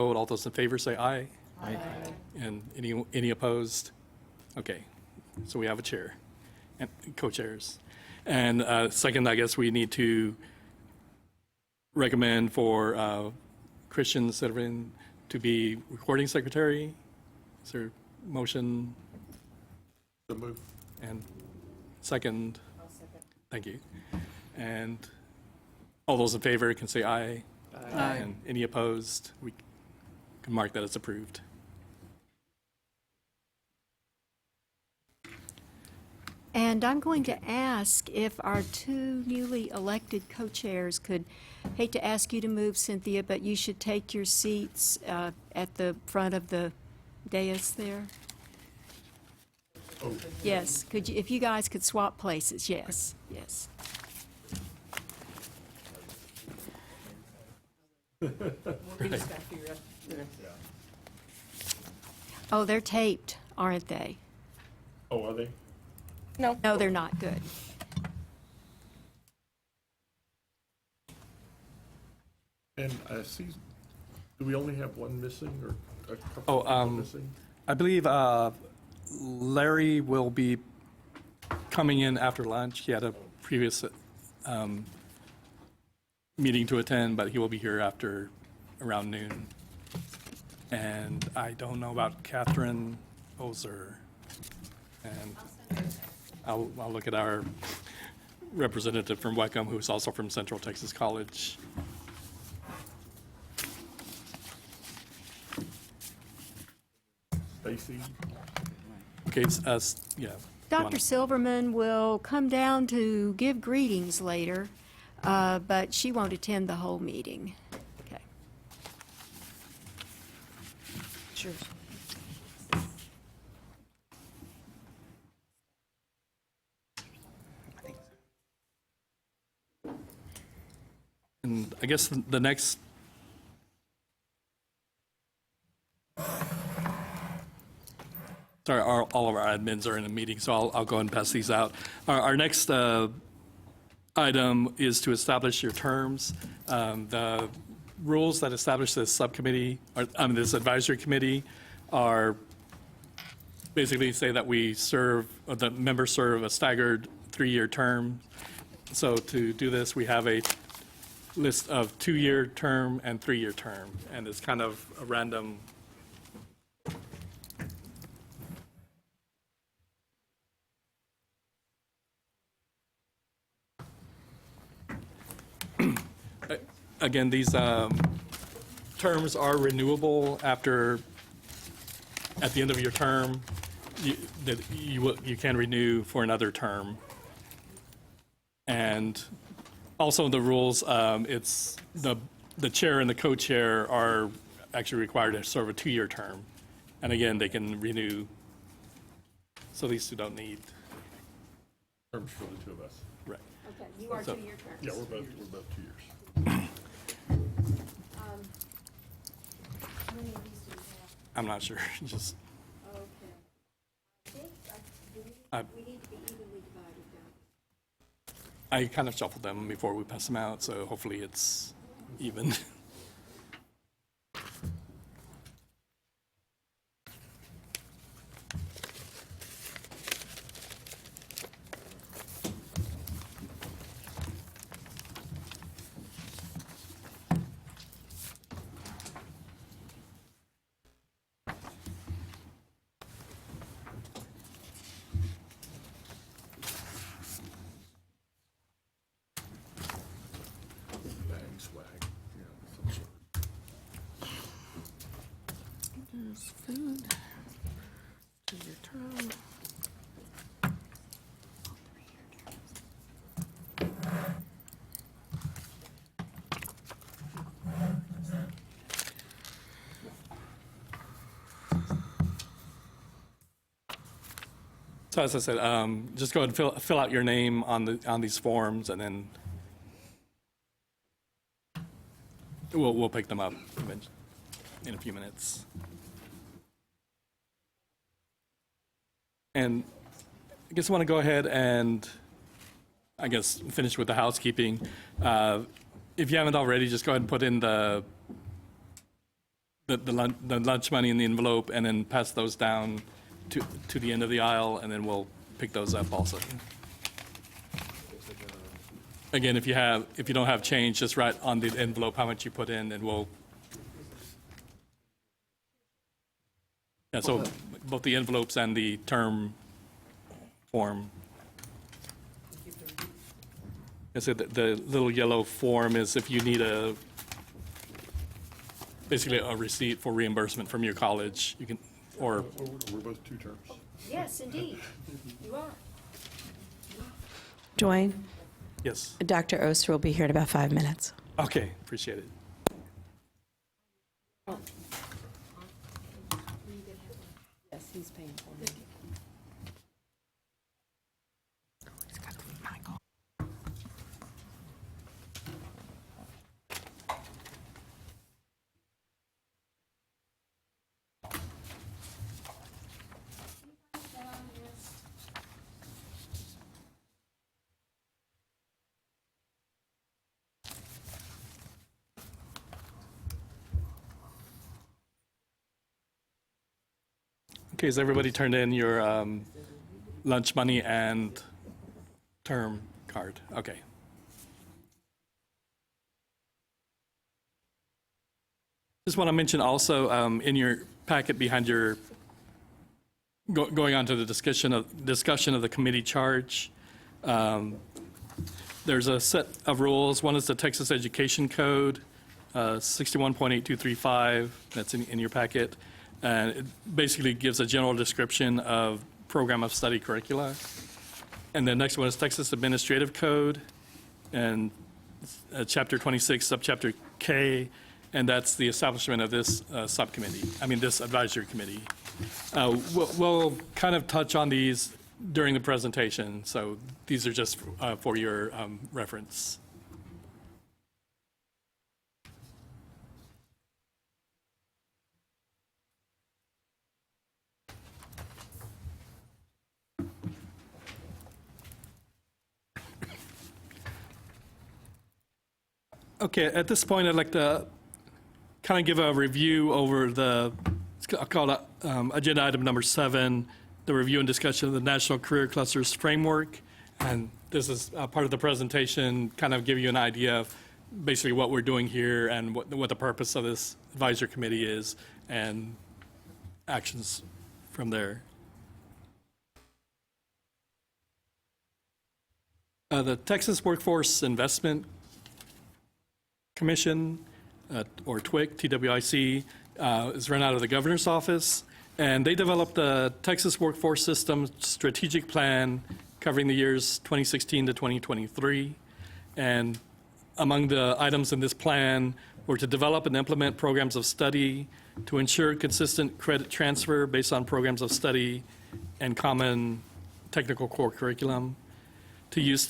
Vote. All those in favor say aye. Aye. And any opposed? Okay, so we have a chair and co-chairs. And second, I guess we need to recommend for Christian Sederin to be recording secretary. Is there a motion? So move. And second? I'll second. Thank you. And all those in favor can say aye. Aye. And any opposed? We can mark that as approved. And I'm going to ask if our two newly elected co-chairs could, hate to ask you to move, Cynthia, but you should take your seats at the front of the dais there. Oh. Yes, could you, if you guys could swap places, yes, yes. Oh, they're taped, aren't they? Oh, are they? No, they're not. Good. And I see, do we only have one missing or a couple Oh, of people missing? I believe Larry will be coming in after lunch. He had a previous meeting to attend, but he will be here after around noon. And I don't know about Catherine Ozer. And I'll look at our representative from Weckham, who's also from Central Texas College. Stacy? Okay, yeah. Dr. Silverman will come down to give greetings later, but she won't attend the whole meeting. Okay. Sure. And I guess the next, sorry, all of our admins are in a meeting, so I'll go ahead and pass these out. Our next item is to establish your terms. The rules that establish this subcommittee, this advisory committee, are basically say that we serve, or the members serve a staggered 3-year term. So to do this, we have a list of 2-year term and 3-year term, and it's kind of a random. Again, these terms are renewable at the end of your term. You can renew for another term. And also the rules, it's the chair and the co-chair are actually required to serve a 2-year term. And again, they can renew. So these two don't need. Terms for the two of us. Right. Okay, you are So- 2-year terms. Yeah, we're both 2 years. How many of these do we have? I'm not sure, just, Okay. I think I- we need to be evenly divided, don't I kind of shuffled them before we pass them out, so hopefully it's even. Bang, swag. Yeah, some sort. There's food. To your term. So as I said, just go ahead and fill out your name on these forms, and then we'll pick them up in a few minutes. And I guess I want to go ahead and finish with the housekeeping. If you haven't already, just go ahead and put in the the lunch money in the envelope, and then pass those down to the end of the aisle, and then we'll pick those up also. Again, if you don't have change, just write on the envelope how much you put in, and we'll. Yeah, so both the envelopes and the term form. I said the little yellow form is if you need basically a receipt for reimbursement from your college, you can, or. We're both two terms. Yes, indeed, you are. Dwayne, Yes, Dr. Oster will be here in about 5 minutes. okay, appreciate it. Yes, he's paying for it. Okay, has everybody turned in your lunch money and term card? Okay. Just want to mention also in your packet behind your, going on to the discussion of the committee charge, there's a set of rules. One is the Texas Education Code, 61.8235, that's in your packet. And it basically gives a general description of program of study curricula. And the next one is Texas Administrative Code, and Chapter 26, Subchapter K, and that's the establishment of this this advisory committee. We'll kind of touch on these during the presentation, so these are just for your reference. Okay, at this point, I'd like to kind of give a review over I'll call it agenda item number 7, the review and discussion of the National Career Clusters Framework. And this is part of the presentation, kind of give you an idea of basically what we're doing here and what the purpose of this advisory committee is and actions from there. The Texas Workforce Investment Commission, or TWIC, TWIC, is run out of the governor's office, and they developed the Texas Workforce System Strategic Plan covering the years 2016 to 2023. And among the items in this plan were to develop and implement programs of study, to ensure consistent credit transfer based on programs of study and common technical core curriculum, to use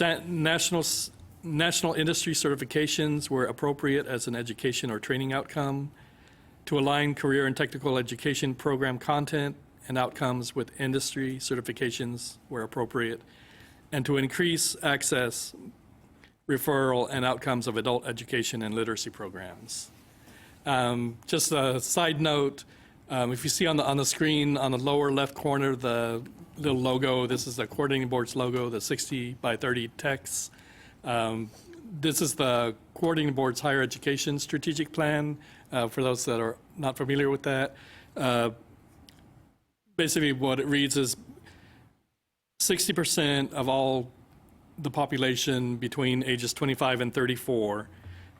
national industry certifications where appropriate as an education or training outcome, to align career and technical education program content and outcomes with industry certifications where appropriate, and to increase access, referral, and outcomes of adult education and literacy programs. Just a side note, if you see on the screen on the lower left corner, the little logo, this is the coordinating board's logo, the 60 by 30 text. This is the coordinating board's higher education strategic plan. For those that are not familiar with that, basically what it reads is 60% of all the population between ages 25 and 34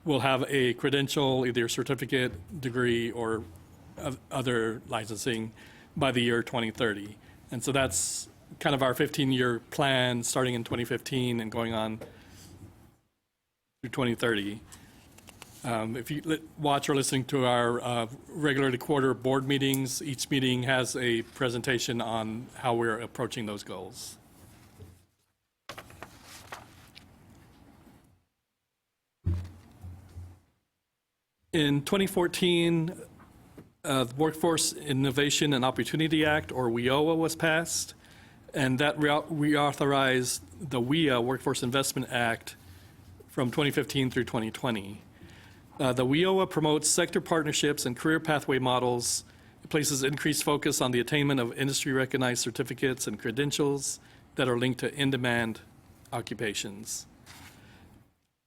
will have a credential, either a certificate, degree, or other licensing by the year 2030. And so that's kind of our 15-year plan starting in 2015 and going on through 2030. If you watch or listening to our regularly quarter board meetings, each meeting has a presentation on how we're approaching those goals. In 2014, the Workforce Innovation and Opportunity Act, or WIOA, was passed, and that reauthorized the WIA, Workforce Investment Act, from 2015 through 2020. The WIOA promotes sector partnerships and career pathway models. It places increased focus on the attainment of industry-recognized certificates and credentials that are linked to in-demand occupations.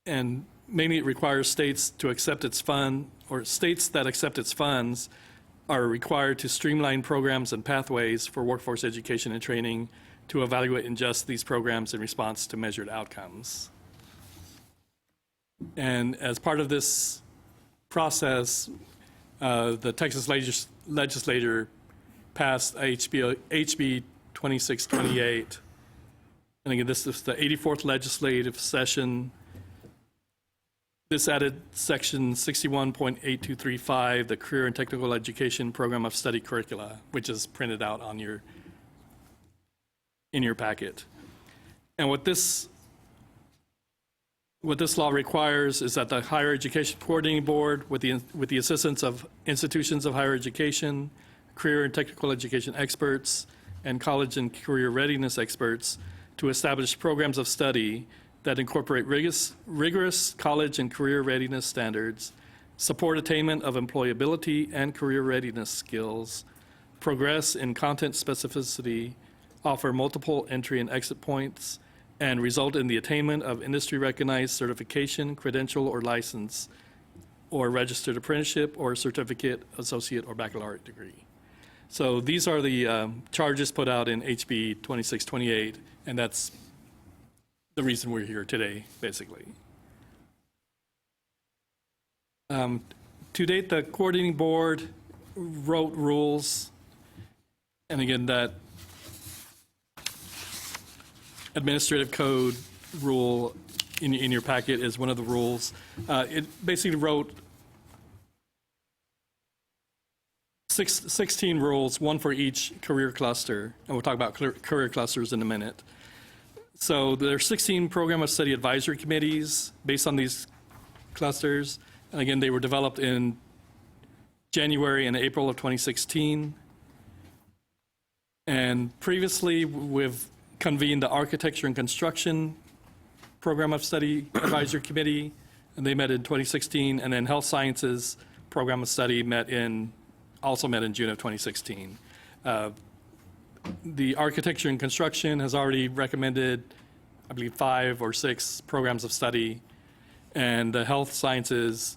And mainly it requires states to accept its fund, or states that accept its funds are required to streamline programs and pathways for workforce education and training to evaluate and adjust these programs in response to measured outcomes. And as part of this process, the Texas legislature passed HB 2628. And again, this is the 84th legislative session. This added section 61.8235, the Career and Technical Education Program of Study Curricula, which is printed out on in your packet. And what this law requires is that the Higher Education Coordinating Board, with the assistance of institutions of higher education, career and technical education experts, and college and career readiness experts, to establish programs of study that incorporate rigorous college and career readiness standards, support attainment of employability and career readiness skills, progress in content specificity, offer multiple entry and exit points, and result in the attainment of industry-recognized certification, credential, or license, or registered apprenticeship, or certificate, associate, or baccalaureate degree. So these are the charges put out in HB 2628, and that's the reason we're here today, basically. To date, the coordinating board wrote rules, and again, that administrative code rule in your packet is one of the rules. It basically wrote 16 rules, one for each career cluster, and we'll talk about career clusters in a minute. So there are 16 program of study advisory committees based on these clusters. And again, they were developed in January and April of 2016. And previously, we've convened the Architecture and Construction Program of Study Advisory Committee, and they met in 2016. And then Health Sciences Program of Study also met in June of 2016. The Architecture and Construction has already recommended, I believe, 5 or 6 programs of study, and the Health Sciences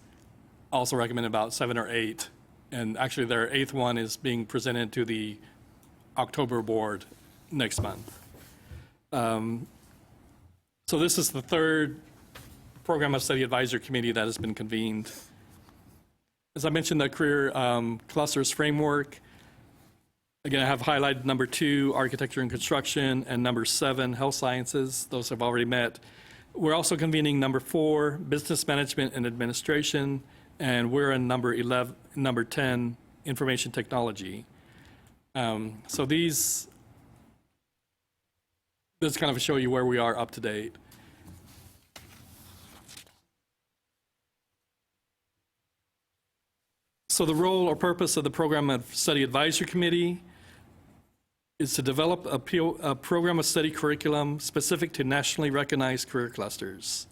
also recommended about 7 or 8, and actually their 8th one is being presented to the October board next month. So this is the 3rd Program of Study Advisory Committee that has been convened. As I mentioned, the Career Clusters Framework. Again, I have highlighted number 2, Architecture and Construction, and number 7, Health Sciences. Those have already met. We're also convening number 4, Business Management and Administration, and we're in number 10, Information Technology. So this kind of show you where we are up to date. So the role or purpose of the Program of Study Advisory Committee is to develop a program of study curriculum specific to nationally recognized career clusters.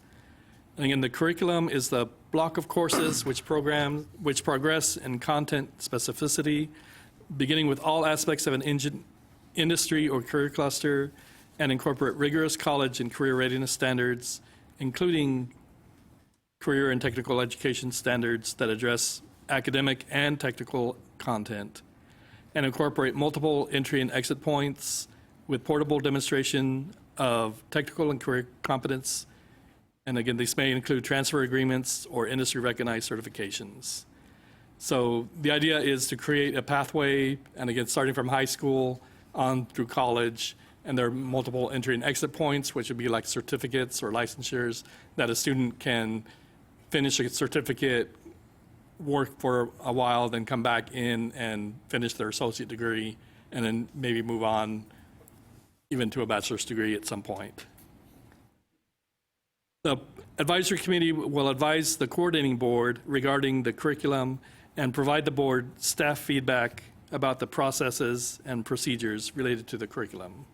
And again, the curriculum is the block of courses which progress in content specificity, beginning with all aspects of an industry or career cluster, and incorporate rigorous college and career readiness standards, including career and technical education standards that address academic and technical content, and incorporate multiple entry and exit points with portable demonstration of technical and career competence. And again, these may include transfer agreements or industry recognized certifications. So the idea is to create a pathway, and again, starting from high school on through college, and there are multiple entry and exit points, which would be like certificates or licensures that a student can finish a certificate, work for a while, then come back in and finish their associate degree, and then maybe move on even to a bachelor's degree at some point. The advisory committee will advise the coordinating board regarding the curriculum and provide the board staff feedback about the processes and procedures related to the curriculum.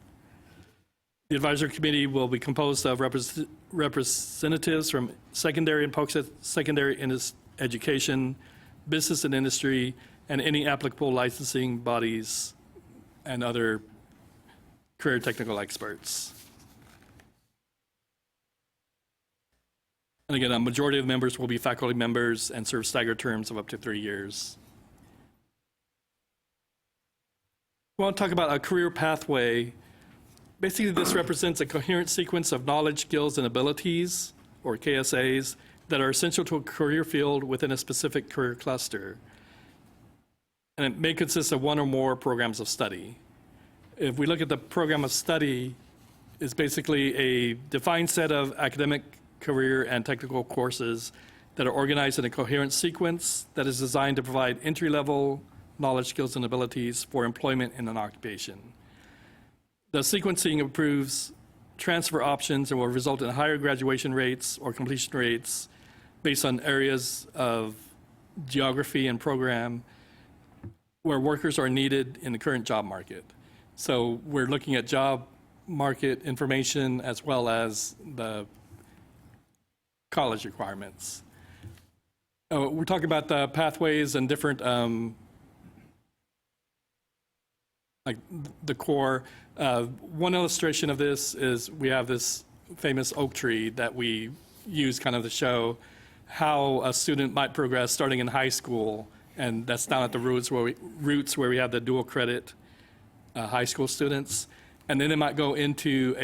The advisory committee will be composed of representatives from secondary and post-secondary education, business and industry, and any applicable licensing bodies and other career technical experts. And again, a majority of the members will be faculty members and serve staggered terms of up to 3 years. We want to talk about a career pathway. Basically, this represents a coherent sequence of knowledge, skills, and abilities, or KSAs, that are essential to a career field within a specific career cluster. And it may consist of one or more programs of study. If we look at the program of study, it's basically a defined set of academic, career, and technical courses that are organized in a coherent sequence that is designed to provide entry-level knowledge, skills, and abilities for employment in an occupation. The sequencing improves transfer options and will result in higher graduation rates or completion rates based on areas of geography and program where workers are needed in the current job market. So we're looking at job market information as well as the college requirements. We're talking about the pathways and different, like the core. One illustration of this is we have this famous oak tree that we use kind of to show how a student might progress starting in high school, and that's down at the roots where we have the dual credit high school students. And then they might go into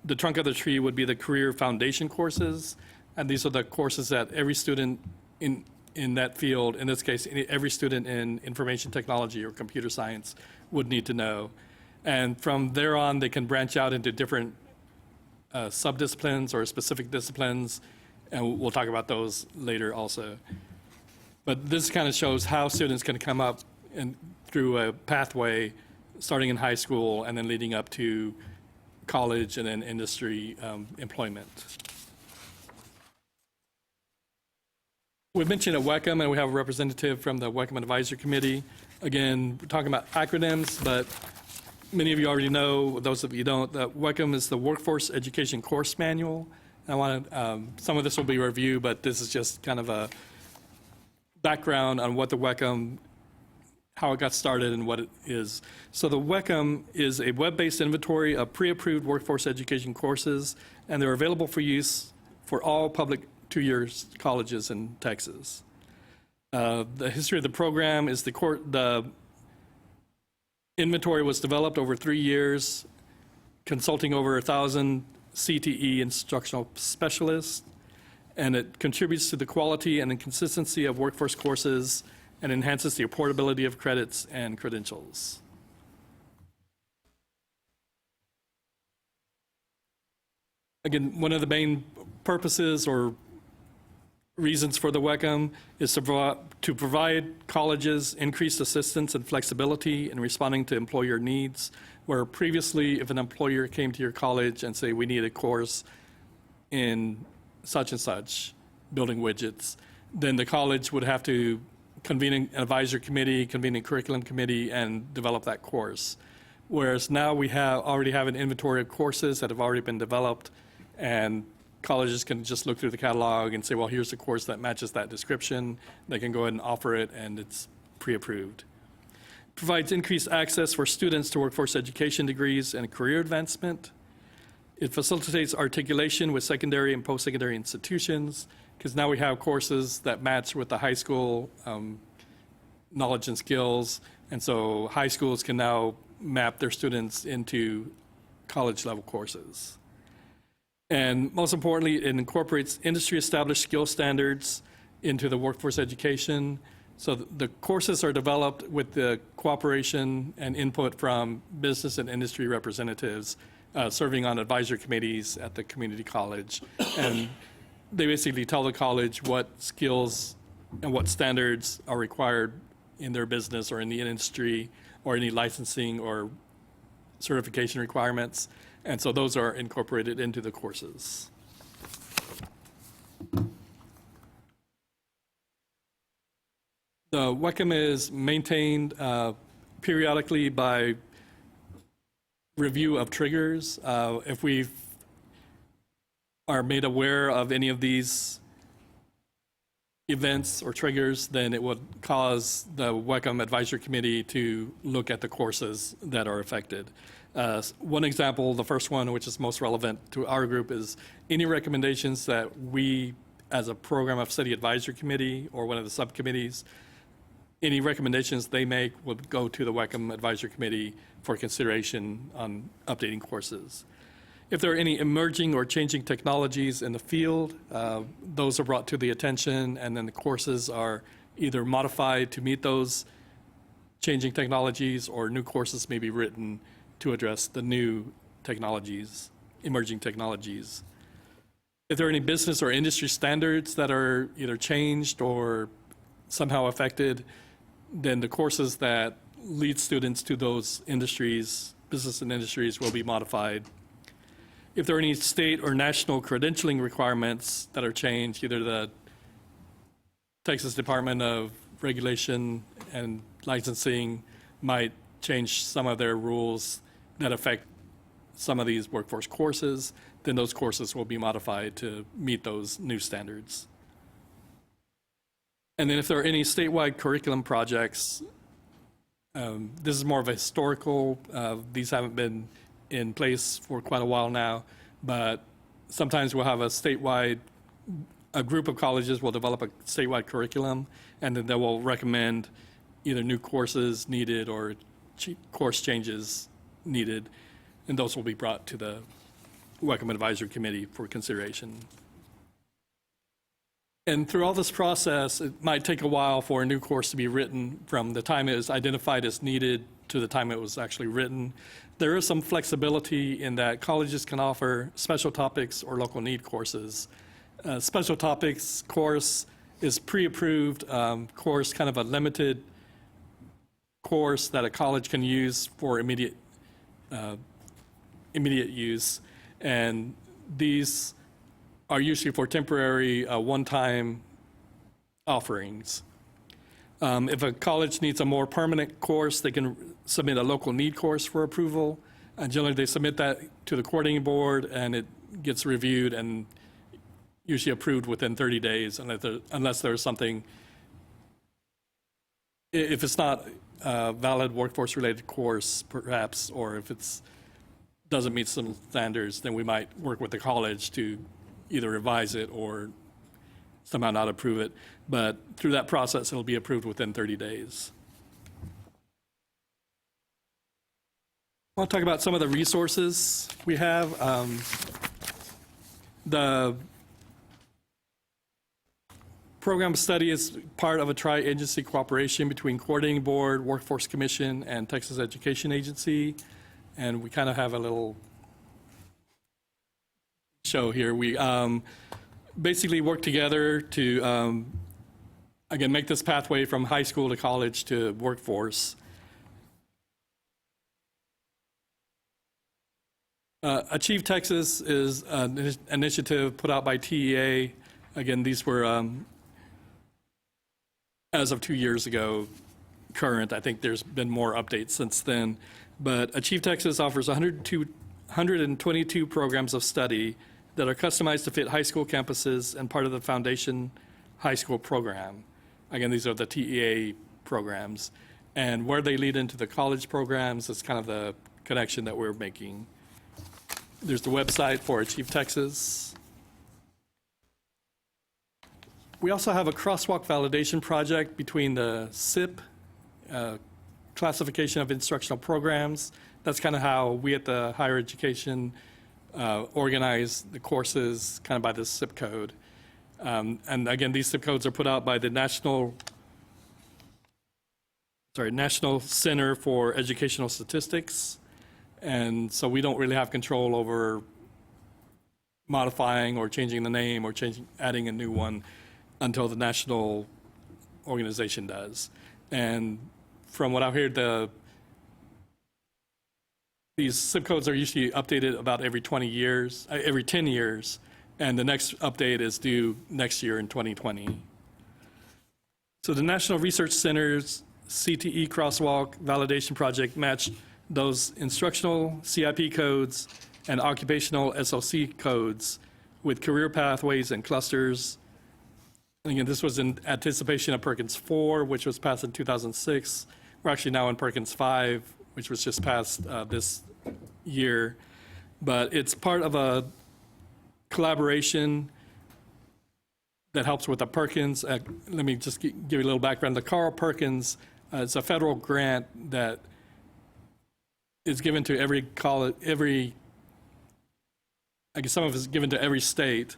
the trunk of the tree would be the career foundation courses, and these are the courses that every student in that field, in this case, every student in information technology or computer science would need to know. And from there on, they can branch out into different subdisciplines or specific disciplines, and we'll talk about those later also. But this kind of shows how students can come up through a pathway starting in high school and then leading up to college and then industry employment. We mentioned a WECM, and we have a representative from the WECM Advisory Committee. Again, we're talking about acronyms, but many of you already know, those of you don't, that WECM is the Workforce Education Course Manual. And I want some of this will be review, but this is just kind of a background on what the WECM, how it got started and what it is. So the WECM is a web-based inventory of pre-approved workforce education courses, and they're available for use for all public 2-year colleges in Texas. The history of the program is the inventory was developed over 3 years, consulting over 1,000 CTE instructional specialists, and it contributes to the quality and the consistency of workforce courses and enhances the portability of credits and credentials. Again, one of the main purposes or reasons for the WECM is to provide colleges increased assistance and flexibility in responding to employer needs, where previously if an employer came to your college and say, we need a course in such and such, building widgets, then the college would have to convene an advisory committee, convene a curriculum committee, and develop that course. Whereas now we already have an inventory of courses that have already been developed, and colleges can just look through the catalog and say, well, here's the course that matches that description. They can go ahead and offer it, and it's pre-approved. Provides increased access for students to workforce education degrees and career advancement. It facilitates articulation with secondary and post-secondary institutions, because now we have courses that match with the high school knowledge and skills, and so high schools can now map their students into college-level courses. And most importantly, it incorporates industry-established skill standards into the workforce education. So the courses are developed with the cooperation and input from business and industry representatives serving on advisory committees at the community college. And they basically tell the college what skills and what standards are required in their business or in the industry or any licensing or certification requirements. And so those are incorporated into the courses. The WECM is maintained periodically by review of triggers. If we are made aware of any of these events or triggers, then it would cause the WECM Advisory Committee to look at the courses that are affected. One example, the first one, which is most relevant to our group, is any recommendations that we, as a program of study advisory committee or one of the subcommittees, any recommendations they make would go to the WECM Advisory Committee for consideration on updating courses. If there are any emerging or changing technologies in the field, those are brought to the attention, and then the courses are either modified to meet those changing technologies, or new courses may be written to address the new technologies, emerging technologies. If there are any business or industry standards that are either changed or somehow affected, then the courses that lead students to those industries, business and industries, will be modified. If there are any state or national credentialing requirements that are changed, either the Texas Department of Regulation and Licensing might change some of their rules that affect some of these workforce courses, then those courses will be modified to meet those new standards. And then if there are any statewide curriculum projects, this is more of a historical, these haven't been in place for quite a while now, but sometimes we'll have a group of colleges will develop a statewide curriculum, and then they will recommend either new courses needed or course changes needed, and those will be brought to the WECM Advisory Committee for consideration. And through all this process, it might take a while for a new course to be written from the time it is identified as needed to the time it was actually written. There is some flexibility in that colleges can offer special topics or local need courses. Special topics course is pre-approved course, kind of a limited course that a college can use for immediate use, and these are usually for temporary one-time offerings. If a college needs a more permanent course, they can submit a local need course for approval. And generally, they submit that to the coordinating board, and it gets reviewed and usually approved within 30 days, unless there's something, if it's not a valid workforce-related course, perhaps, or if it doesn't meet some standards, then we might work with the college to either revise it or somehow not approve it. But through that process, it'll be approved within 30 days. I want to talk about some of the resources we have. The program study is part of a tri-agency cooperation between Coordinating Board, Workforce Commission, and Texas Education Agency. And we kind of have a little show here. We basically work together to, again, make this pathway from high school to college to workforce. Achieve Texas is an initiative put out by TEA. Again, these were, as of 2 years ago, current. I think there's been more updates since then. But Achieve Texas offers 122 programs of study that are customized to fit high school campuses and part of the Foundation High School program. Again, these are the TEA programs. And where they lead into the college programs is kind of the connection that we're making. There's the website for Achieve Texas. We also have a crosswalk validation project between the SIP, classification of instructional programs. That's kind of how we at the higher education organize the courses kind of by the SIP code. And again, these SIP codes are put out by the National Center for Educational Statistics. And so we don't really have control over modifying or changing the name or adding a new one until the national organization does. And from what I've heard, these SIP codes are usually updated about every 10 years, and the next update is due next year in 2020. So the National Research Center's CTE Crosswalk Validation Project matched those instructional CIP codes and occupational SOC codes with career pathways and clusters Again, this was in anticipation of Perkins 4, which was passed in 2006. We're actually now in Perkins 5, which was just passed this year. But it's part of a collaboration that helps with the Perkins. Let me just give you a little background. The Carl Perkins is a federal grant that is given to every college, I guess some of it is given to every state.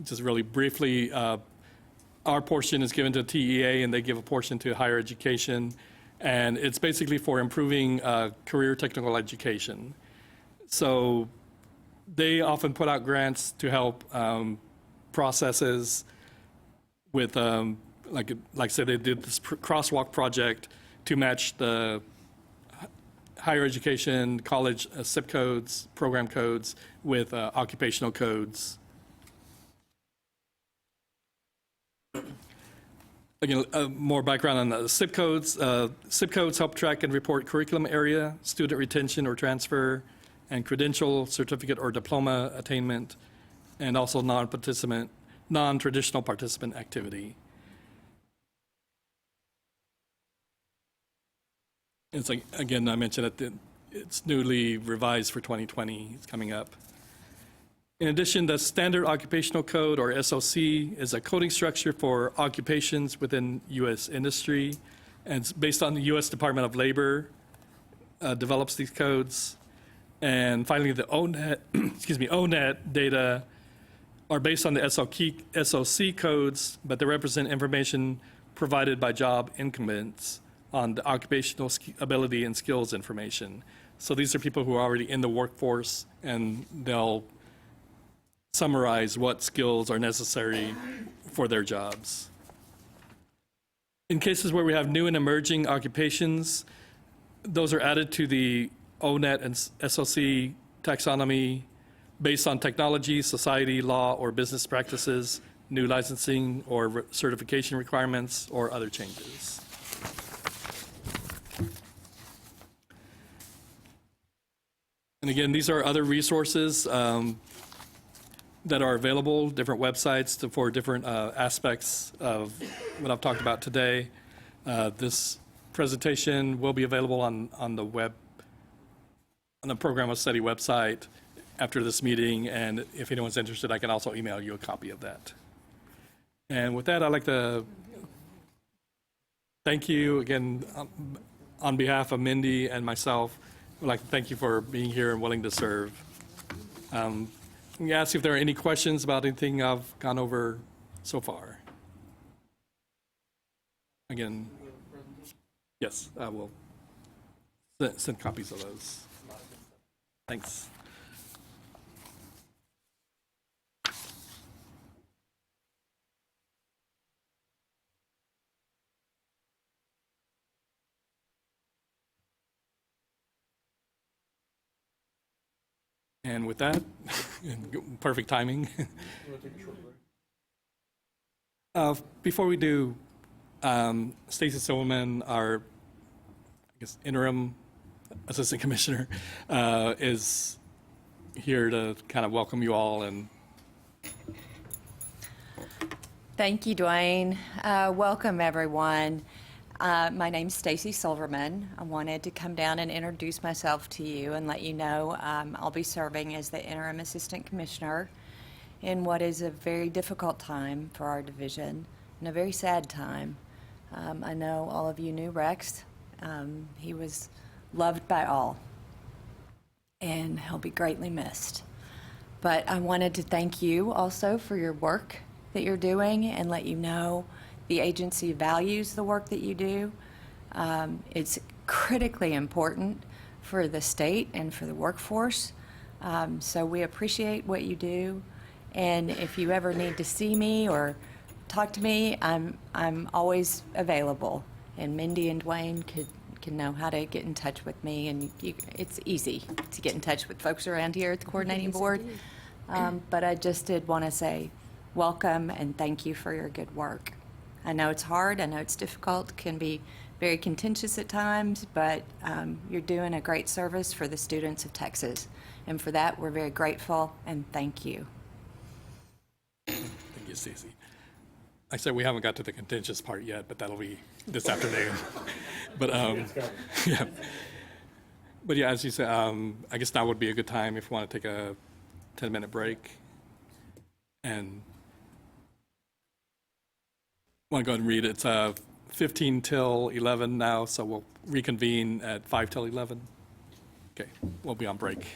Just really briefly, our portion is given to TEA, and they give a portion to higher education. And it's basically for improving career technical education. So they often put out grants to help processes with, like I said, they did this crosswalk project to match the higher education, college SIP codes, program codes with occupational codes. Again, more background on the SIP codes. SIP codes help track and report curriculum area, student retention or transfer, and credential, certificate, or diploma attainment, and also non-traditional participant activity. It's like, again, I mentioned that it's newly revised for 2020. It's coming up. In addition, the Standard Occupational Code, or SOC, is a coding structure for occupations within U.S. industry, and it's based on the U.S. Department of Labor develops these codes. And finally, the ONET, ONET data are based on the SOC codes, but they represent information provided by job incumbents on the occupational ability and skills information. So these are people who are already in the workforce, and they'll summarize what skills are necessary for their jobs. In cases where we have new and emerging occupations, those are added to the ONET and SOC taxonomy based on technology, society, law, or business practices, new licensing or certification requirements, or other changes. And again, these are other resources that are available, different websites for different aspects of what I've talked about today. This presentation will be available on the web, on the Program of Study website after this meeting, and if anyone's interested, I can also email you a copy of that. And with that, I'd like to thank you again on behalf of Mindy and myself. I'd like to thank you for being here and willing to serve. Let me ask if there are any questions about anything I've gone over so far. Again, yes, I will send copies of those. Thanks. And with that, perfect timing. Before we do, Stacy Silverman, our interim assistant commissioner, is here to kind of welcome you all. And thank you, Dwayne. Welcome, everyone. My name's Stacy Silverman. I wanted to come down and introduce myself to you and let you know I'll be serving as the interim assistant commissioner in what is a very difficult time for our division and a very sad time. I know all of you knew Rex. He was loved by all, and he'll be greatly missed. But I wanted to thank you also for your work that you're doing and let you know the agency values the work that you do. It's critically important for the state and for the workforce. So we appreciate what you do. And if you ever need to see me or talk to me, I'm always available. And Mindy and Dwayne can know how to get in touch with me. And it's easy to get in touch with folks around here at the coordinating board. But I just did want to say welcome and thank you for your good work. I know it's hard, I know it's difficult, can be very contentious at times, but you're doing a great service for the students of Texas. And for that, we're very grateful and thank you. thank you, Stacey. I said we haven't got to the contentious part yet, but that'll be this afternoon. But, yeah. But yeah, as you said, I guess now would be a good time if you want to take a 10-minute break. And want to go ahead and read it. It's 15 till 11 now, so we'll reconvene at 5 till 11. Okay, we'll be on break.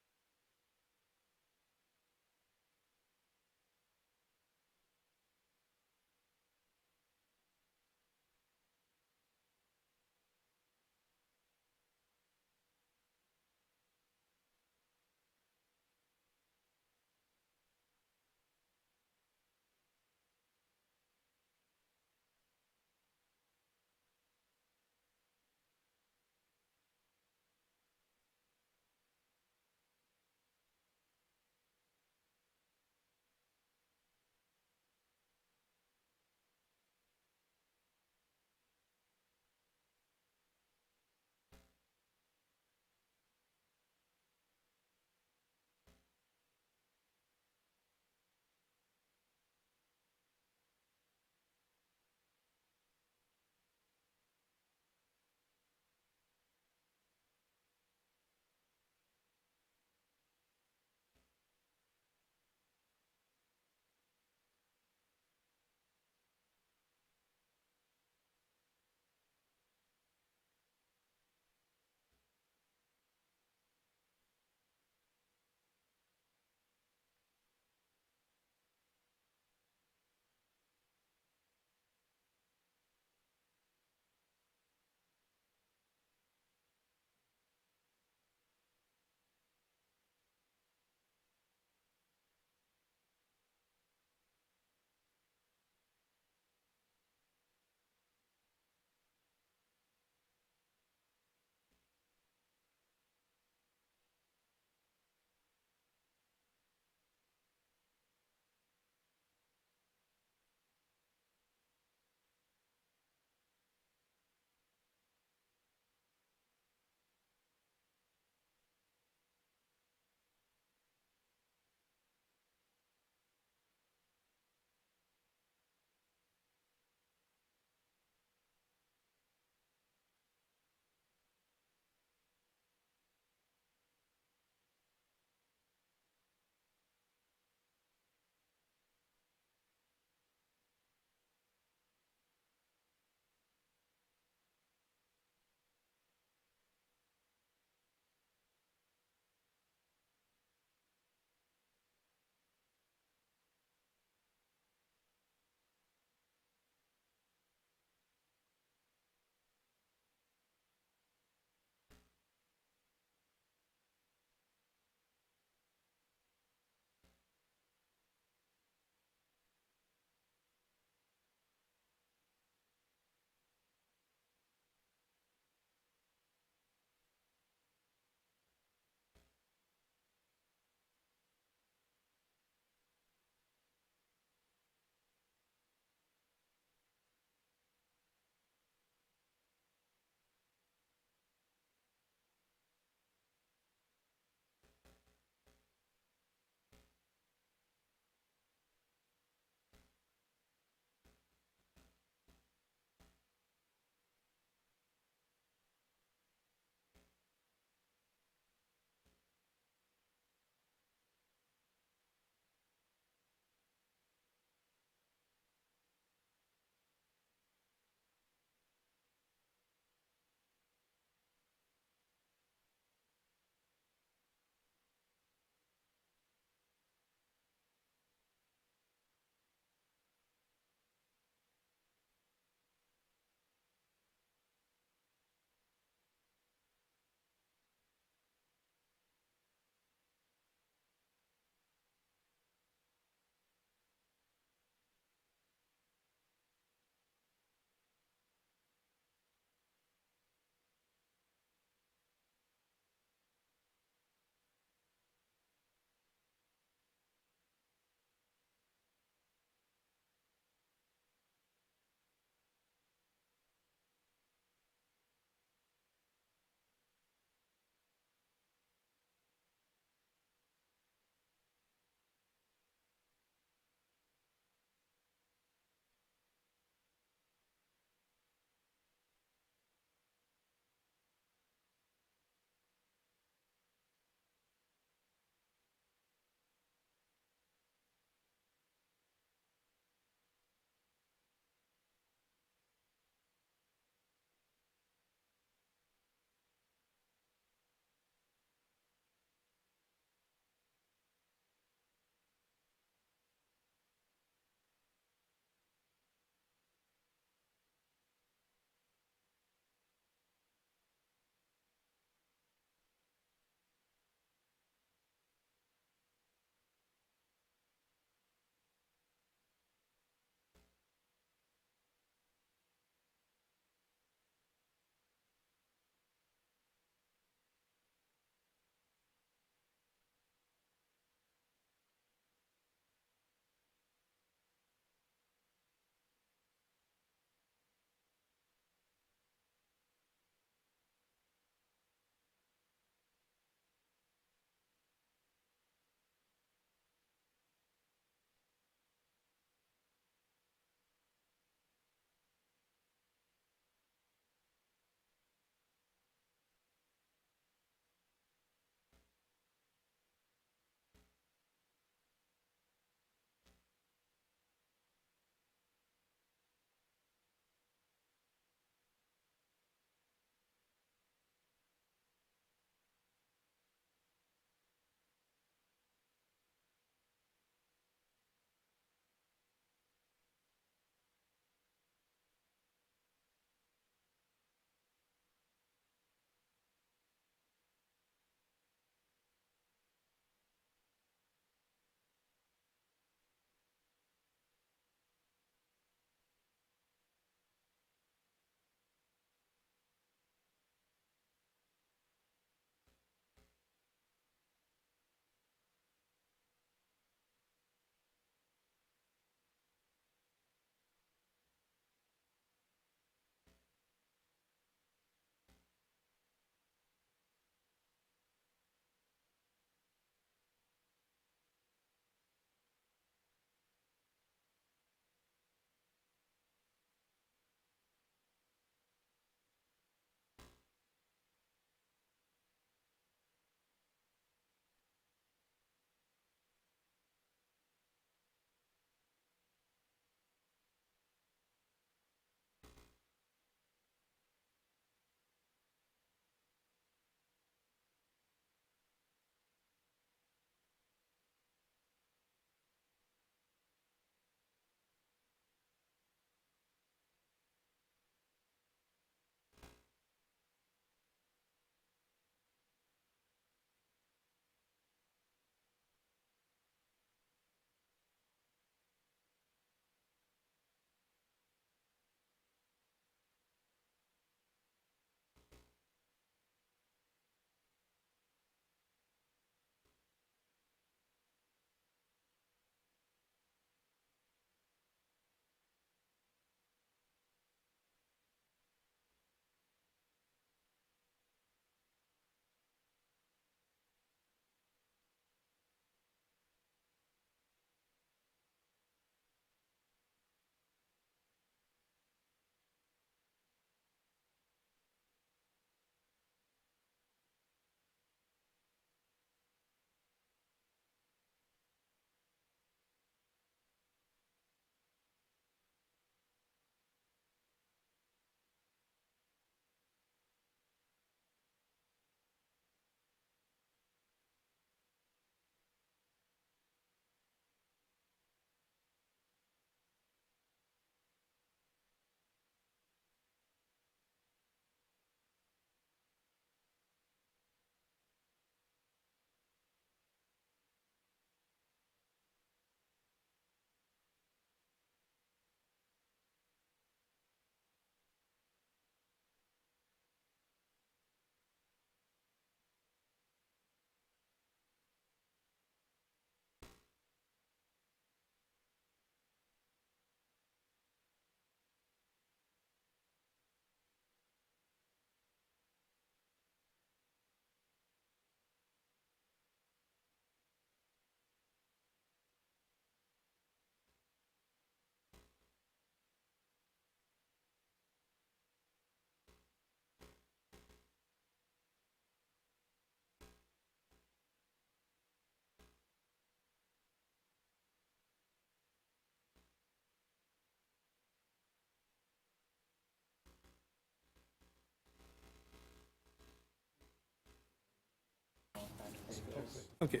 Okay.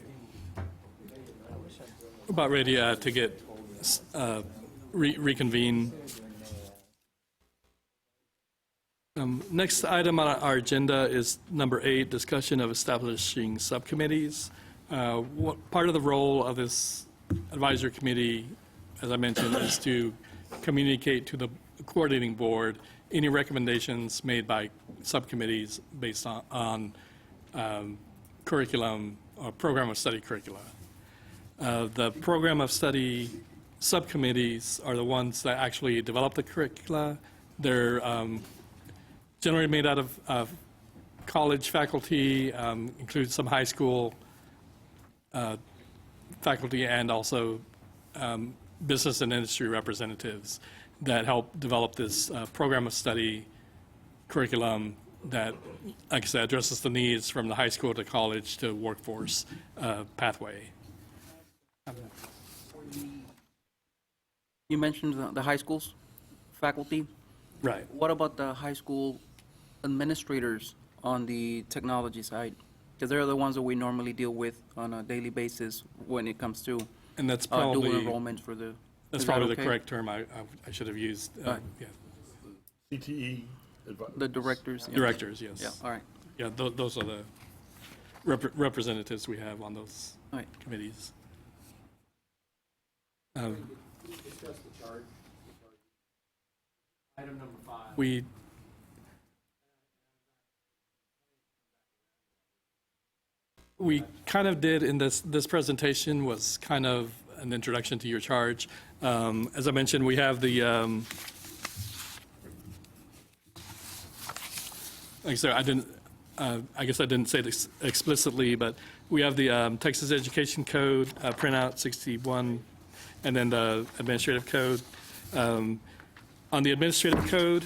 About ready to get reconvene. Next item on our agenda is number 8, discussion of establishing subcommittees. Part of the role of this advisory committee, as I mentioned, is to communicate to the coordinating board any recommendations made by subcommittees based on curriculum or program of study curricula. The program of study subcommittees are the ones that actually develop the curricula. They're generally made out of college faculty, includes some high school faculty, and also business and industry representatives that help develop this program of study curriculum that, like I said, addresses the needs from the high school to college to workforce pathway. You mentioned the high schools faculty. Right. What about the high school administrators on the technology side? Because they're the ones that we normally deal with on a daily basis when it comes to And that's dual probably, enrollment for the. that's is that probably the okay? correct term I should have used. Right. Yeah. CTE. The directors. Yeah. Directors, yes. Yeah, all right. Yeah, those are the representatives we have on those All right. committees. Item number 5. We kind of did in this presentation was kind of an introduction to your charge. As I mentioned, we have the, like I said, I guess I didn't say this explicitly, but we have the Texas Education Code printout 61, and then the administrative code. On the administrative code,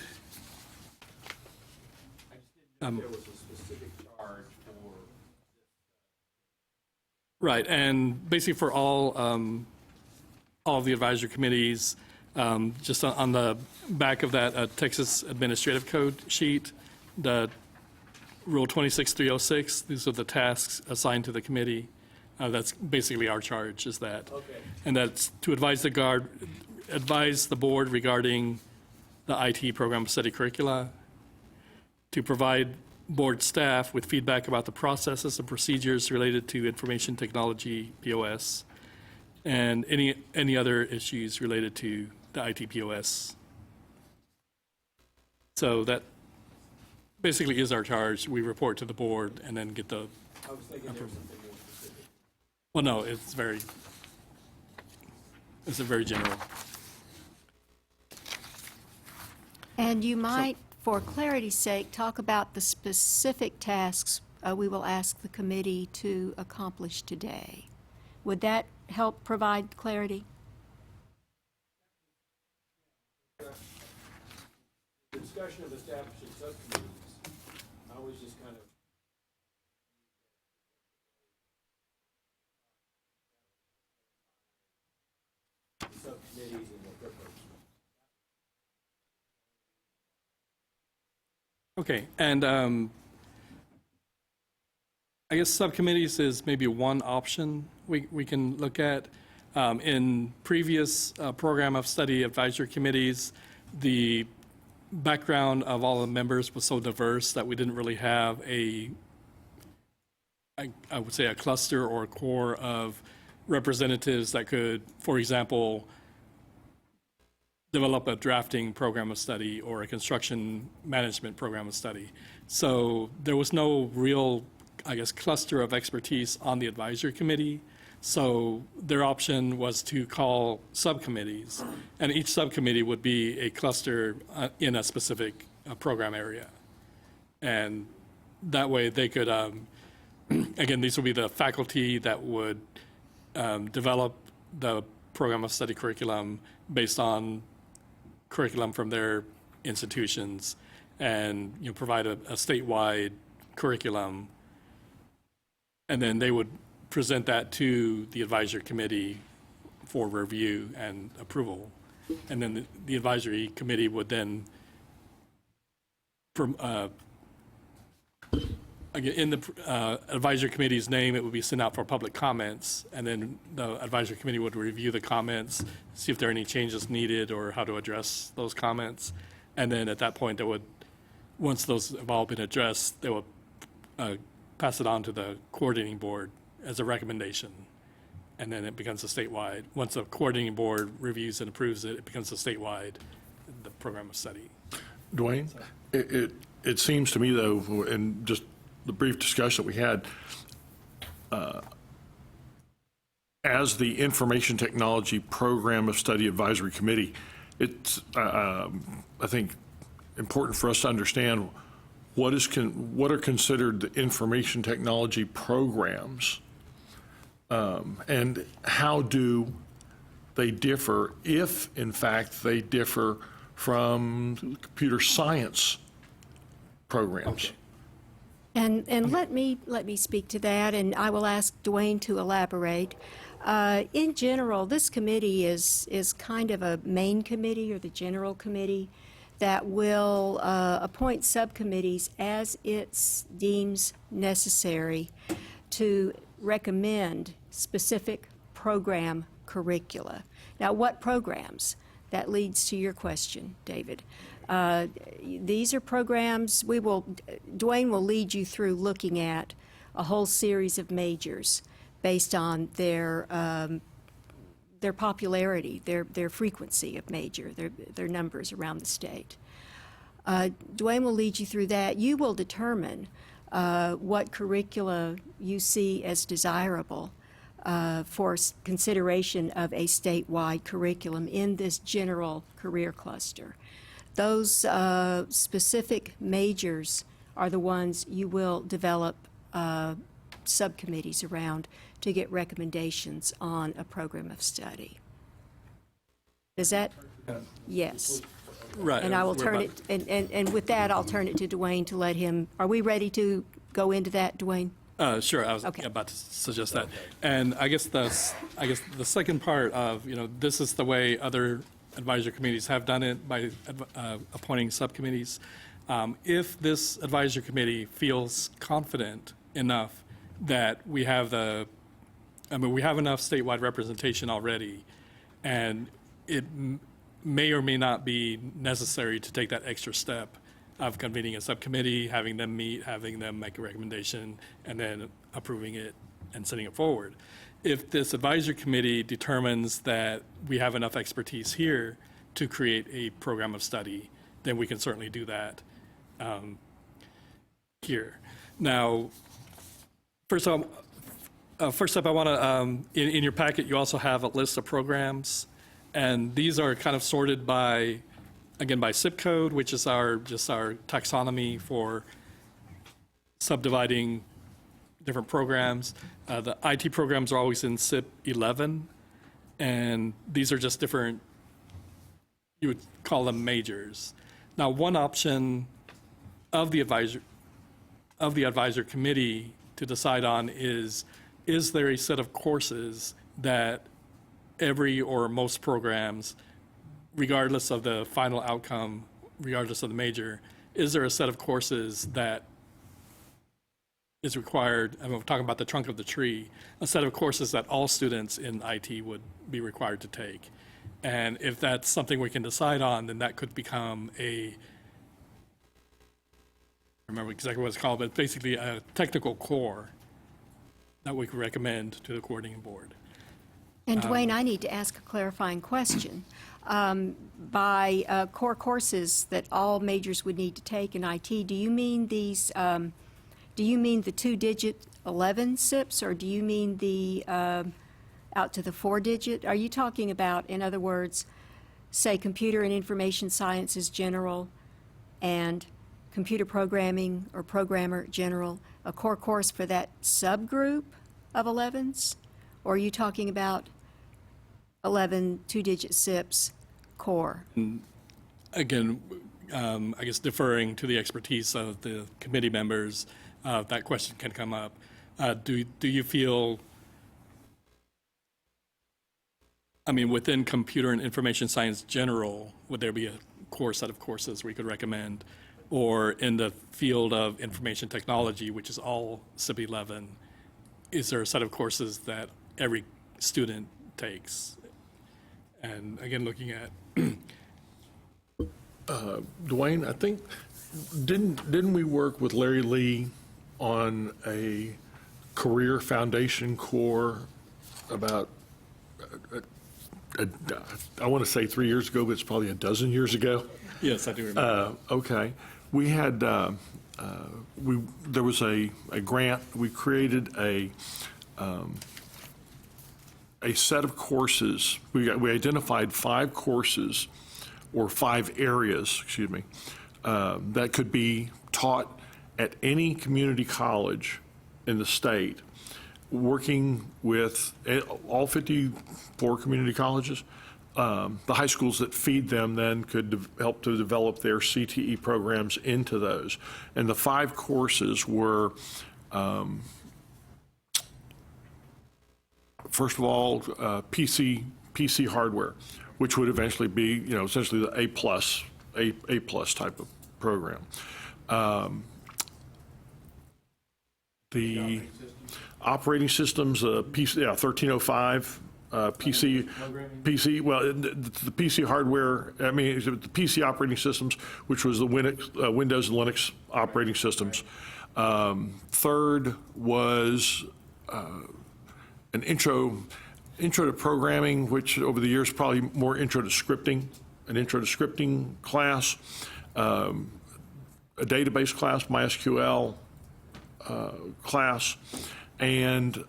There was a specific charge for right, and basically for all of the advisory committees, just on the back of that Texas Administrative Code sheet, the Rule 26306, these are the tasks assigned to the committee. That's basically our charge, is that. Okay. And that's to advise the board regarding the IT program study curricula, to provide board staff with feedback about the processes and procedures related to information technology, POS, and any other issues related to the ITPOS. So that basically is our charge. We report to the board and then get the, I was thinking there was something more specific. well, no, it's a very general. And you might, for clarity's sake, talk about the specific tasks we will ask the committee to accomplish today. Would that help provide clarity? The discussion of establishing subcommittees, I was just kind of subcommittees and what their purpose was. Okay, and I guess subcommittees is maybe one option we can look at. In previous program of study advisory committees, the background of all the members was so diverse that we didn't really have I would say a cluster or a core of representatives that could, for example, develop a drafting program of study or a construction management program of study. So there was no real, I guess, cluster of expertise on the advisory committee. So their option was to call subcommittees, and each subcommittee would be a cluster in a specific program area. And that way they could, again, these would be the faculty that would develop the program of study curriculum based on curriculum from their institutions, and provide a statewide curriculum, and then they would present that to the advisory committee for review and approval, and then the advisory committee would then again, in the advisory committee's name, it would be sent out for public comments, and then the advisory committee would review the comments, see if there are any changes needed or how to address those comments. And then at that point, they would, once those have all been addressed, they would pass it on to the coordinating board as a recommendation. And then it becomes a statewide. Once the coordinating board reviews and approves it, it becomes a statewide, the program of study. Dwayne, it seems to me, though, in just the brief discussion that we had, as the Information Technology Program of Study Advisory Committee, it's, I think, important for us to understand what are considered the information technology programs, and how do they differ, if in fact they differ from computer science programs. And let me speak to that, and I will ask Dwayne to elaborate. In general, this committee is kind of a main committee or the general committee that will appoint subcommittees as it deems necessary to recommend specific program curricula. Now, what programs? That leads to your question, David. These are programs, Dwayne will lead you through looking at a whole series of majors based on their popularity, their frequency of major, their numbers around the state. Dwayne will lead you through that. You will determine what curricula you see as desirable for consideration of a statewide curriculum in this general career cluster. Those specific majors are the ones you will develop subcommittees around to get recommendations on a program of study. Does that? Yes. Right. And I will we're turn about- it, and with that, I'll turn it to Dwayne to let him, are we ready to go into that, Dwayne? Sure, I was Okay. about to suggest that. And I guess the second part of, this is the way other advisory committees have done it by appointing subcommittees. If this advisory committee feels confident enough that we have we have enough statewide representation already, and it may or may not be necessary to take that extra step of convening a subcommittee, having them meet, having them make a recommendation, and then approving it and sending it forward. If this advisory committee determines that we have enough expertise here to create a program of study, then we can certainly do that here. Now, first up, I want to, in your packet, you also have a list of programs, and these are kind of sorted by, again, by zip code, which is just our taxonomy for subdividing different programs. The IT programs are always in SIP 11, and these are just different, you would call them majors. Now, one option of the advisor committee to decide on is there a set of courses that every or most programs, regardless of the final outcome, regardless of the major, is there a set of courses that is required, and we're talking about the trunk of the tree, a set of courses that all students in IT would be required to take. And if that's something we can decide on, then that could become I remember exactly what it's called, but basically a technical core that we could recommend to the coordinating board. And Dwayne, I need to ask a clarifying question. By core courses that all majors would need to take in IT, do you mean these? Do you mean the 2-digit 11 SIPs, or do you mean the out to the 4-digit? Are you talking about, in other words, say computer and information sciences general and computer programming or programmer general, a core course for that subgroup of 11s? Or are you talking about 11 2-digit SIPs core? Again, I guess deferring to the expertise of the committee members, that question can come up. Do you feel, within computer and information science general, would there be a core set of courses we could recommend? or in the field of information technology, which is all SIP 11, is there a set of courses that every student takes? And again, looking at, Dwayne, I think, didn't we work with Larry Lee on a career foundation core about, I want to say 3 years ago, but it's probably a dozen years ago? yes, I do remember. Okay. We had, there was a grant, we created a set of courses. We identified 5 courses, or 5 areas, excuse me, that could be taught at any community college in the state, working with all 54 community colleges. The high schools that feed them then could help to develop their CTE programs into those. And the 5 courses were, first of all, PC hardware, which would eventually be, essentially the A plus type of program. The operating systems, PC, 1305. PC, well, the PC hardware, the PC operating systems, which was the Windows and Linux operating systems. Third was an intro to programming, which over the years probably more intro to scripting, an intro to scripting class, a database class, MySQL class, and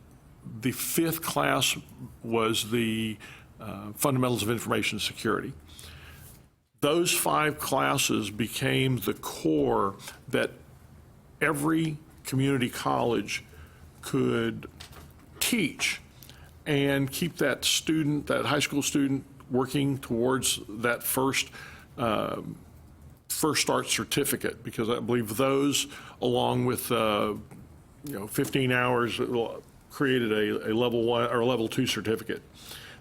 the 5th class was the fundamentals of information security. Those 5 classes became the core that every community college could teach and keep that student, that high school student, working towards that first start certificate, because I believe those, along with 15 hours, created a level 1 or a level 2 certificate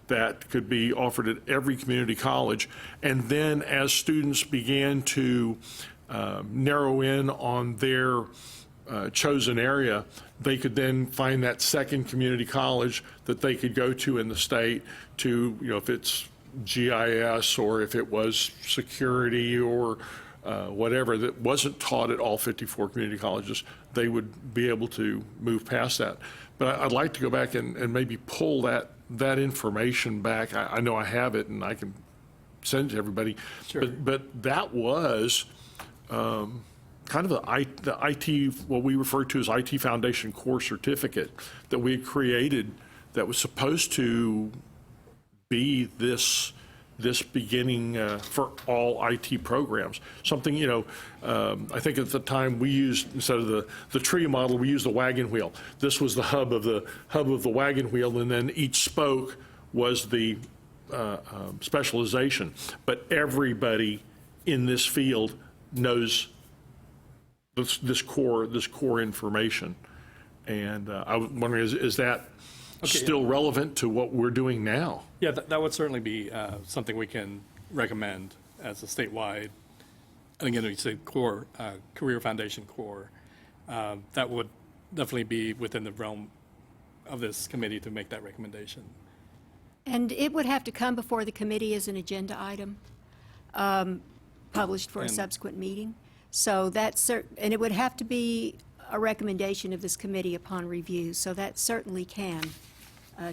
that could be offered at every community college. And then as students began to narrow in on their chosen area, they could then find that second community college that they could go to in the state to, if it's GIS or if it was security or whatever that wasn't taught at all 54 community colleges, they would be able to move past that. But I'd like to go back and maybe pull that information back. I know I have it and I can send it to everybody. Sure. But that was kind of the IT, what we refer to as IT Foundation Core Certificate that we had created that was supposed to be this beginning for all IT programs. Something, I think at the time we used, instead of the tree model, we used the wagon wheel. This was the hub of the wagon wheel, and then each spoke was the specialization. But everybody in this field knows this core information. And I was wondering, is that still relevant to what we're doing now? Yeah, that would certainly be something we can recommend as a statewide, and again, we say core, career foundation core. That would definitely be within the realm of this committee to make that recommendation. And it would have to come before the committee as an agenda item, published for a And- subsequent meeting. So that's and it would have to be a recommendation of this committee upon review. So that certainly can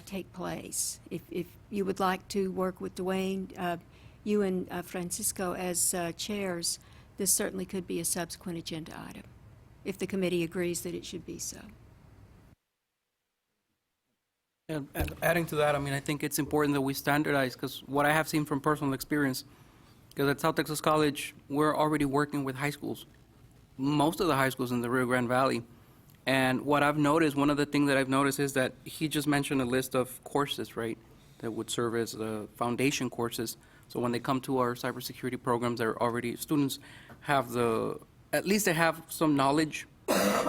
take place. If you would like to work with Dwayne, you and Francisco as chairs, this certainly could be a subsequent agenda item, if the committee agrees that it should be so. And adding to that, I think it's important that we standardize, because what I have seen from personal experience, because at South Texas College, we're already working with high schools, most of the high schools in the Rio Grande Valley. And what I've noticed, one of the things that I've noticed is that he just mentioned a list of courses, right, that would serve as the foundation courses. So when they come to our cybersecurity programs, they're already, students have at least they have some knowledge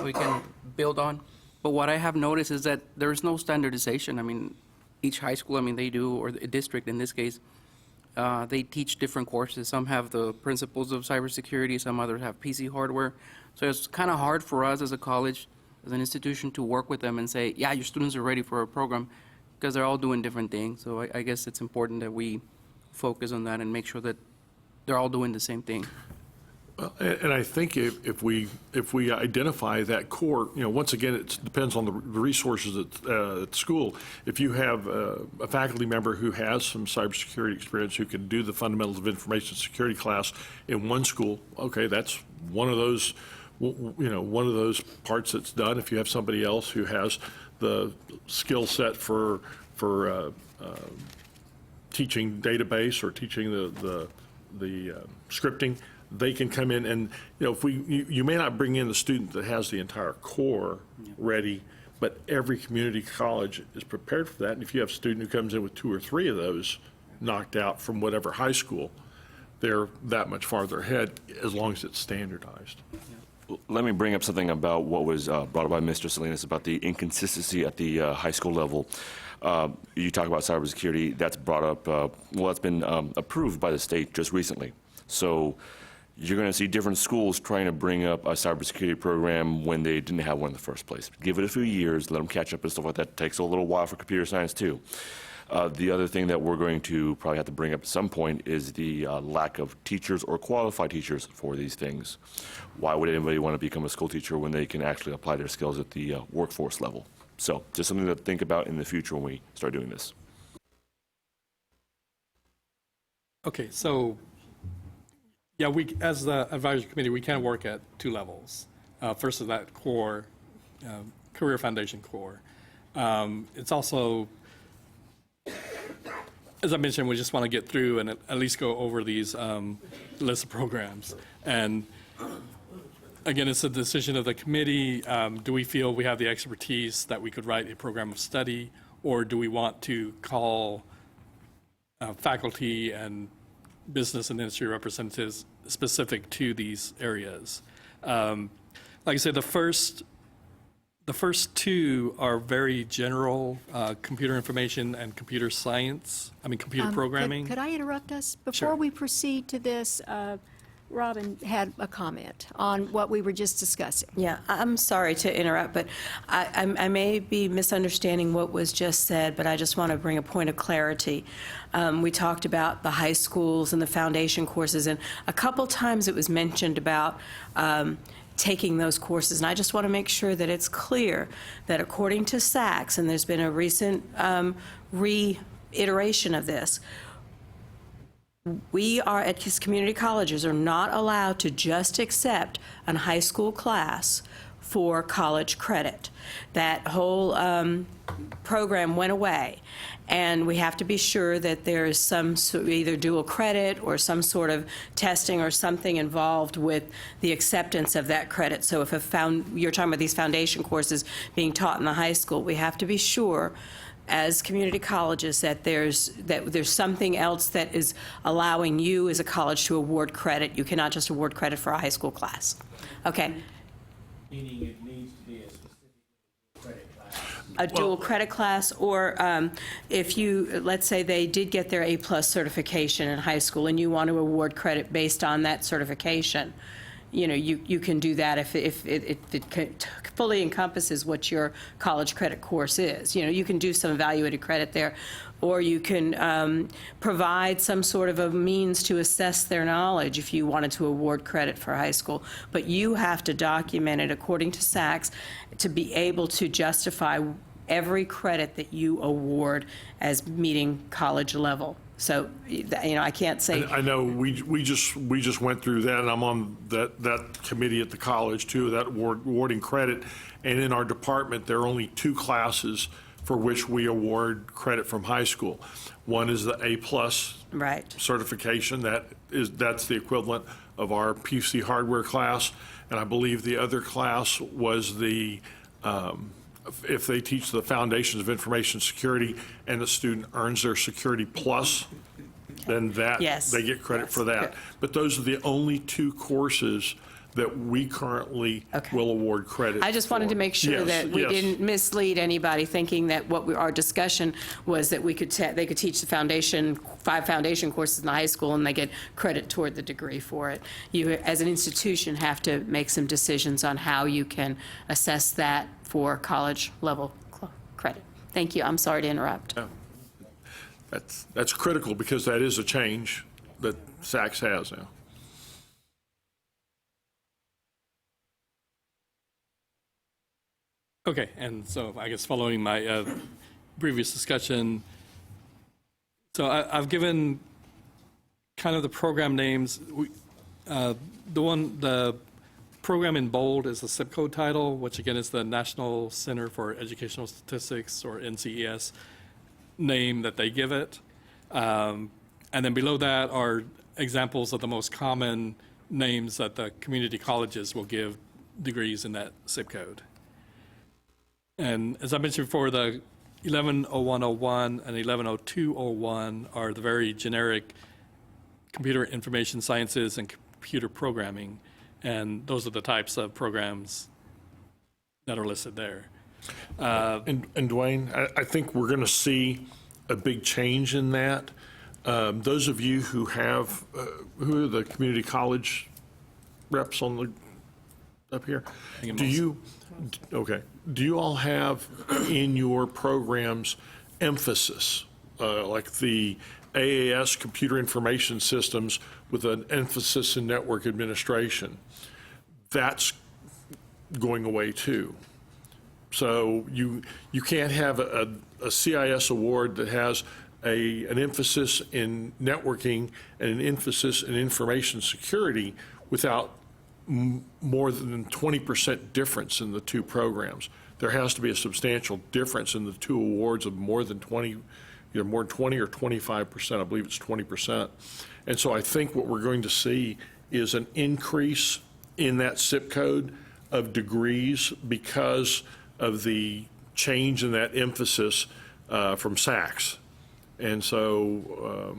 we can build on. But what I have noticed is that there's no standardization. Each high school, they do, or a district in this case, They teach different courses. Some have the principles of cybersecurity, some others have PC hardware. So it's kind of hard for us as a college, as an institution, to work with them and say, yeah, your students are ready for a program, because they're all doing different things. So I guess it's important that we focus on that and make sure that they're all doing the same thing. And I think if we identify that core, once again, it depends on the resources at school. If you have a faculty member who has some cybersecurity experience, who can do the fundamentals of information security class in one school, okay, that's one of those, one of those parts that's done. If you have somebody else who has the skill set for teaching database or teaching the scripting, they can come in and, if you may not bring in the student that has the entire core ready, but every community college is prepared for that. And if you have a student who comes in with 2 or 3 of those knocked out from whatever high school, they're that much farther ahead as long as it's standardized. Let me bring up something about what was brought up by Mr. Salinas about the inconsistency at the high school level. You talk about cybersecurity, that's brought up, that's been approved by the state just recently. So you're going to see different schools trying to bring up a cybersecurity program when they didn't have one in the first place. Give it a few years, let them catch up and stuff like that. It takes a little while for computer science too. The other thing that we're going to probably have to bring up at some point is the lack of teachers or qualified teachers for these things. Why would anybody want to become a school teacher when they can actually apply their skills at the workforce level? So just something to think about in the future when we start doing this. Okay, so, yeah, we, as the advisory committee, we can work at 2 levels. First is that core, career foundation core. It's also, as I mentioned, we just want to get through and at least go over these lists of programs. And again, it's a decision of the committee. Do we feel we have the expertise that we could write a program of study, or do we want to call faculty and business and industry representatives specific to these areas? Like I said, the first 2 are very general, computer information and computer science, computer programming. Could I interrupt us? Before Sure. we proceed to this, Robin had a comment on what we were just discussing. Yeah, I'm sorry to interrupt, but I may be misunderstanding what was just said, but I just want to bring a point of clarity. We talked about the high schools and the foundation courses, and a couple times it was mentioned about taking those courses. And I just want to make sure that it's clear that according to SACS, and there's been a recent reiteration of this, we are, at community colleges, are not allowed to just accept a high school class for college credit. That whole program went away, and we have to be sure that there is some either dual credit or some sort of testing or something involved with the acceptance of that credit. So if you're talking about these foundation courses being taught in the high school, we have to be sure as community colleges that there's something else that is allowing you as a college to award credit. You cannot just award credit for a high school class. Okay. Meaning it needs to be a specific credit class. A dual credit class, or if you, let's say they did get their A+ certification in high school and you want to award credit based on that certification, you can do that if it fully encompasses what your college credit course is. You can do some evaluated credit there, or you can provide some sort of a means to assess their knowledge if you wanted to award credit for high school. But you have to document it according to SACS to be able to justify every credit that you award as meeting college level. So, I can't say. I know we just went through that, and I'm on that committee at the college too, that awarding credit. And in our department, there are only 2 classes for which we award credit from high school. One is the A+ Right. certification. That's the equivalent of our PC hardware class, and I believe the other class was the if they teach the foundations of information security and the student earns their Security Plus, then Yes. they get credit for that. Good. But those are the only 2 courses that we currently Okay. will award credit I just wanted to for. make sure Yes, that we yes. didn't mislead anybody thinking that our discussion was that we could, they could teach the foundation, 5 foundation courses in the high school and they get credit toward the degree for it. You, as an institution, have to make some decisions on how you can assess that for college level credit. Thank you. I'm sorry to interrupt. That's critical because that is a change that Saks has now. Okay, and so I guess following my previous discussion, so I've given kind of the program names. The program in bold is the zip code title, which again is the National Center for Educational Statistics, or NCES, name that they give it. And then below that are examples of the most common names that the community colleges will give degrees in that zip code. And as I mentioned before, the 110101 and 110201 are the very generic computer information sciences and computer programming. And those are the types of programs that are listed there. And Dwayne, I think we're going to see a big change in that. Those of you who have, who are the community college reps on the, up here? Do you, okay, do you all have in your programs emphasis, like the AAS Computer Information Systems with an emphasis in network administration? That's going away too. So you can't have a CIS award that has an emphasis in networking and an emphasis in information security without more than 20% difference in the two programs. There has to be a substantial difference in the two awards of more than 20, either more than 20 or 25%. I believe it's 20%. And so I think what we're going to see is an increase in that zip code of degrees because of the change in that emphasis from Saks. And so,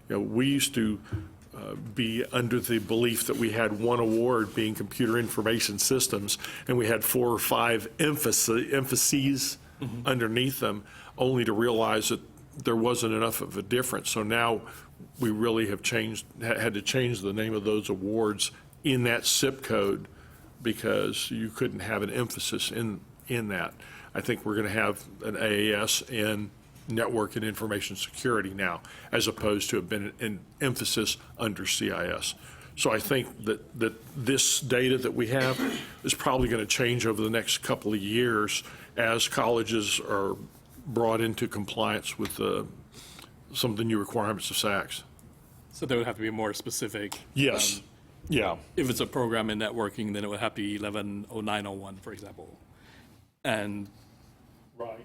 we used to be under the belief that we had one award being computer information systems, and we had 4 or 5 emphases underneath them, only to realize that there wasn't enough of a difference. So now we really have had to change the name of those awards in that zip code because you couldn't have an emphasis in that. I think we're going to have an AAS in network and information security now, as opposed to have been an emphasis under CIS. So I think that this data that we have is probably going to change over the next couple of years as colleges are brought into compliance with some of the new requirements of Saks. So there would have to be more specific. Yes. Yeah. If it's a program in networking, then it would have to be 110901, for example. And Right.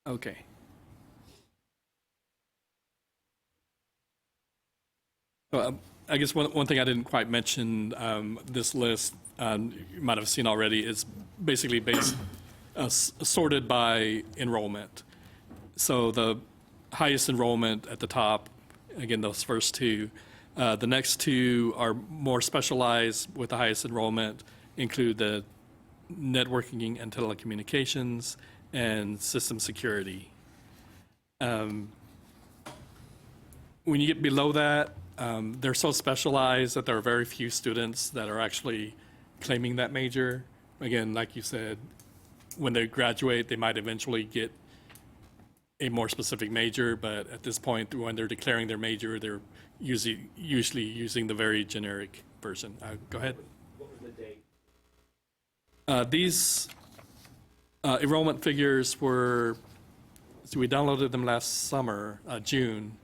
okay. I guess one thing I didn't quite mention, this list, you might have seen already, is basically sorted by enrollment. So the highest enrollment at the top, again, those first 2. The next 2 are more specialized with the highest enrollment, include the networking and telecommunications and system security. When you get below that, they're so specialized that there are very few students that are actually claiming that major. Again, like you said, when they graduate, they might eventually get a more specific major, but at this point, when they're declaring their major, they're usually using the very generic version. Go ahead. What was the date? These enrollment figures were, so we downloaded them last summer, June,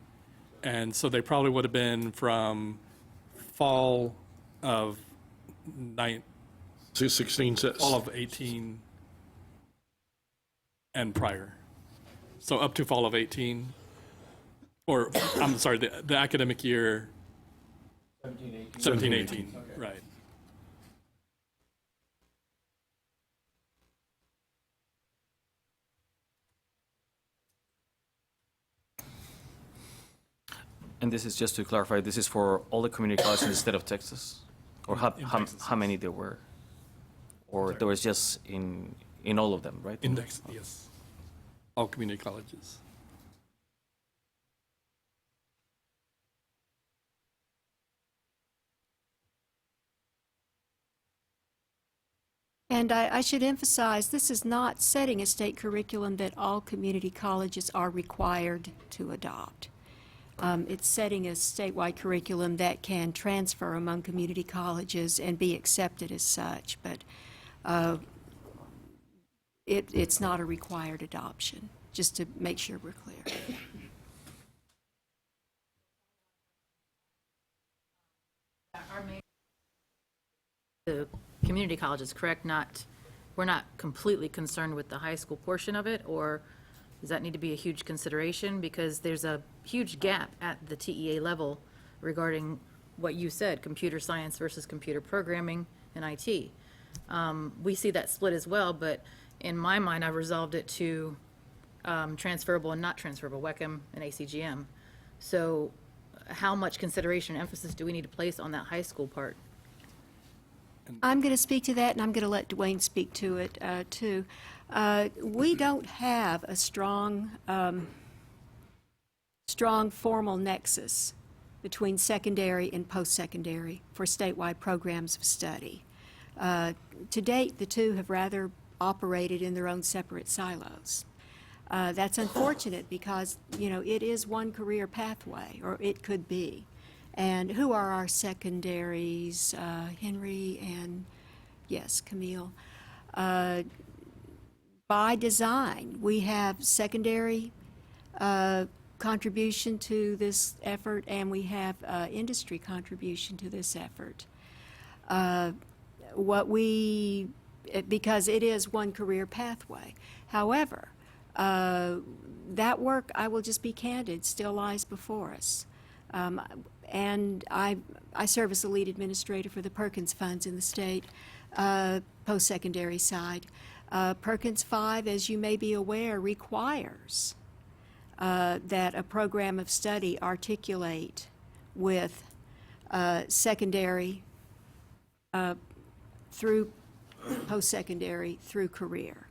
and so they probably would have been from fall of 16 says. fall of 18 and prior. So up to fall of 18, or I'm sorry, the academic year 17, 18, right. And this is just to clarify, this is for all the community colleges in the state of Texas? Or how many there were? Or there was just in all of them, right? Index, yes. All community colleges. And I should emphasize, this is not setting a state curriculum that all community colleges are required to adopt. It's setting a statewide curriculum that can transfer among community colleges and be accepted as such, but it's not a required adoption, just to make sure we're clear. The community colleges, correct? We're not completely concerned with the high school portion of it, or does that need to be a huge consideration? Because there's a huge gap at the TEA level regarding what you said, computer science versus computer programming and IT. We see that split as well, but in my mind, I've resolved it to transferable and not transferable, WECM and ACGM. So how much consideration and emphasis do we need to place on that high school part? I'm going to speak to that, and I'm going to let Dwayne speak to it, too. We don't have a strong formal nexus between secondary and post-secondary for statewide programs of study. To date, the two have rather operated in their own separate silos. That's unfortunate because, it is one career pathway, or it could be. And who are our secondaries? Henry and, yes, Camille. By design, we have secondary contribution to this effort, and we have industry contribution to this effort. Because it is one career pathway. However, that work, I will just be candid, still lies before us. And I serve as the lead administrator for the Perkins funds in the state post-secondary side. Perkins 5, as you may be aware, requires that a program of study articulate with secondary through post-secondary through career.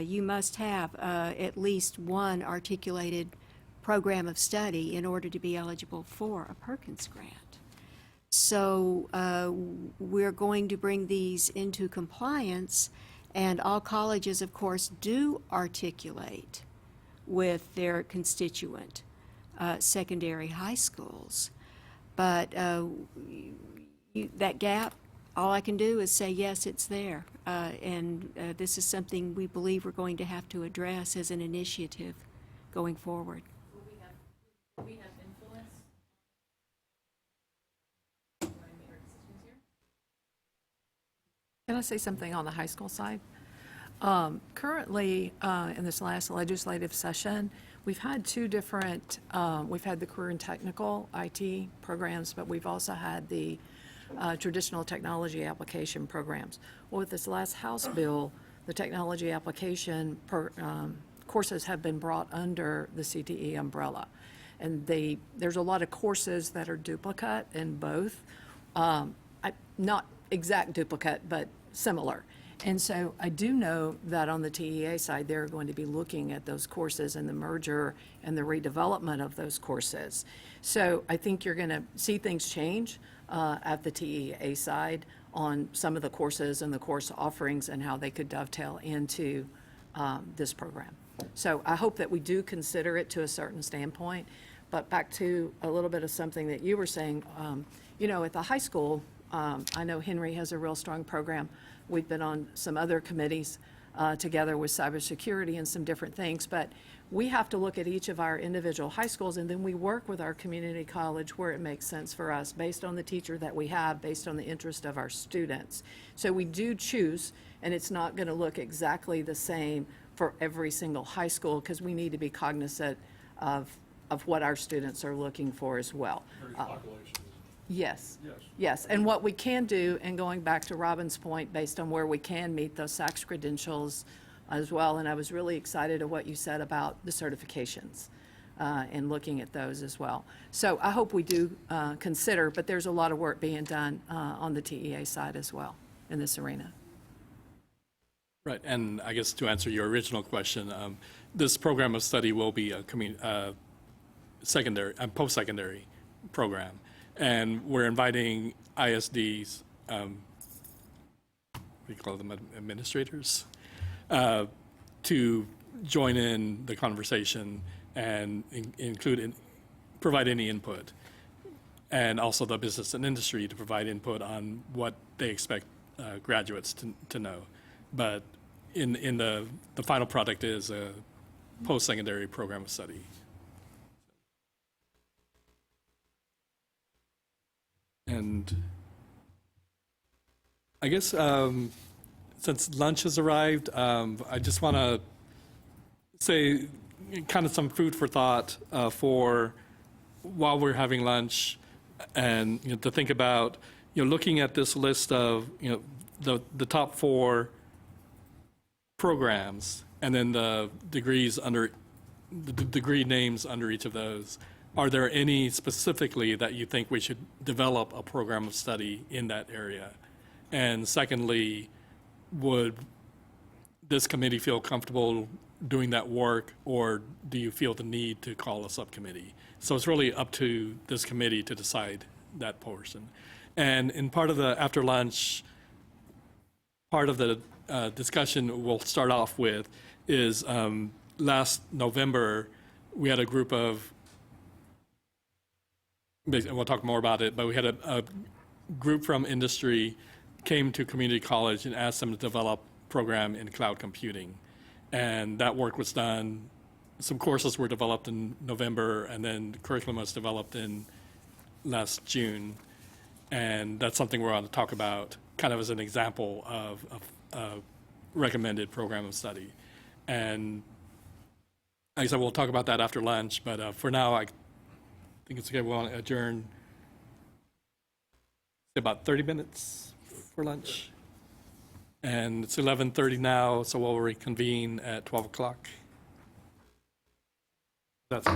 You must have at least one articulated program of study in order to be eligible for a Perkins grant. So we're going to bring these into compliance, and all colleges, of course, do articulate with their constituent secondary high schools. But that gap, all I can do is say, yes, it's there. And this is something we believe we're going to have to address as an initiative going forward. We have influence. Can I say something on the high school side? Currently, in this last legislative session, we've had two different, we've had the career and technical IT programs, but we've also had the traditional technology application programs. Well, with this last House bill, the technology application courses have been brought under the CTE umbrella. And there's a lot of courses that are duplicate in both. Not exact duplicate, but similar. And so I do know that on the TEA side, they're going to be looking at those courses and the merger and the redevelopment of those courses. So I think you're going to see things change at the TEA side on some of the courses and the course offerings and how they could dovetail into this program. So I hope that we do consider it to a certain standpoint. But back to a little bit of something that you were saying, at the high school, I know Henry has a real strong program. We've been on some other committees together with cybersecurity and some different things, but we have to look at each of our individual high schools, and then we work with our community college where it makes sense for us, based on the teacher that we have, based on the interest of our students. So we do choose, and it's not going to look exactly the same for every single high school, because we need to be cognizant of what our students are looking for as well. Yes. Yes, and what we can do, and going back to Robin's point, based on where we can meet those SACS credentials as well, and I was really excited at what you said about the certifications. in looking at those as well. So I hope we do consider, but there's a lot of work being done on the TEA side as well in this arena. Right, and I guess to answer your original question, this program of study will be a secondary and post-secondary program, and we're inviting ISDs, what do you call them, administrators, to join in the conversation and provide any input, and also the business and industry to provide input on what they expect graduates to know. But in the final product is a post-secondary program of study. And I guess since lunch has arrived, I just want to say kind of some food for thought for while we're having lunch, and to think about looking at this list of the top 4 programs, and then the degrees under the degree names under each of those. Are there any specifically that you think we should develop a program of study in that area? And secondly, would this committee feel comfortable doing that work, or do you feel the need to call a subcommittee? So it's really up to this committee to decide that portion. And in part of the after lunch, part of the discussion we'll start off with is last November, we had a group of, we'll talk more about it, but we had a group from industry came to community college and asked them to develop a program in cloud computing. And that work was done. Some courses were developed in November, and then the curriculum was developed in last June. And that's something we're going to talk about kind of as an example of a recommended program of study. And like I said, we'll talk about that after lunch, but for now, I think it's okay. We'll adjourn about 30 minutes for lunch. And it's 11:30 now, so we'll reconvene at 12 o'clock. That's it.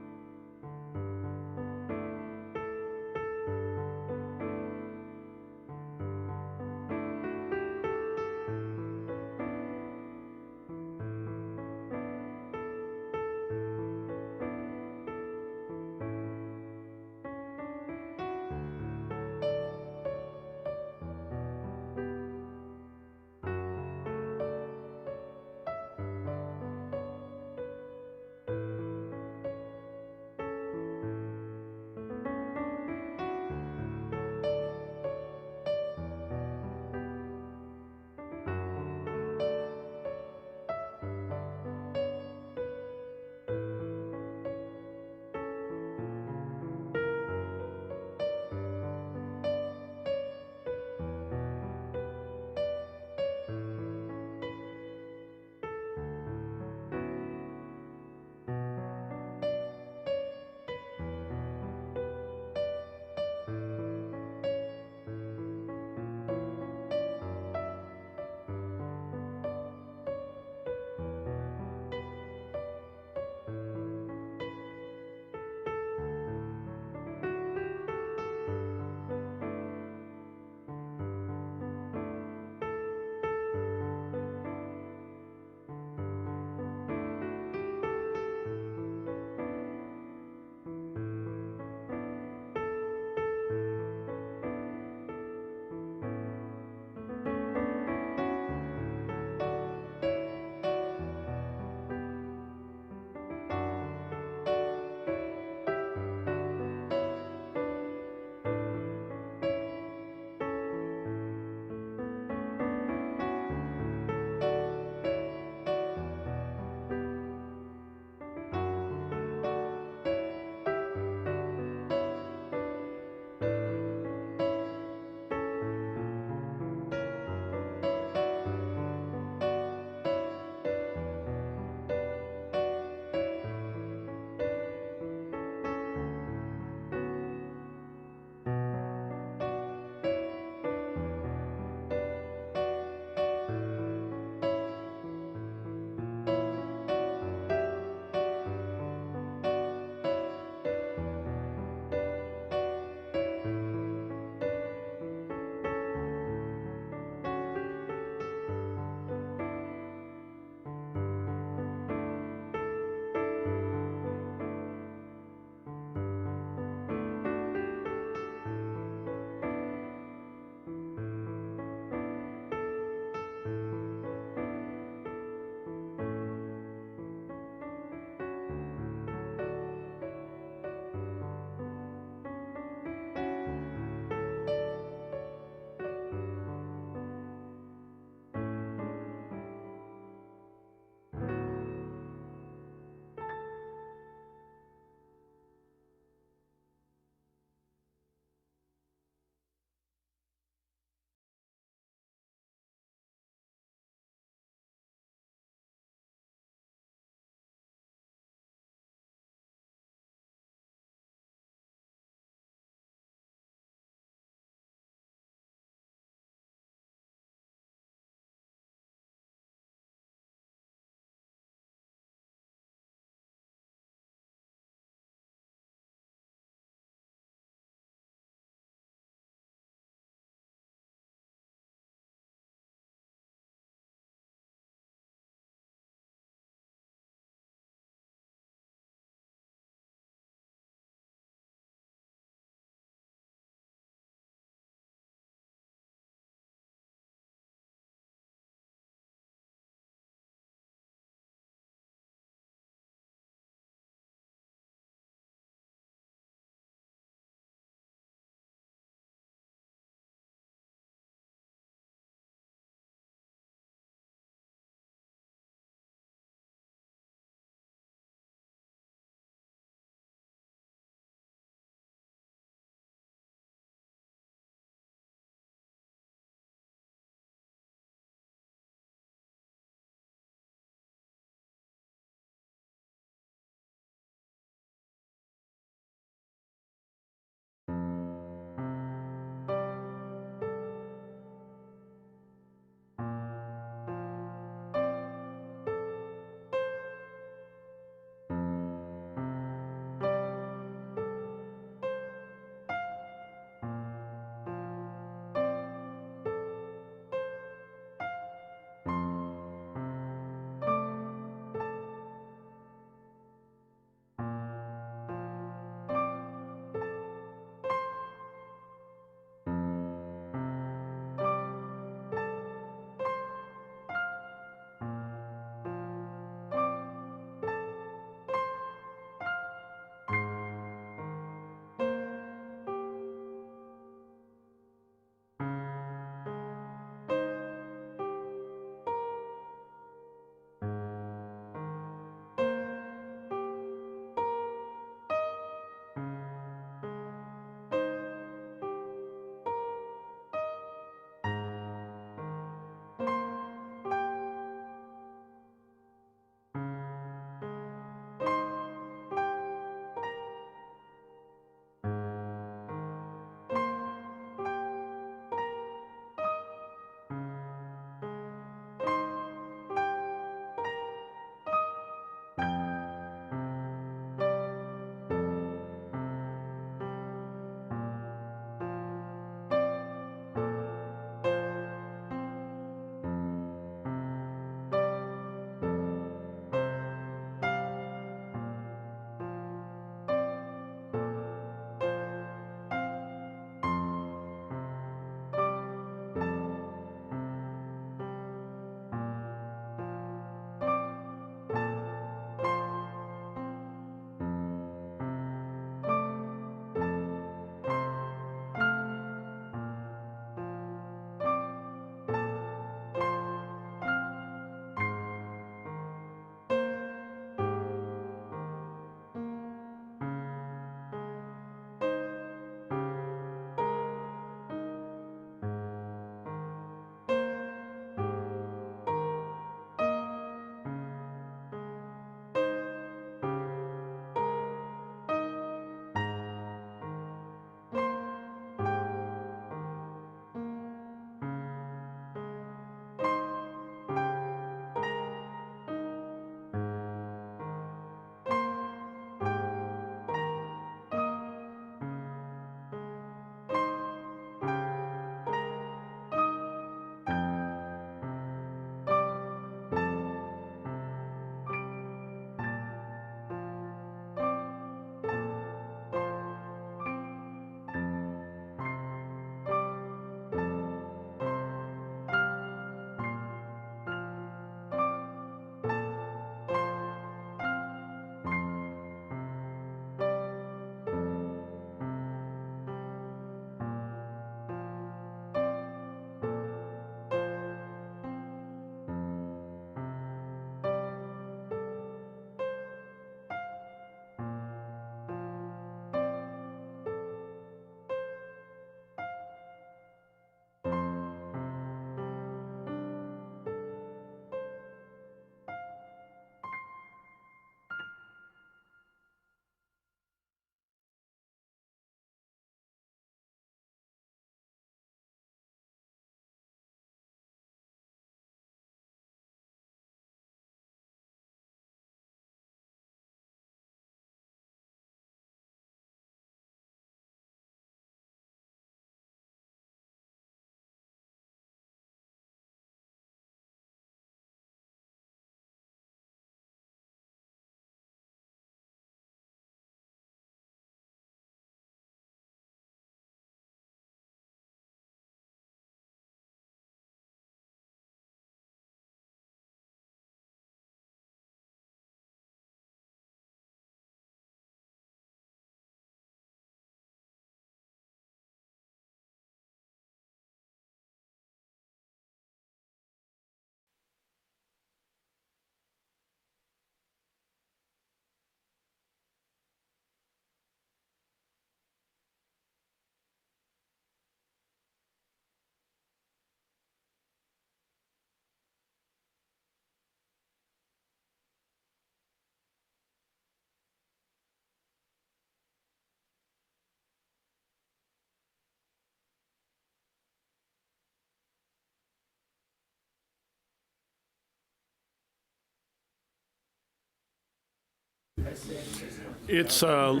It's, all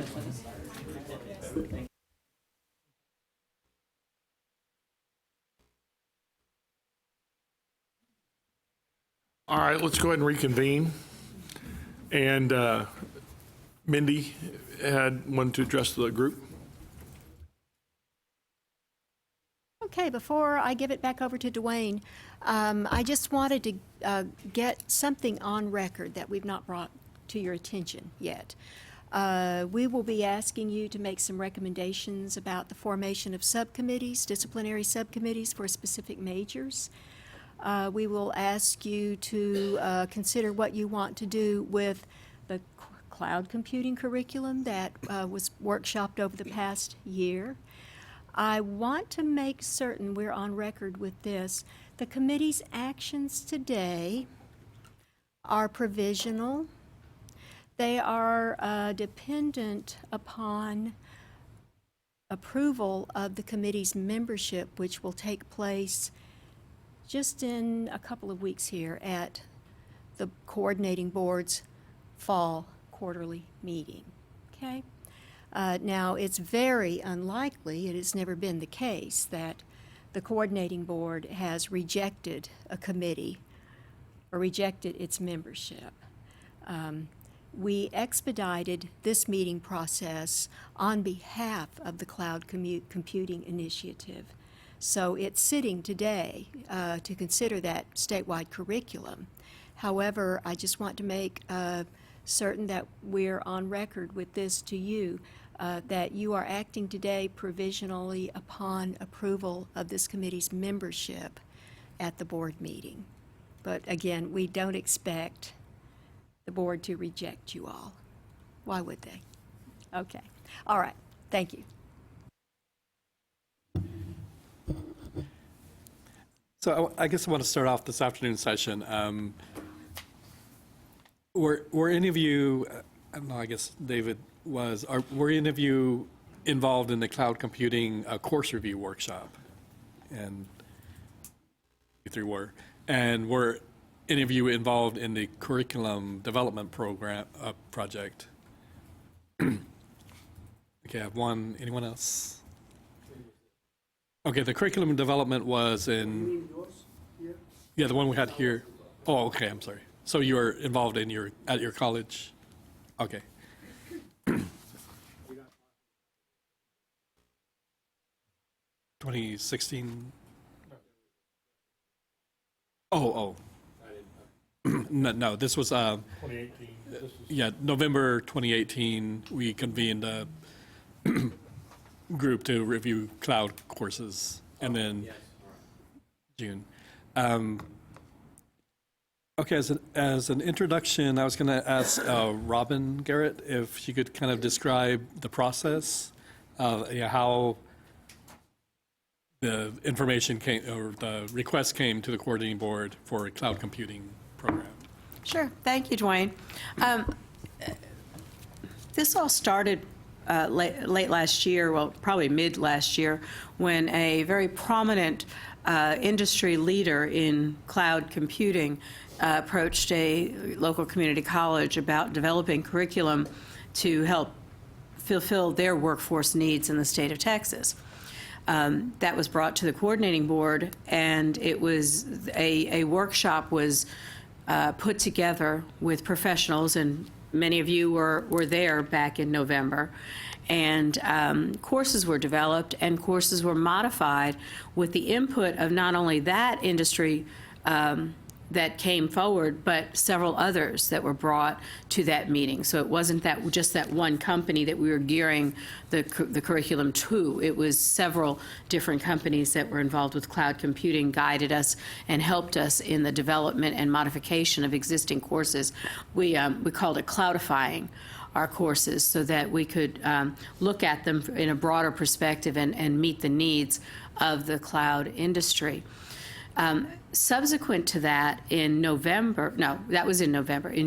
right, let's go ahead and reconvene. And Mindy had one to address the group. Okay, before I give it back over to Dwayne, I just wanted to get something on record that we've not brought to your attention yet. We will be asking you to make some recommendations about the formation of subcommittees, disciplinary subcommittees for specific majors. We will ask you to consider what you want to do with the cloud computing curriculum that was workshopped over the past year. I want to make certain we're on record with this. The committee's actions today are provisional. They are dependent upon approval of the committee's membership, which will take place just in a couple of weeks here at the coordinating board's fall quarterly meeting. Okay? Now, it's very unlikely, it has never been the case, that the coordinating board has rejected a committee or rejected its membership. We expedited this meeting process on behalf of the Cloud Computing Initiative. So it's sitting today to consider that statewide curriculum. However, I just want to make certain that we're on record with this to you, that you are acting today provisionally upon approval of this committee's membership at the board meeting. But again, we don't expect the board to reject you all. Why would they? Okay. All right. Thank you. So I guess I want to start off this afternoon session. Were any of you, I don't know, I guess David was, were any of you involved in the cloud computing course review workshop? And you three were. And were any of you involved in the curriculum development program project? Okay, I have one. Anyone else? Okay, the curriculum development was in. Yeah, the one we had here. Oh, okay. I'm sorry. So you were involved in at your college? Okay. 2016. Oh. No, this was 2018. yeah, November 2018. We convened a group to review cloud courses, and then June. Okay, as an introduction, I was going to ask Robin Garrett if she could kind of describe the process, how the information came, or the request came to the coordinating board for a cloud computing program. Sure. Thank you, Dwayne. This all started late last year, well, probably mid last year, when a very prominent industry leader in cloud computing approached a local community college about developing curriculum to help fulfill their workforce needs in the state of Texas. That was brought to the coordinating board, and it was a workshop was put together with professionals, and many of you were there back in November. And courses were developed and courses were modified with the input of not only that industry that came forward, but several others that were brought to that meeting. So it wasn't just that one company that we were gearing the curriculum to. It was several different companies that were involved with cloud computing, guided us and helped us in the development and modification of existing courses. We called it cloudifying our courses so that we could look at them in a broader perspective and meet the needs of the cloud industry. Subsequent to that, in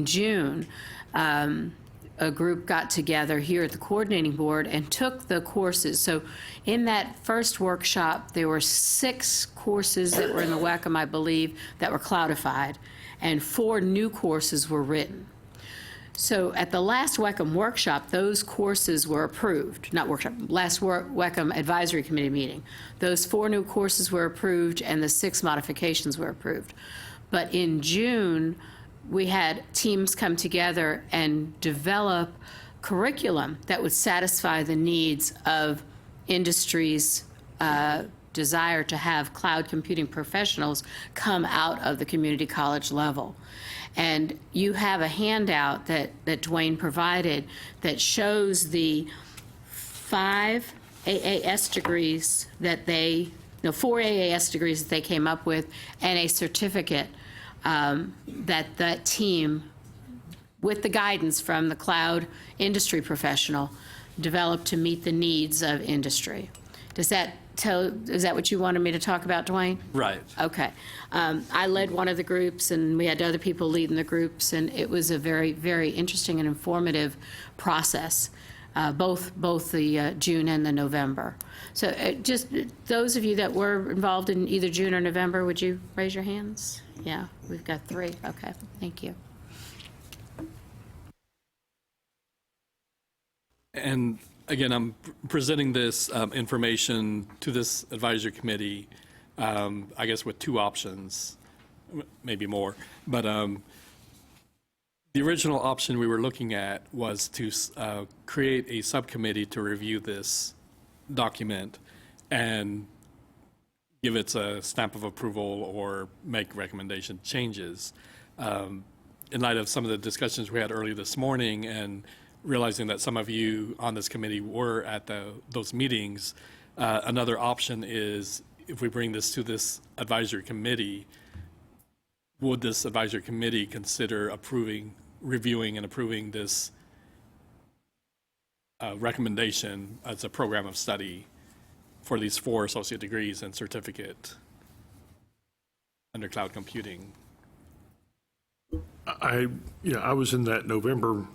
June, a group got together here at the coordinating board and took the courses. So in that first workshop, there were 6 courses that were in the WECM, I believe, that were cloudified, and 4 new courses were written. So at the last WECM workshop, those courses were approved, not workshop, last WECM advisory committee meeting. Those 4 new courses were approved and the 6 modifications were approved. But in June, we had teams come together and develop curriculum that would satisfy the needs of industry's desire to have cloud computing professionals come out of the community college level. And you have a handout that Dwayne provided that shows the 5 AAS degrees that they, no, 4 AAS degrees that they came up with, and a certificate that team, with the guidance from the cloud industry professional, developed to meet the needs of industry. Is that what you wanted me to talk about, Dwayne? Right. Okay. I led one of the groups, and we had other people leading the groups, and it was a very, very interesting and informative process, both the June and the November. So just those of you that were involved in either June or November, would you raise your hands? Yeah, we've got 3. Okay, thank you. And again, I'm presenting this information to this advisory committee, I guess with 2 options, maybe more. But the original option we were looking at was to create a subcommittee to review this document and give it a stamp of approval or make recommendation changes. In light of some of the discussions we had earlier this morning and realizing that some of you on this committee were at those meetings, another option is if we bring this to this advisory committee, would this advisory committee consider reviewing and approving this recommendation as a program of study for these 4 associate degrees and certificate under cloud computing? I was in that November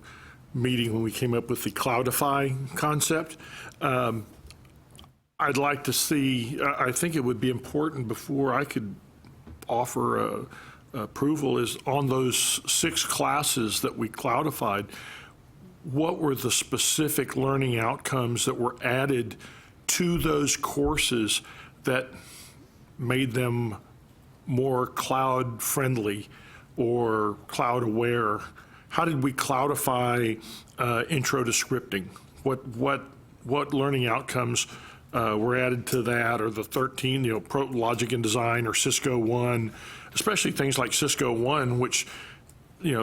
meeting when we came up with the Cloudify concept. I'd like to see, I think it would be important before I could offer approval is on those 6 classes that we cloudified, what were the specific learning outcomes that were added to those courses that made them more cloud friendly or cloud aware? How did we cloudify intro to scripting? What learning outcomes were added to that, or the 13, logic and design, or Cisco One, especially things like Cisco One, which,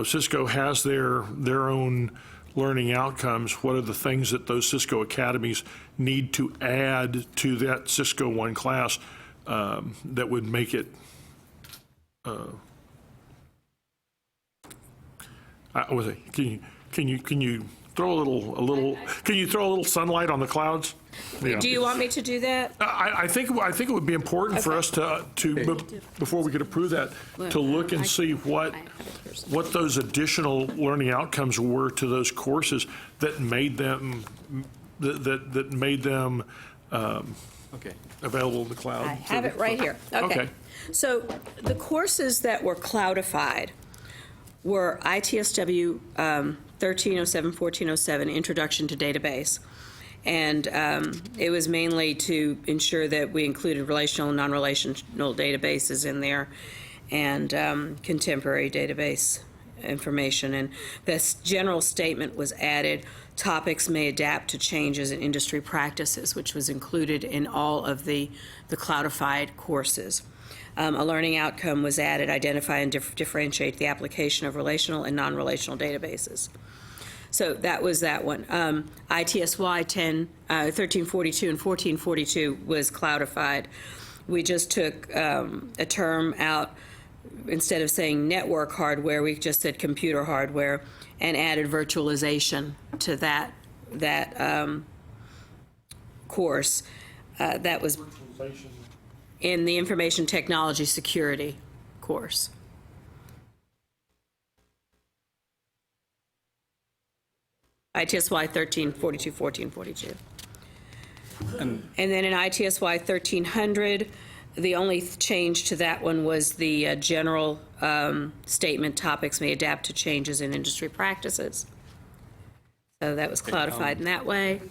Cisco has their own learning outcomes. What are the things that those Cisco academies need to add to that Cisco One class that would make it can you throw a little sunlight on the clouds? Yeah. Do you want me to do that? I think it would be important for us to before we could approve that, to look and see what those additional learning outcomes were to those courses that made them available in the cloud. I have it right here. Okay. So the courses that were cloudified were ITSW 1307, 1407, Introduction to Database. And it was mainly to ensure that we included relational and non-relational databases in there and contemporary database information. And this general statement was added, topics may adapt to changes in industry practices, which was included in all of the cloudified courses. A learning outcome was added, identify and differentiate the application of relational and non-relational databases. So that was that one. ITSY 1342 and 1442 was cloudified. We just took a term out. Instead of saying network hardware, we just said computer hardware and added virtualization to that course. That was in the information technology security course. ITSY 1342, 1442. And then in ITSY 1300, The only change to that one was the general statement, topics may adapt to changes in industry practices. So that was codified in that way.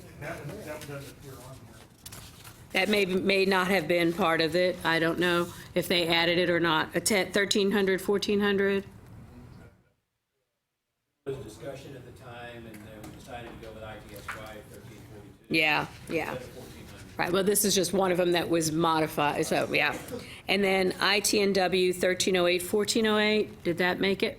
That may not have been part of it. I don't know if they added it or not. 1300, 1400? There was discussion at the time, and then we decided to go with ITSY 1342. Yeah. Right, well, this is just one of them that was modified, so, yeah. And then ITNW 1308, 1408, did that make it?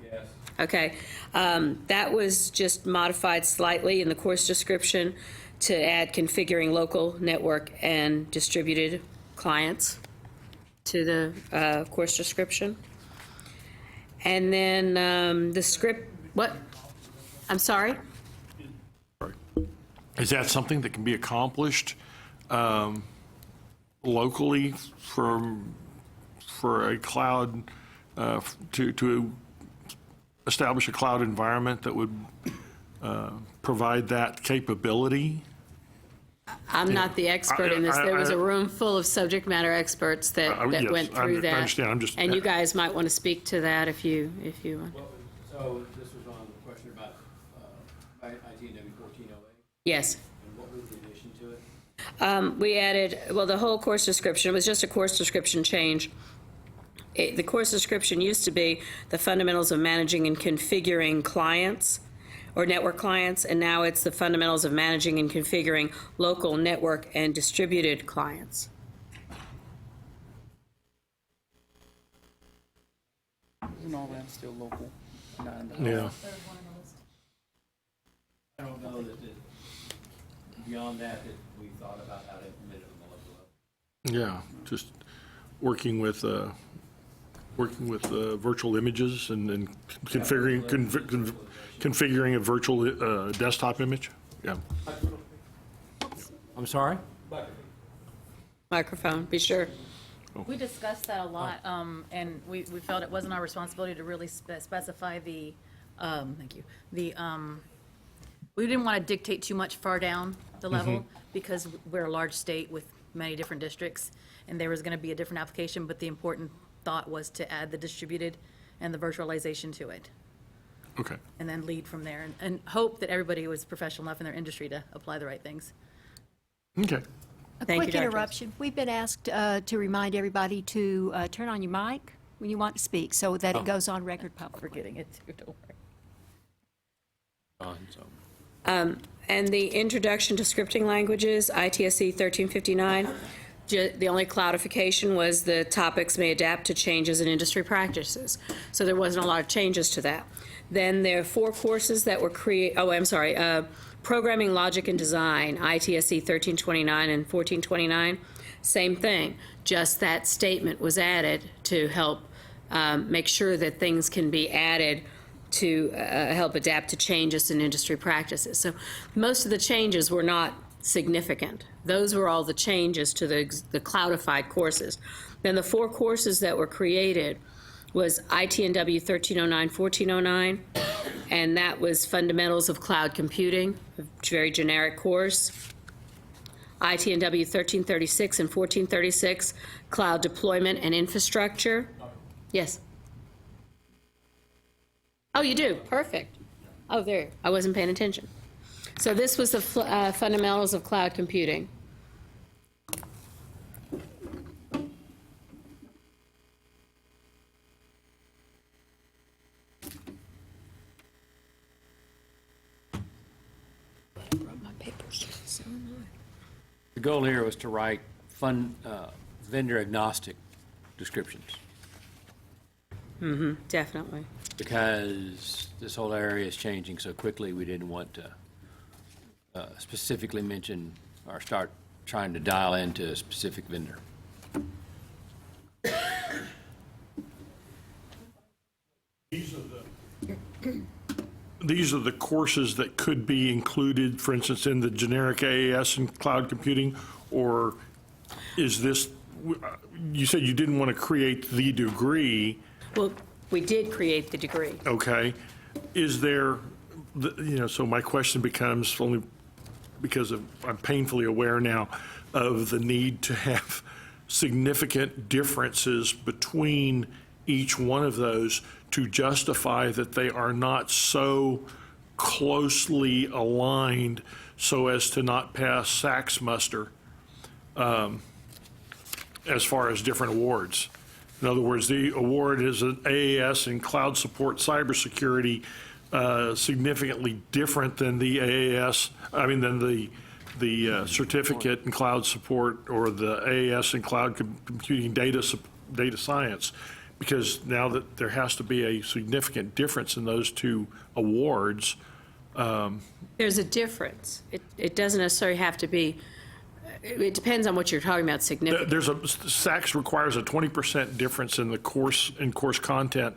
Yes. Okay. That was just modified slightly in the course description to add configuring local, network, and distributed clients to the course description. And then the script, what? I'm sorry? Is that something that can be accomplished locally for a cloud, to establish a cloud environment that would provide that capability? I'm not the expert in this. There was a room full of subject matter experts that yes, went through that. I understand. I'm just. And you guys might want to speak to that if you want. Well, so this was on the question about ITNW 1408, Yes. and what was the addition to it? We added, well, the whole course description, it was just a course description change. The course description used to be the fundamentals of managing and configuring clients or network clients, and now it's the fundamentals of managing and configuring local, network, and distributed clients. Isn't all that still local? Yeah. I don't know that beyond that we thought about how to implement it on the local level. Yeah, just working with virtual images and configuring a virtual desktop image. Yeah. I'm sorry? Microphone, be sure. We discussed that a lot, and we felt it wasn't our responsibility to really specify the, thank you, we didn't want to dictate too much far down the level, because we're a large state with many different districts, and there was going to be a different application, but the important thought was to add the distributed and the virtualization to it, Okay. and then lead from there, and hope that everybody was professional enough in their industry to apply the right things. Okay. A Thank you, quick Dr. interruption. We've been asked to remind everybody to turn on your mic when you want to speak so that it goes on record publicly. Forgetting it too, don't worry. And the introduction to scripting languages, ITSE 1359, the only cloudification was the topics may adapt to changes in industry practices. So there wasn't a lot of changes to that. Then there are 4 courses that were Programming, Logic, and Design, ITSE 1329 and 1429. Same thing, just that statement was added to help make sure that things can be added to help adapt to changes in industry practices. So most of the changes were not significant. Those were all the changes to the cloudified courses. Then the 4 courses that were created was ITNW 1309, 1409, and that was Fundamentals of Cloud Computing, a very generic course. ITNW 1336 and 1436, Cloud Deployment and Infrastructure. Yes. Oh, you do? Perfect. Oh, there. I wasn't paying attention. So this was the Fundamentals of Cloud Computing. The goal here was to write vendor agnostic descriptions, Definitely. because this whole area is changing so quickly, we didn't want to specifically mention or start trying to dial into a specific vendor. These are the courses that could be included, for instance, in the generic AAS and cloud computing, or is this, you said you didn't want to create the degree, Well, we did create the degree. okay? Is there, so my question becomes, only because I'm painfully aware now of the need to have significant differences between each one of those to justify that they are not so closely aligned so as to not pass SACS muster as far as different awards. In other words, the award is an AAS in cloud support cybersecurity, significantly different than the than the certificate in cloud support or the AAS in cloud computing data science, because now that there has to be a significant difference in those two awards. There's a difference. It doesn't necessarily have to be, it depends on what you're talking about, significant. There's SACS requires a 20% difference in the course content.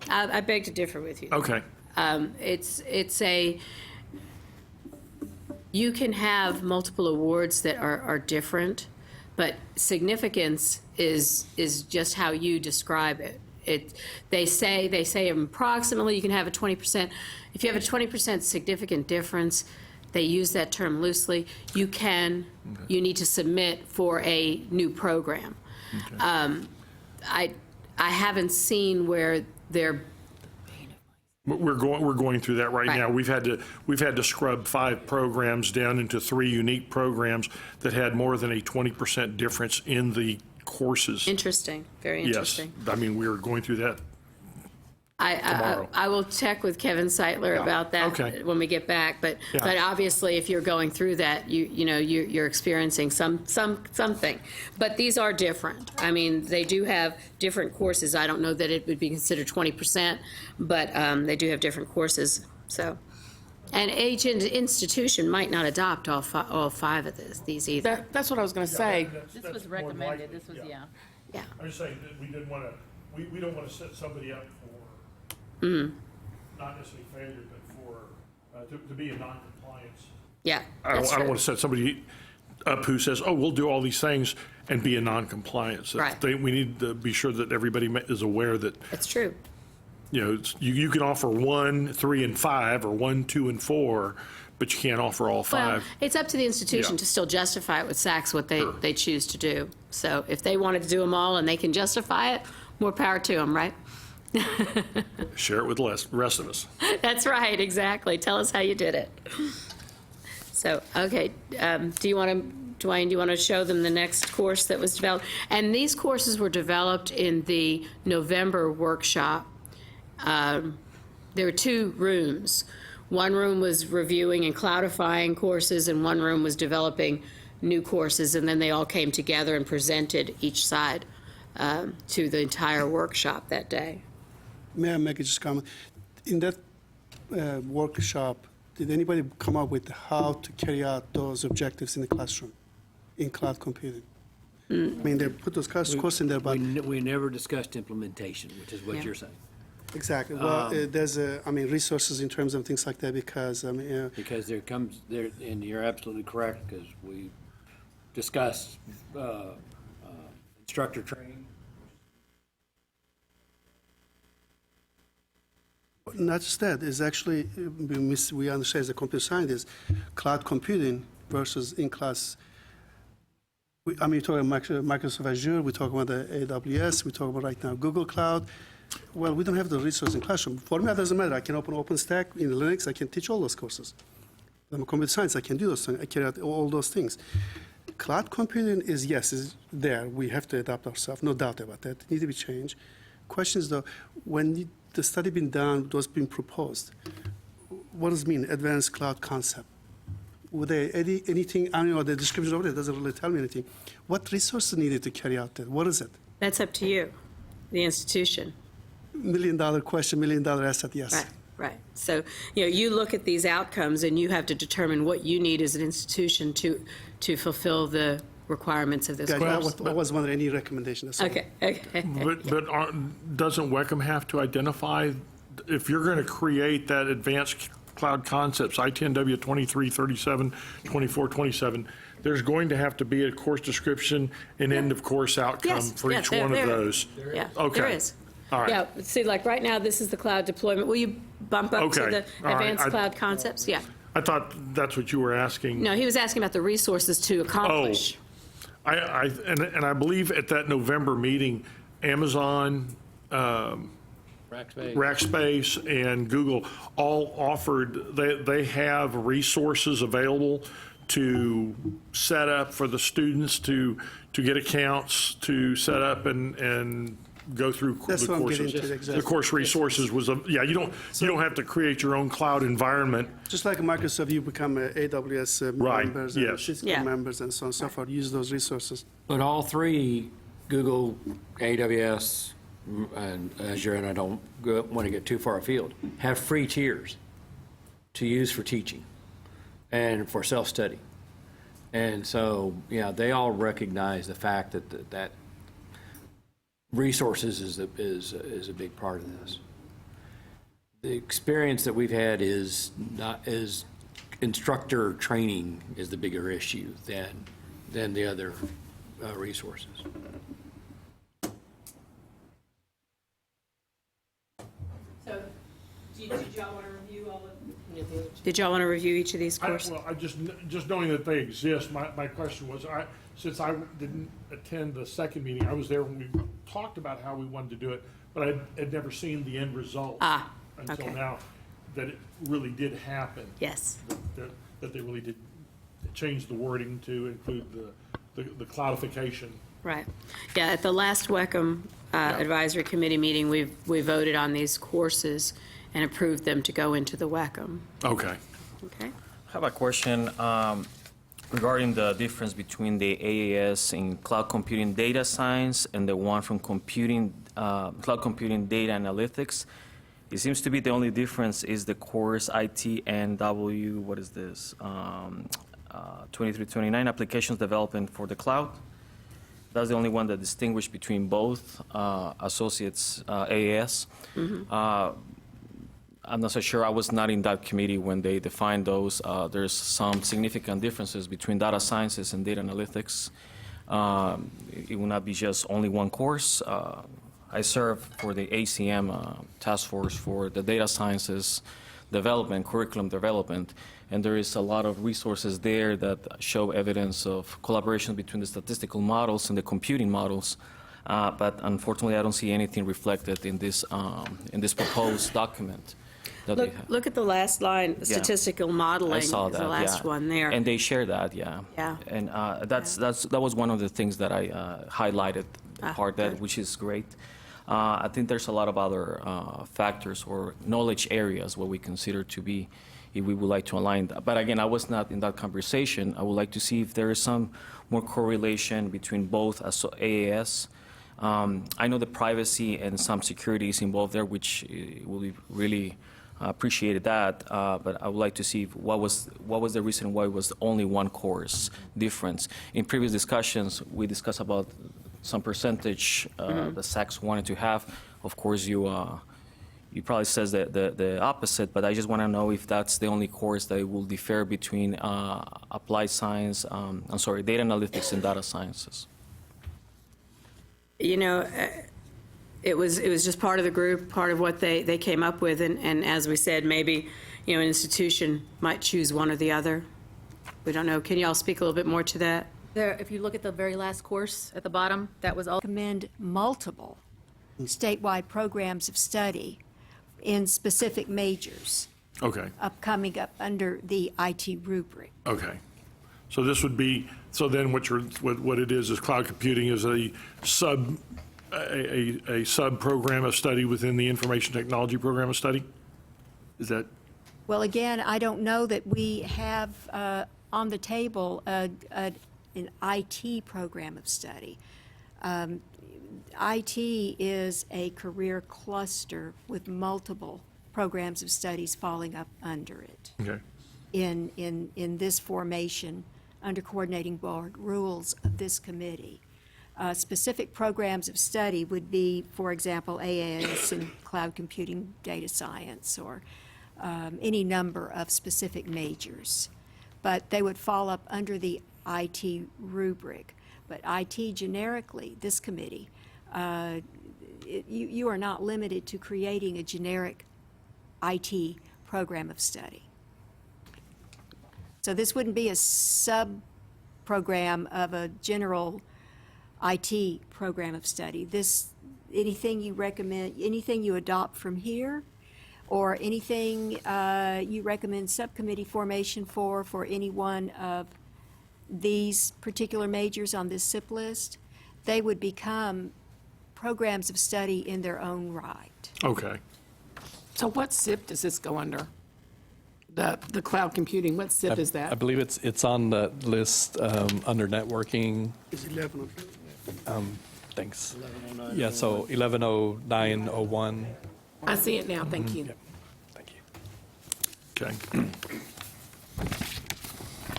I beg to differ with you. Okay. You can have multiple awards that are different, but significance is just how you describe it. They say approximately you can have a 20%. If you have a 20% significant difference, they use that term loosely. You need to submit for a new program. Okay. I haven't seen where they're. We're going through that right now. We've had to scrub 5 programs down into 3 unique programs that had more than a 20% difference in the courses. Interesting, very interesting. Yes, I mean, we are going through that tomorrow. I will check with Kevin Seitler about that when we get back. But obviously, if you're going through that, you're experiencing something. But these are different. I mean, they do have different courses. I don't know that it would be considered 20%, but they do have different courses. So, and each institution might not adopt all 5 of these either. That's what I was going to say. This was recommended, this was, yeah. Yeah. I'm just saying that we didn't want to. We don't want to set somebody up for not necessarily failure, but for to be in non-compliance. Yeah, I don't want to set somebody up who says, "Oh, we'll do all these things," and be in non-compliance. Right. We need to be sure that everybody is aware that that's true. You can offer 1, 3, and 5, or 1, 2, and 4, but you can't offer all 5. Well, it's up to the institution to still justify it with SACS what they choose to do. So if they wanted to do them all and they can justify it, more power to them, right? Share it with the rest of us. That's right, exactly. Tell us how you did it. So, okay, Dwayne, do you want to show them the next course that was developed? And these courses were developed in the November workshop. There were 2 rooms. One room was reviewing and cloudifying courses, and one room was developing new courses, and then they all came together and presented each side to the entire workshop that day. May I make a just comment? In that workshop, did anybody come up with how to carry out those objectives in the classroom, in cloud computing? I mean, they put those courses in there, but... We never discussed implementation, which is what you're saying. Exactly. Well, there's resources in terms of things like that because, Because and you're absolutely correct, because we discussed instructor training. Not just that, it's actually, we understand as a computer scientist, cloud computing versus in-class. You're talking about Microsoft Azure, we talk about the AWS, we talk about right now Google Cloud. Well, we don't have the resource in classroom. For me, it doesn't matter. I can open OpenStack in Linux, I can teach all those courses. I'm a computer science, I can do those things, I carry out all those things. Cloud computing is there. We have to adapt ourselves, no doubt about that. It needs to be changed. Question is, though, when the study been done, was being proposed, what does it mean, advanced cloud concept? Were there anything, I don't know, the description of it doesn't really tell me anything. What resources needed to carry out that? What is it? That's up to you, the institution. $1 million question, $1 million asset, yes. Right. So, you look at these outcomes and you have to determine what you need as an institution to fulfill the requirements of this course. I was wondering any recommendation. Okay. But doesn't WECM have to identify, if you're going to create that advanced cloud concepts, I10W 2337, 2427, there's going to have to be a course description and end of course outcome for each one of those. Yeah, Okay. there is. All right. Yeah, see, like right now, this is the cloud deployment. Will you bump up to the All right. advanced cloud concepts? Yeah. I thought that's what you were asking. No, he was asking about the resources to accomplish. And I believe at that November meeting, Amazon, Rackspace. Rackspace, and Google all offered, they have resources available to set up for the students to get accounts, to set up and go through the That's what I'm getting courses. to, exactly. The course resources was, you don't have to create your own cloud environment. Just like Microsoft, you become a AWS Right, members and yes. Cisco Yeah. members and so on and so forth, use those resources. But all three, Google, AWS, and Azure, and I don't want to get too far afield, have free tiers to use for teaching and for self-study. And so, yeah, they all recognize the fact that resources is a big part of this. The experience that we've had is instructor training is the bigger issue than the other resources. So, did y'all want to review Did y'all want to review each of these courses? Well, I just knowing that they exist, my question was, since I didn't attend the second meeting, I was there when we talked about how we wanted to do it, but I had never seen the end result. Until okay. now, that it really did happen. Yes. That they really did change the wording to include the cloudification. Right. Yeah, at the last WECM Advisory Committee meeting, we voted on these courses and approved them to go into the WECM. Okay. Okay? I have a question regarding the difference between the AAS in cloud computing data science and the one from cloud computing data analytics. It seems to be the only difference is the course ITNW, what is this? 2329, Applications Development for the Cloud. That's the only one that distinguishes between both associates AAS. I'm not so sure. I was not in that committee when they defined those. There's some significant differences between data sciences and data analytics. It will not be just only one course. I serve for the ACM task force for the data sciences development, curriculum development, and there is a lot of resources there that show evidence of collaboration between the statistical models and the computing models. But unfortunately, I don't see anything reflected in this proposed document. Look at the last line, statistical modeling I is saw that, the last one there. And they share that, yeah. Yeah. And that was one of the things that I highlighted, good. which is great. I think there's a lot of other factors or knowledge areas where we consider to be, if we would like to align that. But again, I was not in that conversation. I would like to see if there is some more correlation between both AAS. I know the privacy and some security is involved there, which will be really appreciated that, but I would like to see what was the reason why it was only one course difference. In previous discussions, we discussed about some percentage the SACs wanted to have. Of course, you probably says the opposite, but I just want to know if that's the only course that will differ between applied science, data analytics and data sciences. You know, it was just part of the group, part of what they came up with, and as we said, maybe, you know, an institution might choose one or the other. We don't know. Can you all speak a little bit more to that? There, if you look at the very last course at the bottom, that was all. Recommend multiple statewide programs of study in specific majors Okay. coming up under the IT rubric. Okay. So this would be, so then what it is cloud computing is a sub program of study within the information technology program of study? Is that? Well, again, I don't know that we have on the table an IT program of study. IT is a career cluster with multiple programs of studies falling up under it. Okay. In this formation, under coordinating board rules of this committee. Specific programs of study would be, for example, AAS in cloud computing data science, or any number of specific majors. But they would fall up under the IT rubric. But IT generically, this committee, you are not limited to creating a generic IT program of study. So this wouldn't be a sub-program program of a general IT program of study. Anything you recommend, anything you adopt from here, or anything you recommend subcommittee formation for any one of these particular majors on this SIP list, they would become programs of study in their own right. Okay. So what SIP does this go under? The cloud computing, what SIP is I that? believe it's on the list under networking. It's 11 of Thanks. Yeah, so 110901. I see it now, thank you. Thank you. Okay.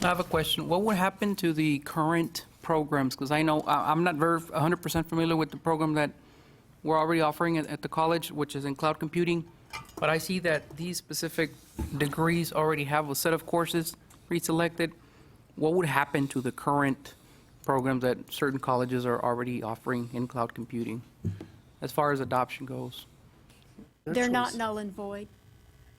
I have a question. What would happen to the current programs? Because I know, I'm not 100% familiar with the program that we're already offering at the college, which is in cloud computing. But I see that these specific degrees already have a set of courses pre-selected. What would happen to the current programs that certain colleges are already offering in cloud computing as far as adoption goes? They're not null and void.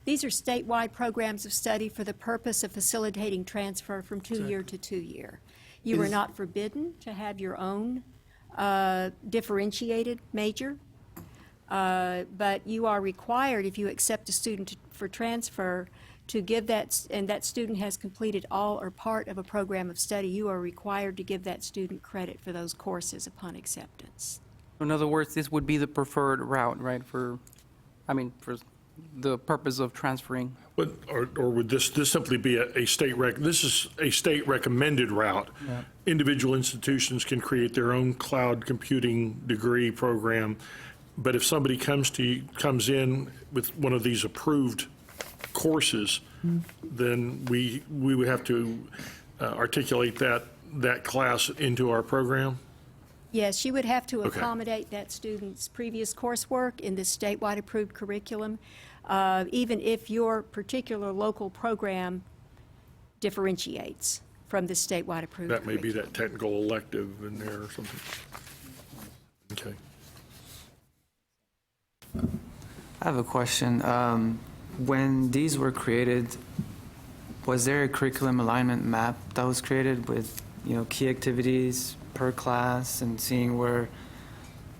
These are statewide programs of study for the purpose of facilitating transfer from two-year to two-year. You are not forbidden to have your own differentiated major, but you are required, if you accept a student for transfer, to give that, and that student has completed all or part of a program of study, you are required to give that student credit for those courses upon acceptance. In other words, this would be the preferred route, right, for the purpose of transferring? But, or would this simply be a state this is a state recommended route? Yeah. Individual institutions can create their own cloud computing degree program, but if somebody comes in with one of these approved courses, then we would have to articulate that class into our program? Yes, you would have to Okay. accommodate that student's previous coursework in this statewide approved curriculum, even if your particular local program differentiates from the statewide approved That may be curriculum. that technical elective in there or something. Okay. I have a question. When these were created, was there a curriculum alignment map that was created with, key activities per class and seeing where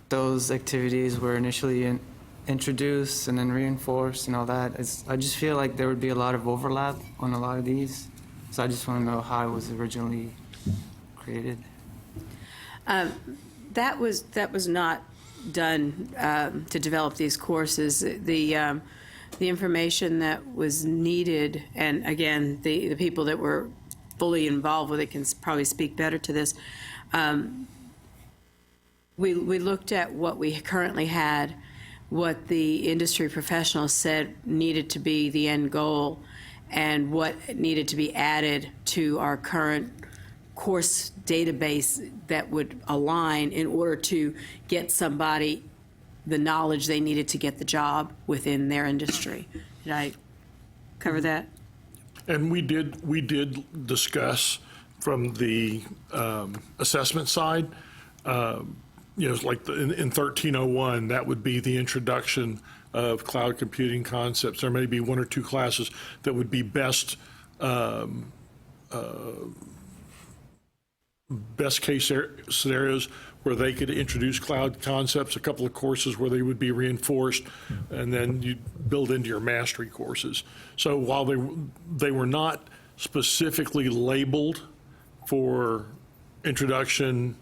those activities were initially introduced and then reinforced and all that? I just feel like there would be a lot of overlap on a lot of these. So I just want to know how it was originally created. That was not done to develop these courses. The information that was needed, and again, the people that were fully involved with it can probably speak better to this. We looked at what we currently had, what the industry professionals said needed to be the end goal, and what needed to be added to our current course database that would align in order to get somebody the knowledge they needed to get the job within their industry. Did I cover that? And we did discuss from the assessment side, like in 1301, that would be the introduction of cloud computing concepts. There may be one or two classes that would be best case scenarios where they could introduce cloud concepts, a couple of courses where they would be reinforced, and then you build into your mastery courses. So while they were not specifically labeled for introduction,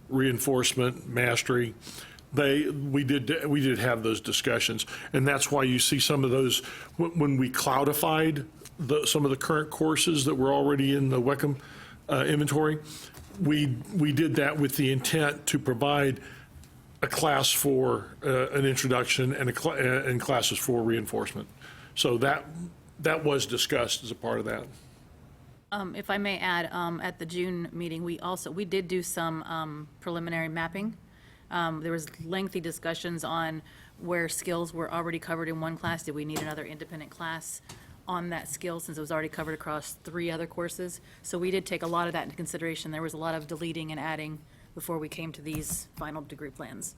reinforcement, mastery, we did have those discussions, and that's why you see some of those when we cloudified some of the current courses that were already in the WECM inventory. We did that with the intent to provide a class for an introduction and classes for reinforcement. So that was discussed as a part of that. If I may add, at the June meeting, we did do some preliminary mapping. There was lengthy discussions on where skills were already covered in one class. Did we need another independent class on that skill since it was already covered across 3 other courses? So we did take a lot of that into consideration. There was a lot of deleting and adding before we came to these final degree plans.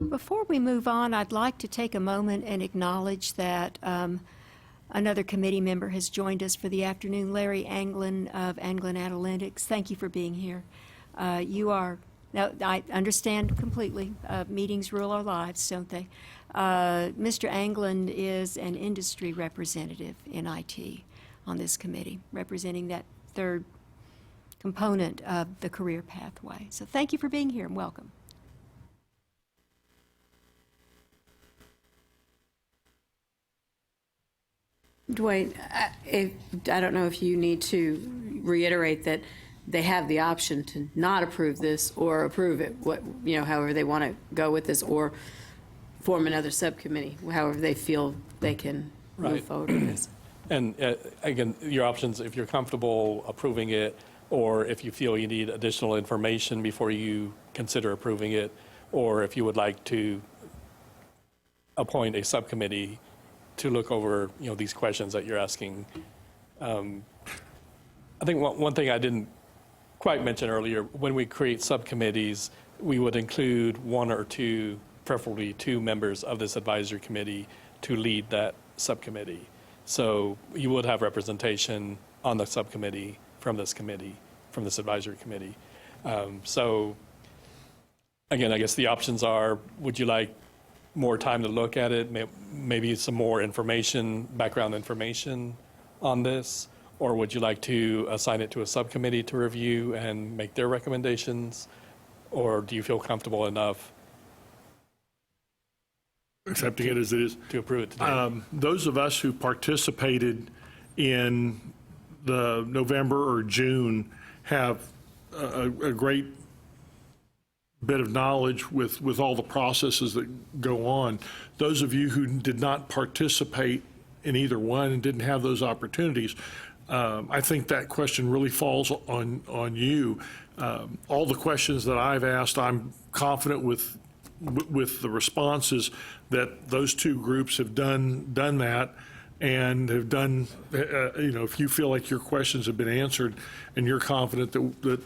Before we move on, I'd like to take a moment and acknowledge that Another committee member has joined us for the afternoon, Larry Anglin of Anglin Analytics. Thank you for being here. Now, I understand completely, meetings rule our lives, don't they? Mr. Anglin is an industry representative in IT on this committee, representing that third component of the career pathway. So thank you for being here and welcome. Dwayne, I don't know if you need to reiterate that they have the option to not approve this or approve it, however they want to go with this, or form another subcommittee, however they feel they can move Right. forward with this. And again, your options, if you're comfortable approving it, or if you feel you need additional information before you consider approving it, or if you would like to appoint a subcommittee to look over, these questions that you're asking. I think one thing I didn't quite mention earlier, when we create subcommittees, we would include one or two, preferably two members of this advisory committee to lead that subcommittee. So you would have representation on the subcommittee from this advisory committee. So again, I guess the options are, would you like more time to look at it, maybe some more information, background information on this? Or would you like to assign it to a subcommittee to review and make their recommendations? Or do you feel comfortable enough Accepting it as it is. to approve it today? Those of us who participated in the November or June have a great bit of knowledge with all the processes that go on. Those of you who did not participate in either one and didn't have those opportunities, I think that question really falls on you. All the questions that I've asked, I'm confident with the responses that those two groups have done that and have done, if you feel like your questions have been answered and you're confident that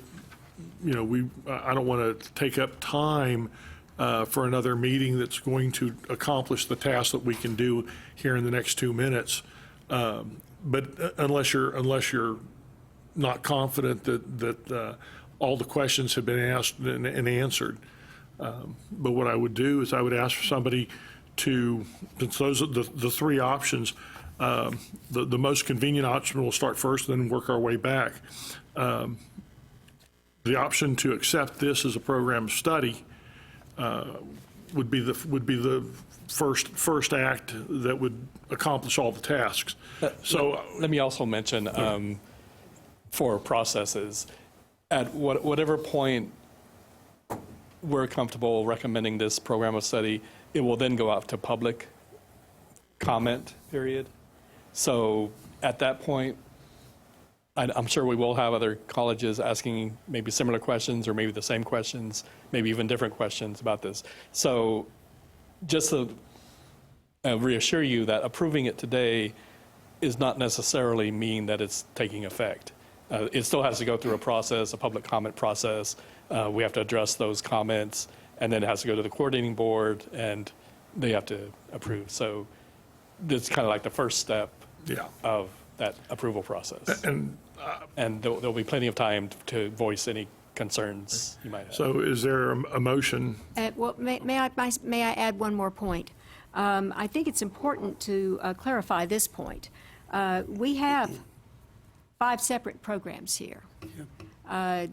I don't want to take up time for another meeting that's going to accomplish the task that we can do here in the next 2 minutes. But unless you're not confident that all the questions have been asked and answered. But what I would do is I would ask for somebody to, since those are the three options, the most convenient option will start first and then work our way back. The option to accept this as a program of study would be the first act that would accomplish all the tasks. So let me also mention for processes, at whatever point we're comfortable recommending this program of study, it will then go out to public comment period. So at that point, I'm sure we will have other colleges asking maybe similar questions or maybe the same questions, maybe even different questions about this. So just to reassure you that approving it today is not necessarily mean that it's taking effect. It still has to go through a process, a public comment process. We have to address those comments, and then it has to go to the coordinating board, and they have to approve. So it's kind of like the first step of that approval process. And there'll be plenty of time to voice any concerns you might have. So is there a motion? Well, may I add one more point? I think it's important to clarify this point. We have 5 separate programs here.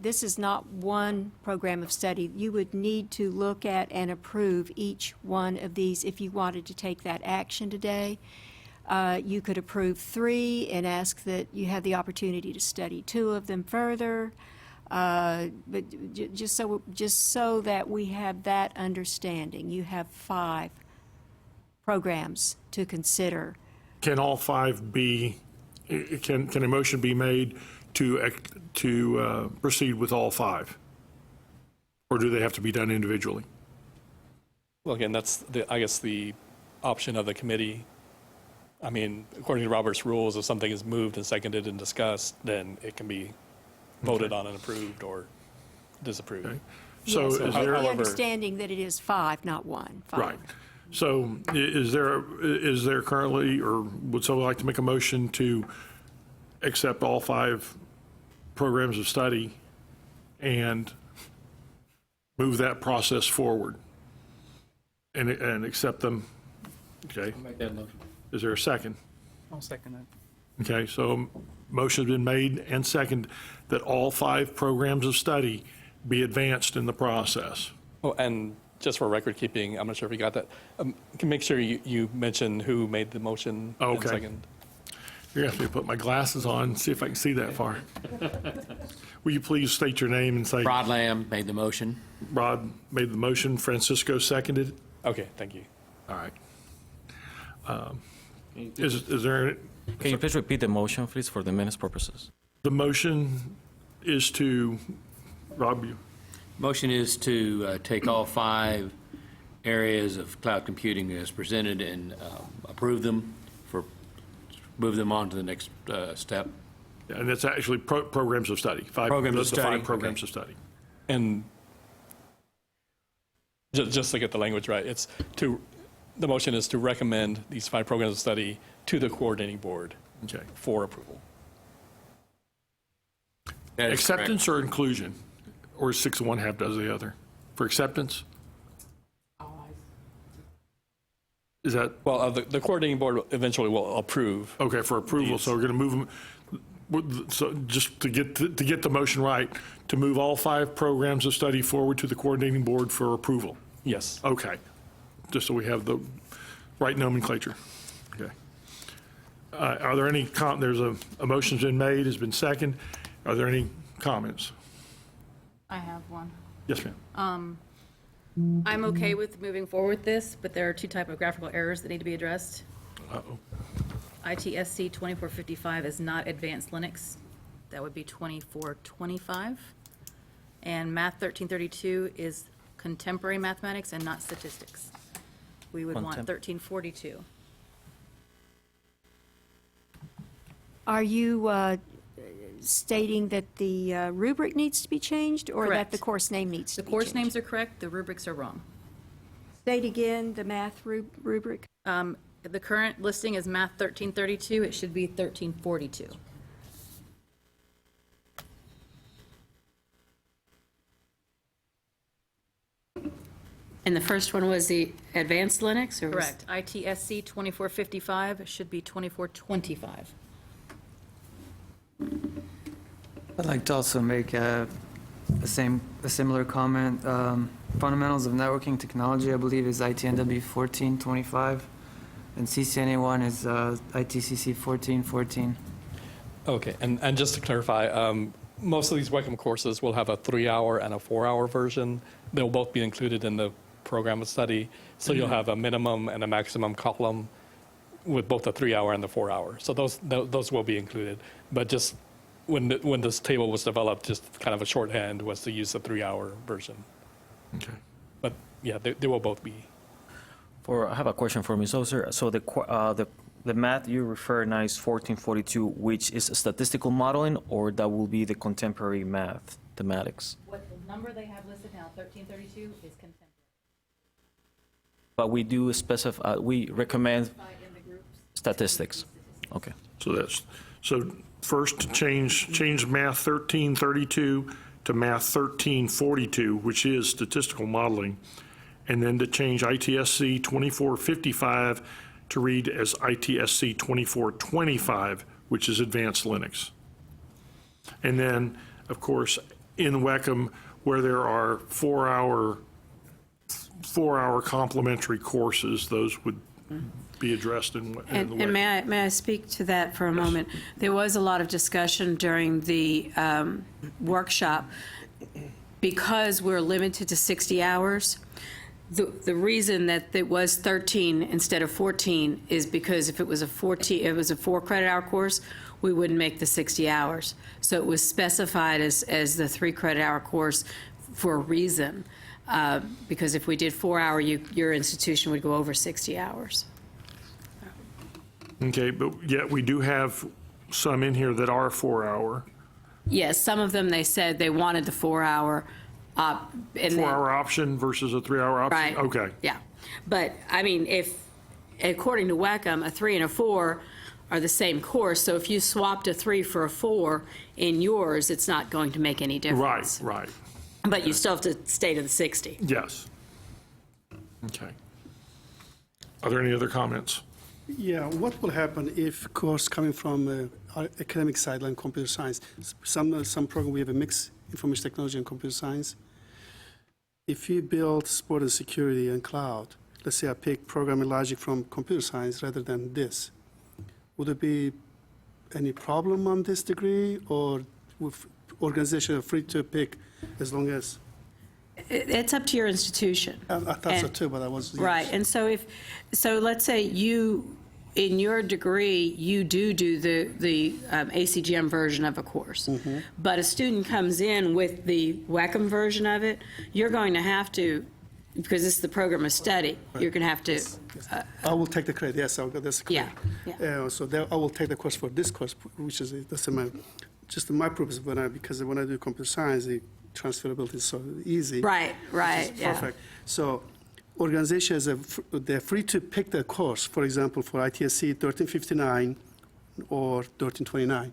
This is not one program of study. You would need to look at and approve each one of these if you wanted to take that action today. You could approve 3 and ask that you have the opportunity to study 2 of them further. But just so that we have that understanding, you have 5 programs to consider. Can all 5 be, can a motion be made to proceed with all 5? Or do they have to be done individually? Well, again, that's, I guess, the option of the committee. I mean, according to Robert's rules, if something is moved and seconded and discussed, then it can be voted on and approved or disapproved. Okay. So Yes, is with there, the understanding that it is 5, not 1. 5. right. So is there currently, or would someone like to make a motion to accept all 5 programs of study and move that process forward and accept them? Okay. Make that motion. Is there a second? I'll second that. Okay, so motion's been made and second that all 5 programs of study be advanced in the process. Oh, and just for record keeping, I'm not sure if you got that. Can make sure you mention who made the motion and Okay. second. You're going to have to put my glasses on and see if I can see that far. Will you please state your name and say? Rod Lamb made the motion. Rod made the motion, Francisco seconded. Okay, thank you. All right. Is there, Can you please repeat the motion, please, for the minutes purposes? the motion is to, Rob, you, Motion is to take all 5 areas of cloud computing as presented and approve them move them on to the next step. and it's actually programs of study. Programs of The study, 5 programs okay. of study. And just to get the language right, the motion is to recommend these 5 programs of study to the coordinating board Okay. for approval. That is correct. Acceptance or inclusion? Or is 6 of one, half does the other? For acceptance? Is that, Well, the coordinating board eventually will approve. okay, for approval, so we're going to move them, so just to get the motion right, to move all 5 programs of study forward to the coordinating board for approval? Yes. Okay, just so we have the right nomenclature. Okay. Are there any, there's a motion's been made, has been seconded. Are there any comments? I have one. Yes, ma'am. I'm okay with moving forward with this, but there are 2 typographical errors that need to be addressed. Uh-oh. ITSC 2455 is not advanced Linux. That would be 2425. And Math 1332 is contemporary mathematics and not statistics. We would want 1342. Are you stating that the rubric needs to be changed, or that Correct. the course name needs to The be course changed? names are correct, the rubrics are wrong. State again the math rubric. The current listing is Math 1332, it should be 1342. And the first one was the advanced Linux, or? was- Correct. ITSC 2455 should be 2425. I'd like to also make a similar comment. Fundamentals of Networking Technology, I believe, is ITNW 1425, and CCNA1 is ITCC 1414. Okay, and just to clarify, most of these Wacom courses will have a 3-hour and a 4-hour version. They'll both be included in the program of study, so you'll have a minimum and a maximum column with both the 3-hour and the 4-hour. So those will be included. But just when this table was developed, just kind of a shorthand was to use the 3-hour version. Okay. But yeah, they will both be. I have a question for Ms. Oser. So the math you refer now is 1442, which is statistical modeling, or that will be the contemporary mathematics? What the number they have listed now, 1332, is contemporary. But we do specify, we recommend In the groups. statistics. Okay. So first, change Math 1332 to Math 1342, which is statistical modeling, and then to change ITSC 2455 to read as ITSC 2425, which is advanced Linux. And then, of course, in Wacom, where there are 4-hour complementary courses, those would be addressed in the And Wacom. may I speak to that for a moment? There was a lot of discussion during the workshop. Because we're limited to 60 hours, the reason that it was 13 instead of 14 is because if it was a 4-credit-hour course, we wouldn't make the 60 hours. So it was specified as the 3-credit-hour course for a reason. Because if we did 4-hour, your institution would go over 60 hours. Okay, but yet we do have some in here that are 4-hour. Yes, some of them, they said they wanted the 4-hour. 4-hour option versus a 3-hour option? Right. Okay. Yeah. But, I mean, if, according to WACM, a 3 and a 4 are the same course, so if you swapped a 3 for a 4 in yours, it's not going to make any Right, difference. right. But you still have to stay to the 60. Yes. Okay. Are there any other comments? Yeah, what will happen if course coming from academic side like computer science? Some program we have a mix information technology and computer science. If you build sport and security and cloud, let's say I pick programming logic from computer science rather than this, would there be any problem on this degree, or with organization are free to pick as long as? It's up to your institution. I thought so And- too, but I was. Right, and so let's say you, in your degree, you do the ACGM version of a course, but a student comes in with the WACM version of it, you're going to have to, because this is the program of study, you're going to have to, I will take the credit, yes, I'll go, that's yeah, correct. yeah. So I will take the course for this course, which is, that's my purpose, because when I do computer science, the transferability is so easy. Right, right, yeah. Perfect. So organizations, they're free to pick their course, for example, for ITSC 1359 or 1329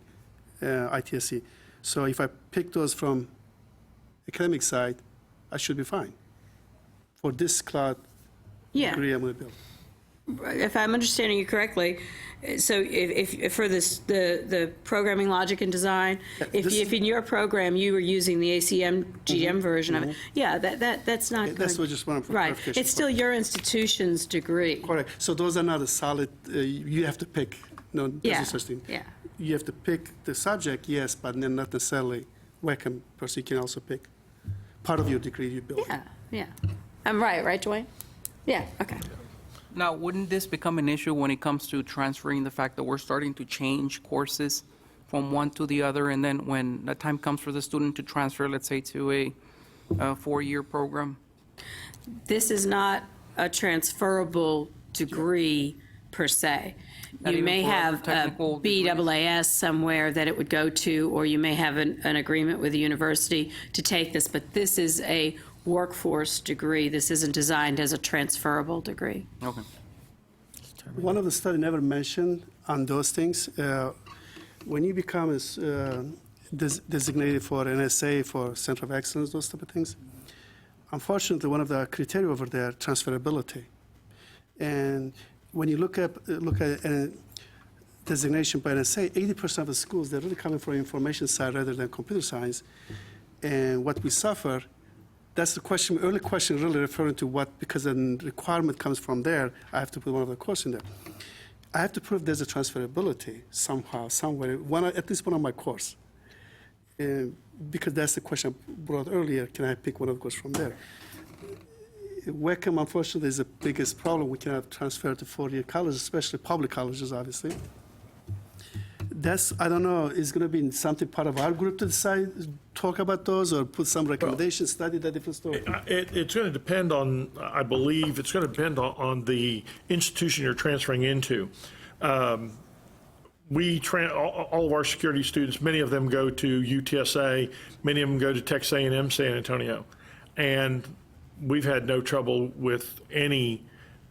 ITSC. So if I pick those from academic side, I should be fine. For this cloud Yeah. degree I'm going to build. If I'm understanding you correctly, so if for this, the programming logic and design, if in your program you were using the ACGM version of it, yeah, that's not That's going- what I just want for Right, clarification. it's still your institution's degree. Correct. So those are not a solid, you have to pick, no, there's Yeah, no such thing. yeah. You have to pick the subject, yes, but then not necessarily WACM, person you can also pick part of your degree you build. Yeah, yeah. I'm right, Dwayne? Yeah, okay. Now, wouldn't this become an issue when it comes to transferring the fact that we're starting to change courses from one to the other, and then when the time comes for the student to transfer, let's say, to a four-year program? This is not a transferable degree per se. Not You even may for have a technical degrees? BAAS somewhere that it would go to, or you may have an agreement with the university to take this, but this is a workforce degree. This isn't designed as a transferable degree. Okay. One of the study never mentioned on those things, when you become designated for NSA, for Center of Excellence, those type of things, unfortunately, one of the criteria over there, transferability. And when you look at a designation by NSA, 80% of the schools, they're really coming from information side rather than computer science. And what we suffer, that's the question, early question really referring to what, because the requirement comes from there, I have to put one of the course in there. I have to prove there's a transferability somehow, somewhere, at least one of my course. Because that's the question I brought earlier, can I pick one of the courses from there? WACM, unfortunately, is the biggest problem. We cannot transfer to four-year colleges, especially public colleges, obviously. That's, I don't know, is going to be something part of our group to decide, talk about those, or put some recommendations, study that different story? It's going to depend on, I believe, it's going to depend on the institution you're transferring into. All of our security students, many of them go to UTSA, many of them go to Texas A&M San Antonio. And we've had no trouble with any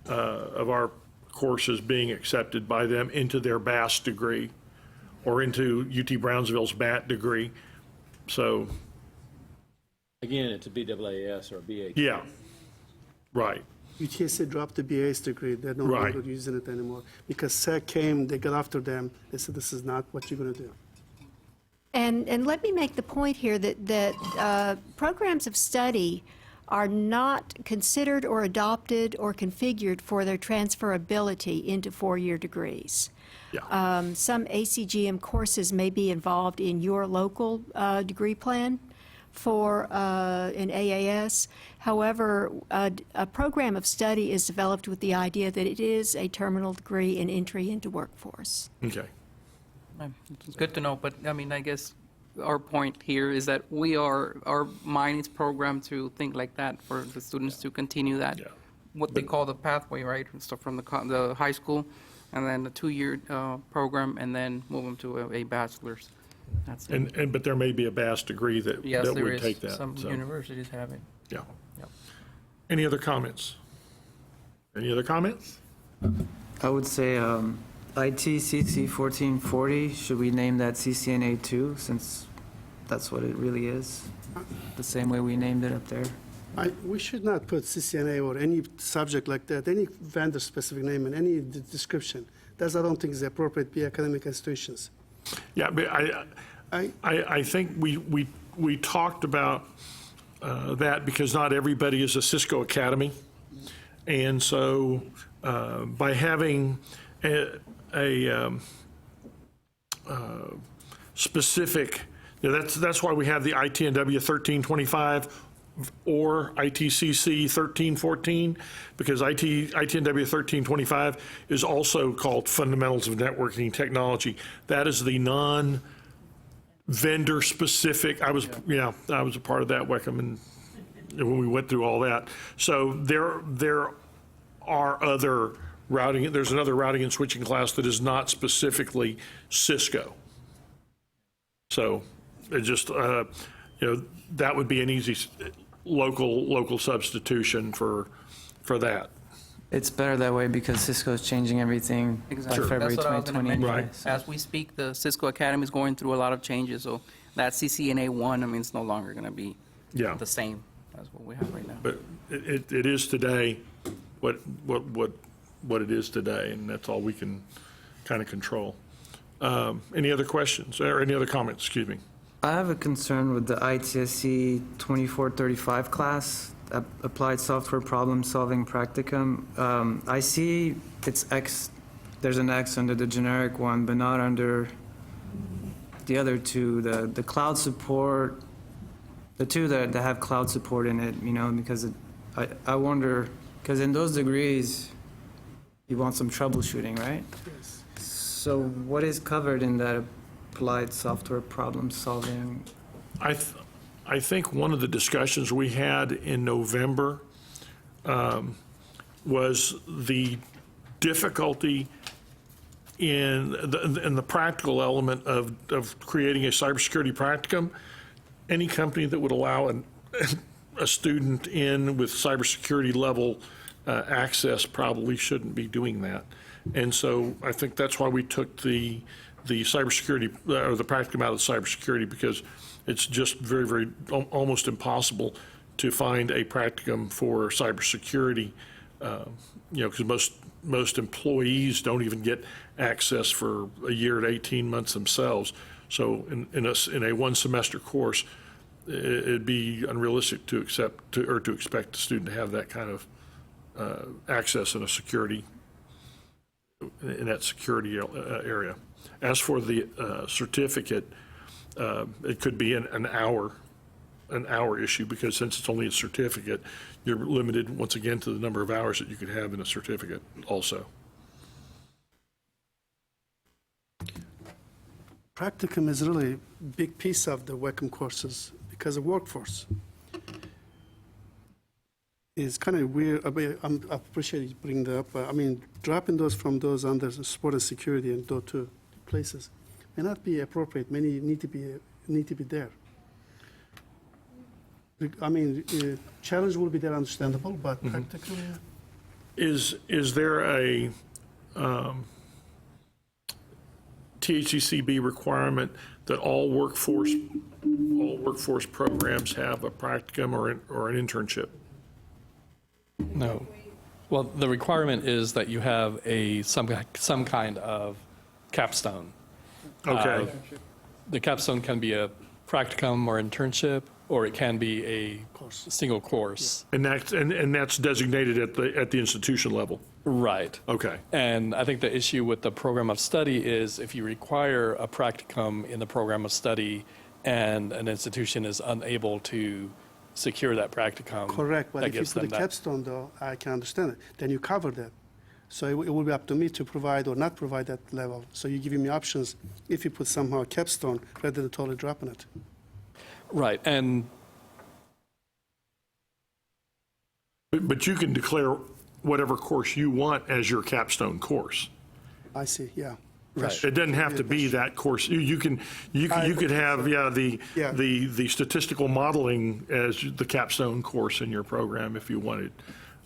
of our courses being accepted by them into their BAS degree or into UT Brownsville's BAT degree. So, Again, it's a BAAS or a BA. yeah, right. UTSA dropped the BA's degree. They're no Right. longer using it anymore. Because SEC came, they got after them. They said, this is not what you're going to do. And let me make the point here that programs of study are not considered or adopted or configured for their transferability into four-year degrees. Yeah. Some ACGM courses may be involved in your local degree plan for an AAS. However, a program of study is developed with the idea that it is a terminal degree in entry into workforce. Okay. It's good to know, but I mean, I guess our point here is that our mind is programmed to think like that for the students to continue that, Yeah. what they call the pathway, right? So from the high school, and then the two-year program, and then move them to a bachelor's. That's it. But there may be a BAS degree that Yes, there would is. take that. Some so, universities have it. yeah. Yep. Any other comments? Any other comments? I would say ITCC 1440, should we name that CCNA 2, since that's what it really is? The same way we named it up there? We should not put CCNA or any subject like that, any vendor-specific name in any description. That's, I don't think, is appropriate by academic institutions. Yeah, but I think we talked about that because not everybody is a Cisco Academy. And so by having a specific, that's why we have the ITNW 1325 or ITCC 1314, because ITNW 1325 is also called Fundamentals of Networking Technology. That is the non-vendor specific. I was a part of that, Wickham, and when we went through all that. So there are other routing, there's another routing and switching class that is not specifically Cisco. So it just, that would be an easy local substitution for that. It's better that way because Cisco is changing everything by Exactly. February That's what I was gonna 2020. mention. Right. So- As we speak, the Cisco Academy is going through a lot of changes, so that CCNA 1, I mean, it's no longer going to be Yeah. the same as what we have right now. But it is today what it is today, and that's all we can kind of control. Any other questions or any other comments? Excuse me. I have a concern with the ITSC 2435 class, Applied Software Problem Solving Practicum. I see it's X, there's an X under the generic one, but not under the other two, the cloud support, the two that have cloud support in it, because I wonder, because in those degrees, you want some troubleshooting, right? Yes. So what is covered in that applied software problem solving? I think one of the discussions we had in November was the difficulty in the practical element of creating a cybersecurity practicum. Any company that would allow a student in with cybersecurity level access probably shouldn't be doing that. And so I think that's why we took the cybersecurity or the practicum out of cybersecurity, because it's just very almost impossible to find a practicum for cybersecurity, because most employees don't even get access for a year to 18 months themselves. So in a one semester course, it'd be unrealistic to expect the student to have that kind of access in that security area. As for the certificate, it could be an hour issue, because since it's only a certificate, you're limited once again to the number of hours that you could have in a certificate also. Practicum is really a big piece of the Wickham courses because of workforce. It's kind of weird. I appreciate you bringing that up. Dropping those from those under sport and security and those two places may not be appropriate. Many need to be there. Challenge will be there, understandable, but practicum. Is there a THCCB requirement that all workforce programs have a practicum or an internship? No. Well, the requirement is that you have some kind of capstone. Okay. The capstone can be a practicum or internship, or it can be a single course. And that's designated at the institution level? Right. Okay. And I think the issue with the program of study is if you require a practicum in the program of study and an institution is unable to secure that practicum. Correct, but that if you gives put a them that. capstone, though, I can understand it. Then you cover that. So it will be up to me to provide or not provide that level. So you're giving me options if you put somehow a capstone rather than totally dropping it. Right. And But you can declare whatever course you want as your capstone course. I see, yeah. Right. It doesn't have to be that course. You could have the statistical modeling as the capstone course in your program if you wanted.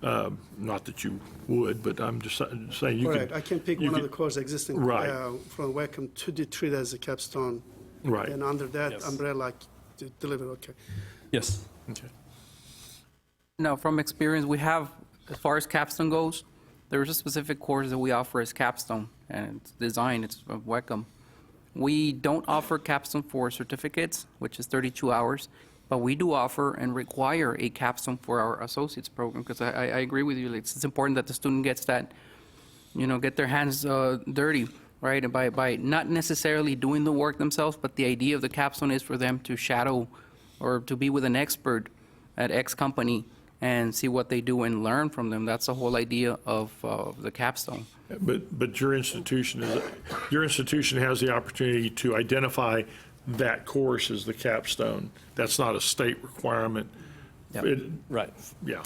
Not that you would, but I'm just saying you Correct. could. I can pick you one of could- the courses existing Right. from Wacom to treat as a capstone. Right. And under that Yes. umbrella, deliver, okay. Yes. Okay. No, from experience, we have, as far as capstone goes, there's a specific course that we offer as capstone, and it's designed, it's from Wacom. We don't offer capstone for certificates, which is 32 hours, but we do offer and require a capstone for our associates program, because I agree with you, it's important that the student gets that, get their hands dirty, right? And by not necessarily doing the work themselves, but the idea of the capstone is for them to shadow or to be with an expert at X company and see what they do and learn from them. That's the whole idea of the capstone. But your institution has the opportunity to identify that course as the capstone. That's not a state requirement. Right. Yeah.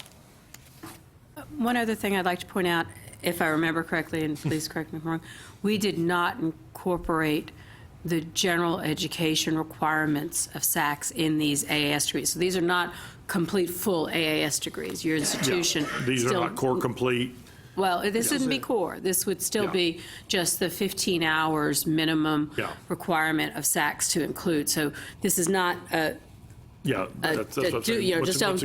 One other thing I'd like to point out, if I remember correctly, and please correct me if I'm wrong, we did not incorporate the general education requirements of SACS in these AAS degrees. So these are not complete, full AAS degrees. Your institution These are still- not core complete. Well, this wouldn't be core. This would still Yeah. be just the 15 hours minimum Yeah. requirement of SACS to include. So this is not a Yeah, that's what I'm saying. just don't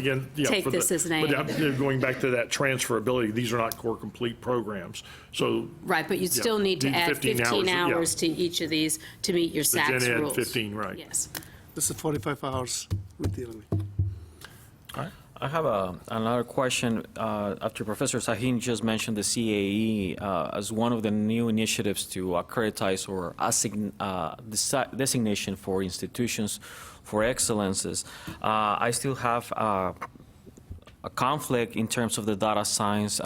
take for this as an but A. going back to that transferability, these are not core complete programs. So Right, but you Yeah. still need to Need add 15 15 hours, hours to each of these to meet your the SACS gen ed rules. 15, right. Yes. This is 45 hours we're dealing with. All right. I have another question. After Professor Sahin just mentioned the CAE as one of the new initiatives to accreditize or designation for institutions for excellences, I still have a conflict in terms of the data science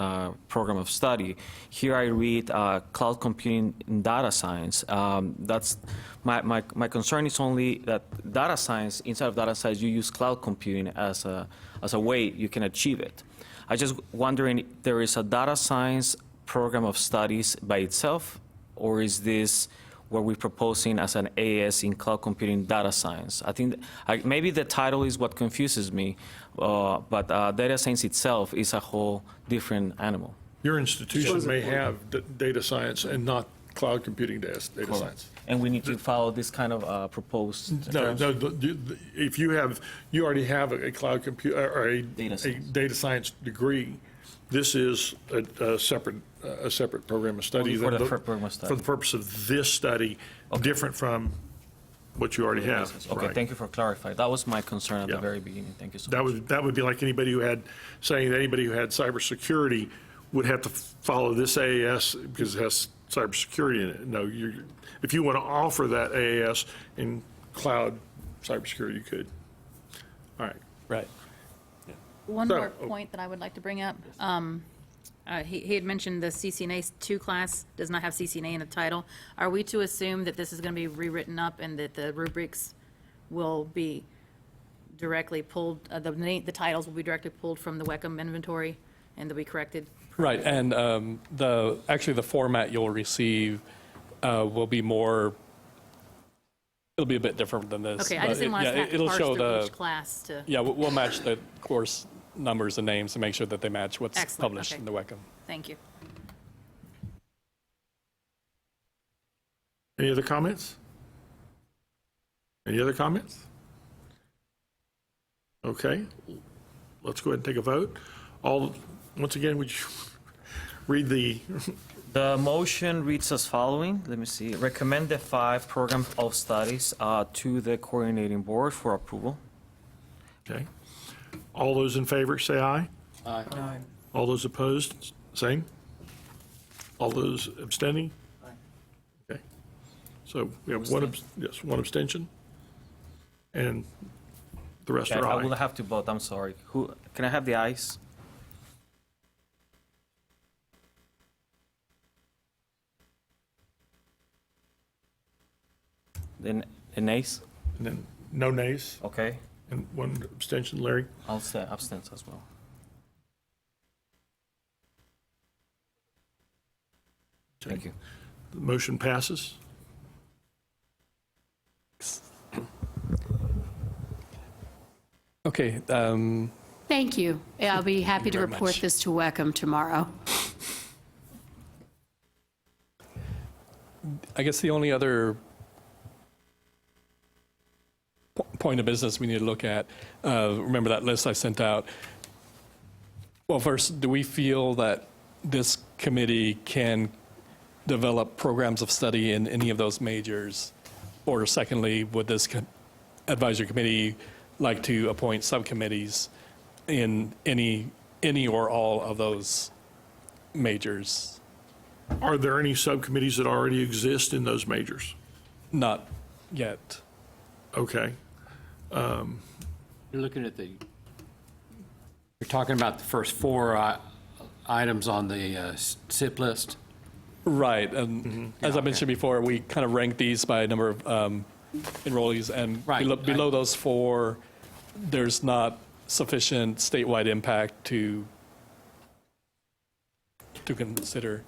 program of study. Here I read cloud computing in data science. That's my concern is only that data science, inside of data science, you use cloud computing as a way you can achieve it. I just wondering, there is a data science program of studies by itself, or is this what we're proposing as an AS in cloud computing data science? I think maybe the title is what confuses me, but data science itself is a whole different animal. Your institution may have data science and not cloud computing data science. And we need to follow this kind of proposed No, terms? no, if you already have a cloud computer, or a data science degree, this is a separate program of study. Only for the than program of study. For the purpose of this study, different from what you already have. Okay, Right. thank you for clarifying. That was my concern at Yeah. the very beginning. Thank you so much. That would be like anybody who had, saying that anybody who had cybersecurity would have to follow this AAS because it has cybersecurity in it. No, if you want to offer that AAS in cloud cybersecurity, you could. All right. Right. One So- more point that I would like to bring up. He had mentioned the CCNA 2 class does not have CCNA in the title. Are we to assume that this is going to be rewritten up and that the rubrics will be directly pulled, the titles will be directly pulled from the WECM inventory and they'll be corrected? Right, and actually, the format you'll receive will be more, it'll be a bit different than this. Okay, I but just didn't want us to have to it'll parse show through each class to. Yeah, we'll match the course numbers and names to make sure that they match what's Excellent, published okay. in the WECM. Thank you. Any other comments? Any other comments? Okay, let's go ahead and take a vote. Once again, would you read the, The motion reads as following. Let me see. Recommend the 5 program of studies to the coordinating board for approval. okay. All those in favor, say aye. Aye. All those opposed, same. All those abstaining? Okay. So we have one abstention, and the rest Okay, are I will aye. have to vote. I'm sorry. Can I have the ayes? Then the nays? And then no nays, Okay. and one abstention, Larry. I'll say abstain as well. Thank you. The motion passes. Okay, Thank you. I'll be happy to very report much. this to WECM tomorrow. I guess the only other point of business we need to look at, remember that list I sent out? Well, first, do we feel that this committee can develop programs of study in any of those majors? Or secondly, would this advisory committee like to appoint subcommittees in any or all of those majors? Are there any subcommittees that already exist in those majors? Not yet. Okay. You're looking at you're talking about the first four items on the SIP list? Right, and as I mentioned before, we kind of rank these by number of enrollees, and Right. below those four, there's not sufficient statewide impact to consider.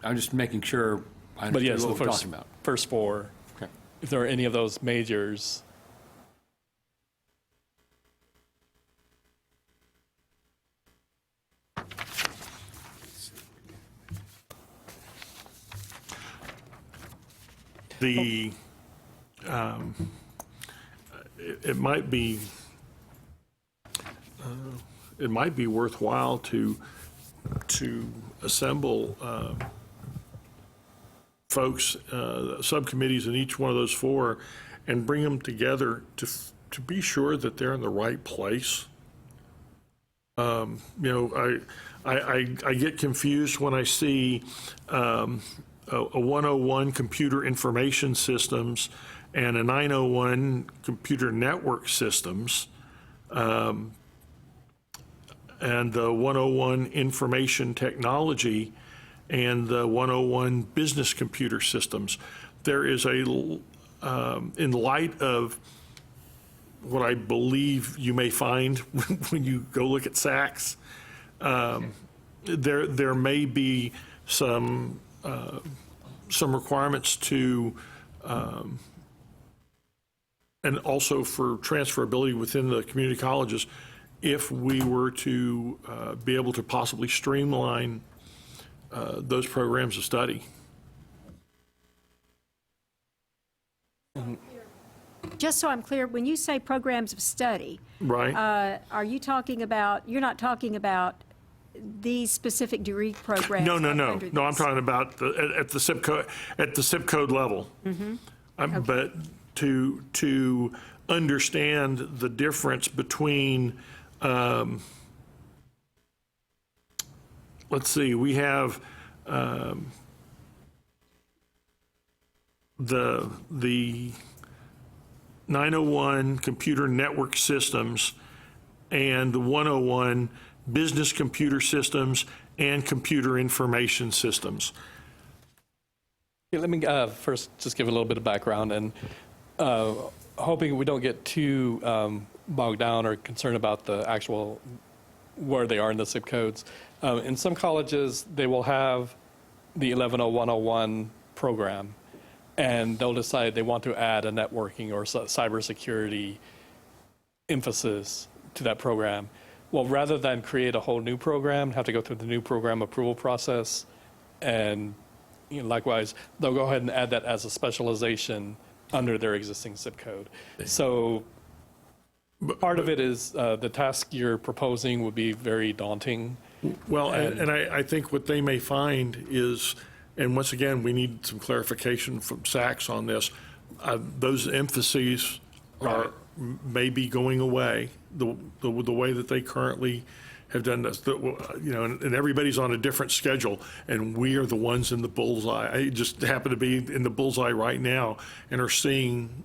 I'm just making sure I But understand yes, the what we're talking about. first four, Okay. if there are any of those majors. The, it might be worthwhile to assemble folks, subcommittees in each one of those four, and bring them together to be sure that they're in the right place. You know, I get confused when I see a 101 computer information systems and a 901 computer network systems, and the 101 information technology and the 101 business computer systems. There is in light of what I believe you may find when you go look at SACs, there may be some requirements to, and also for transferability within the community colleges, if we were to be able to possibly streamline those programs of study. Just so I'm clear, when you say programs of study, Right. are you talking about, you're not talking about these specific degree programs? No, under I'm this? talking about at the zip code level. But to understand the difference between, let's see, we have the 901 computer network systems and the 101 business computer systems and computer information systems. Yeah, let me first just give a little bit of background, and hoping we don't get too bogged down or concerned about the actual where they are in the zip codes. In some colleges, they will have the 110101 program, and they'll decide they want to add a networking or cybersecurity emphasis to that program. Well, rather than create a whole new program, have to go through the new program approval process, and likewise, they'll go ahead and add that as a specialization under their existing zip code. So part of it is the task you're proposing would be very daunting. Well, and I think what they may find is, and once again, we need some clarification from SACS on this, those emphases may be going away, the way that they currently have done this, and everybody's on a different schedule, and we are the ones in the bullseye. I just happen to be in the bullseye right now and are seeing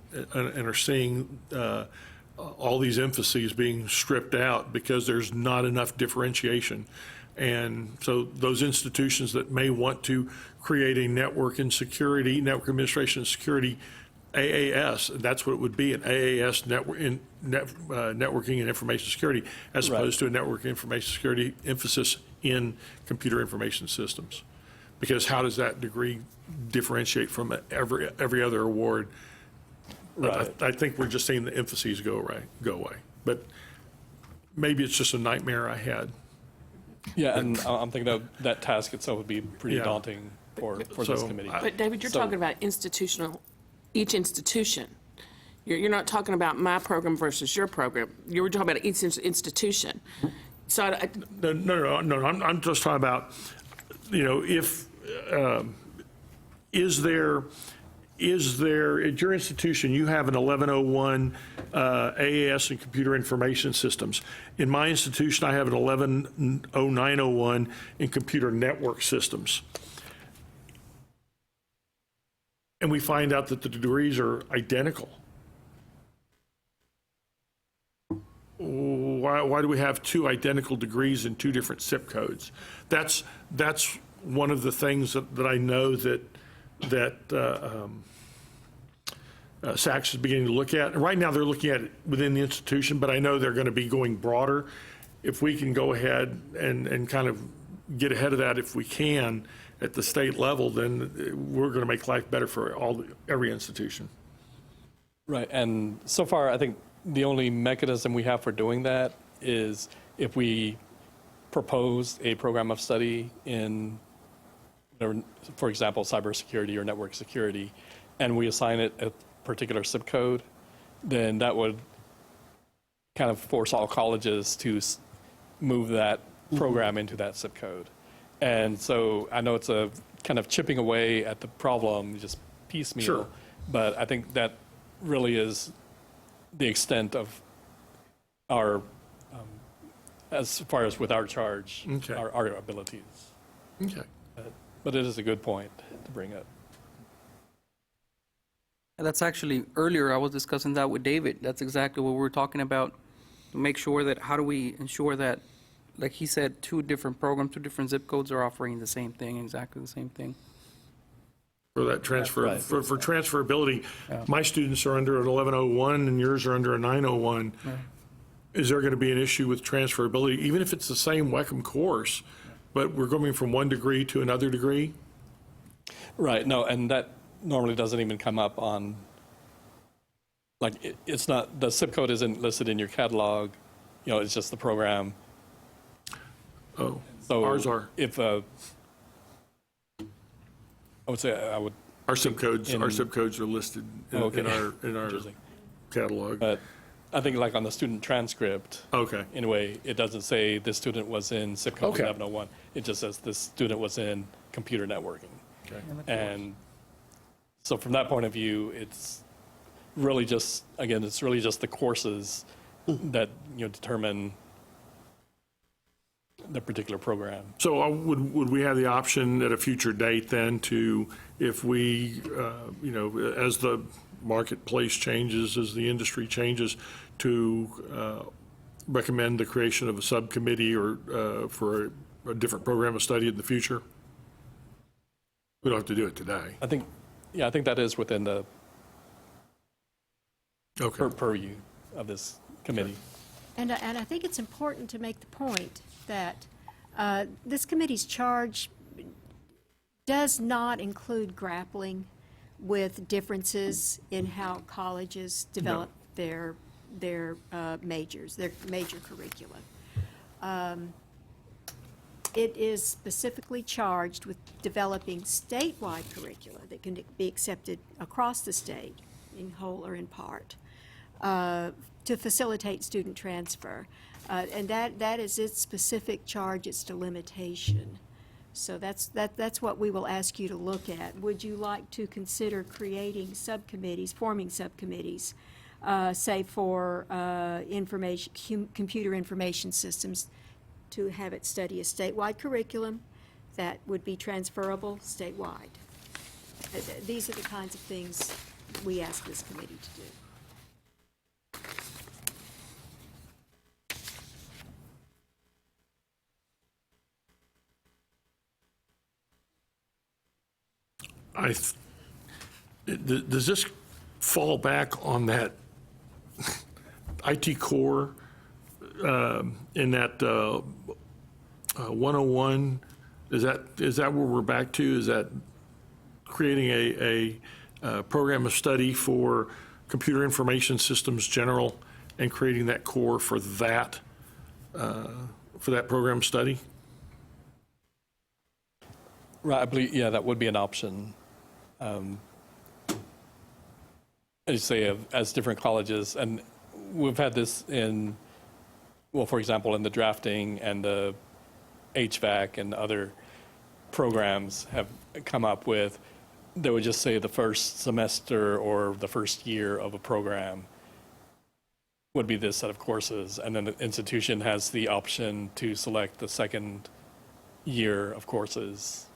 all these emphases being stripped out because there's not enough differentiation. And so those institutions that may want to create a network and security, network administration and security, AAS, that's what it would be, an AAS networking and information security, as opposed to a network information security emphasis in computer information systems. Because how does that degree differentiate from every other award? Right. I think we're just seeing the emphases go away. But maybe it's just a nightmare I had. Yeah, and I'm thinking that task itself would be pretty Yeah. daunting for this So, committee. But David, you're So- talking about each institution. You're not talking about my program versus your program. You were talking about each institution. So No, I'm just talking about, if, is there, at your institution, you have an 1101 AAS and computer information systems. In my institution, I have an 110901 in computer network systems. And we find out that the degrees are identical. Why do we have two identical degrees in two different zip codes? That's one of the things that I know that SACS is beginning to look at. And right now, they're looking at it within the institution, but I know they're going to be going broader. If we can go ahead and kind of get ahead of that, if we can, at the state level, then we're going to make life better for every institution. Right, and so far, I think the only mechanism we have for doing that is if we propose a program of study in, for example, cybersecurity or network security, and we assign it a particular zip code, then that would kind of force all colleges to move that program into that zip code. And so I know it's a kind of chipping away at the problem, just piecemeal, Sure. but I think that really is the extent of our, as far as with our charge, Okay. our abilities. Okay. But it is a good point to bring up. And that's actually, earlier I was discussing that with David. That's exactly what we were talking about, to make sure that, how do we ensure that, like he said, two different programs, two different zip codes are offering the same thing, exactly the same thing. For that transfer, Right. for transferability, my students are under an 1101 and yours are under a 901. Is there going to be an issue with transferability, even if it's the same WECM course, but we're going from one degree to another degree? Right, no, and that normally doesn't even come up on, like, it's not, the zip code isn't listed in your catalog, it's just the program. Oh, So ours are. If, I would say I would, Our zip codes In- are listed in Okay. in our Interesting. catalog. but I think like on the student transcript, Okay, in a way, it doesn't say this student was in zip code Okay. 1101. It just says this student was in computer networking. okay. And so from that point of view, it's really just, again, it's really just the courses that, determine the particular program. So would we have the option at a future date then to, if we, as the marketplace changes, as the industry changes, to recommend the creation of a subcommittee or for a different program of study in the future? We don't have to do it today. I think that is within the Okay. purview of this committee. And I think it's important to make the point that this committee's charge does not include grappling with differences in how colleges develop their majors, their major curricula. It is specifically charged with developing statewide curricula that can be accepted across the state, in whole or in part, to facilitate student transfer. And that is its specific charge, its delimitation. So that's what we will ask you to look at. Would you like to consider creating subcommittees, forming subcommittees, say for computer information systems, to have it study a statewide curriculum that would be transferable statewide? These are the kinds of things we ask this committee to do. Does this fall back on that IT core in that 101? Is that where we're back to? Is that creating a program of study for computer information systems general and creating that core for that for that program study? Right, I believe, yeah, that would be an option. As you say, as different colleges, and we've had this in, well, for example, in the drafting and the HVAC and other programs have come up with, they would just say the first semester or the first year of a program would be this set of courses, and then the institution has the option to select the second year of courses.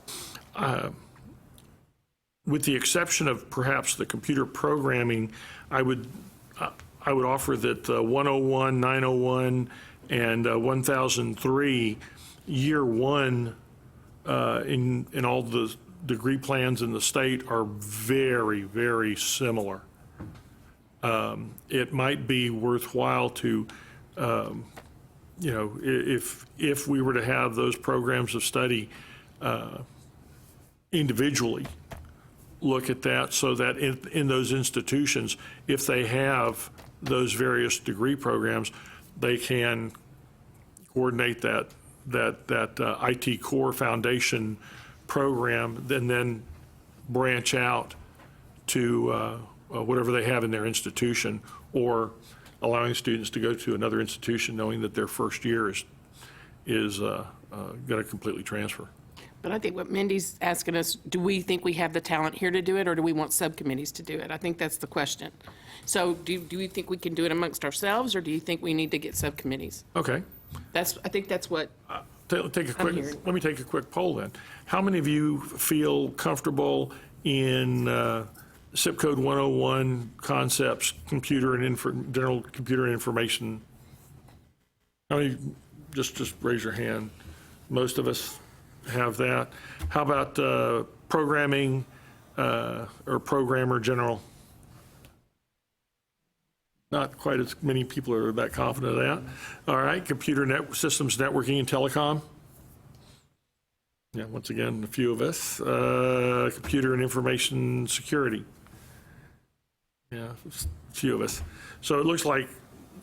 With the exception of perhaps the computer programming, I would offer that 101, 901, and 1003, year one in all the degree plans in the state are very, very similar. It might be worthwhile to, if we were to have those programs of study individually, look at that so that in those institutions, if they have those various degree programs, they can coordinate that IT core foundation program, and then branch out to whatever they have in their institution, or allowing students to go to another institution knowing that their first year is going to completely transfer. But I think what Mindy's asking us, do we think we have the talent here to do it, or do we want subcommittees to do it? I think that's the question. So do we think we can do it amongst ourselves, or do you think we need to get subcommittees? Okay. I think that's what Let me take a quick poll then. How many of you feel comfortable in SIP Code 101 concepts, computer and general computer and information? How many, just raise your hand. Most of us have that. How about programming or programmer general? Not quite as many people are that confident of that. All right, computer systems, networking, and telecom. Yeah, once again, a few of us. Computer and information security. Yeah, a few of us. So it looks like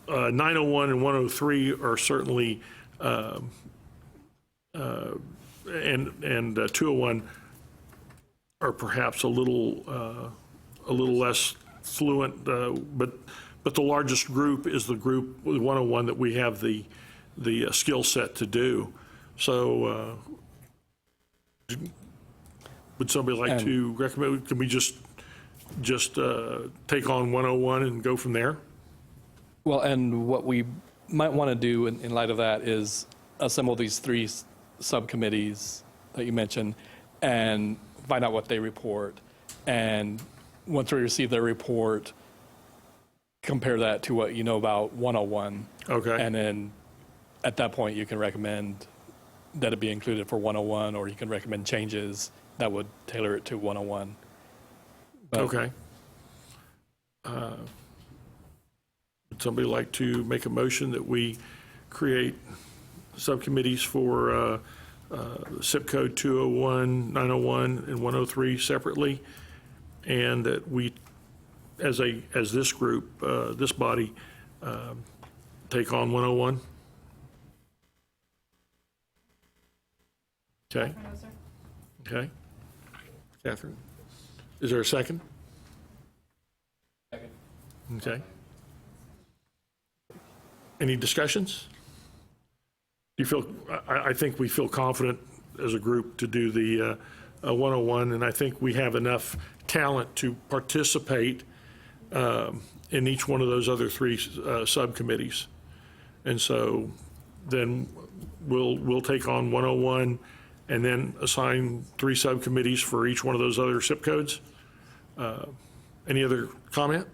901 and 103 are certainly, and 201 are perhaps a little less fluent, but the largest group is the group 101 that we have the skill set to do. So would somebody like to recommend, can we just take on 101 and go from there? Well, and what we might want to do in light of that is assemble these three subcommittees that you mentioned and find out what they report. And once we receive their report, compare that to what you know about 101. Okay. And then at that point, you can recommend that it be included for 101, or you can recommend changes that would tailor it to 101. But Okay. Would somebody like to make a motion that we create subcommittees for SIP Code 201, 901, and 103 separately, and that we, as this group, this body, take on 101? Okay. Okay. Catherine, is there a second? Second. Okay. Any discussions? Do you feel, I think we feel confident as a group to do the 101, and I think we have enough talent to participate in each one of those other three subcommittees. And so then we'll take on 101 and then assign three subcommittees for each one of those other SIP codes. Any other comment?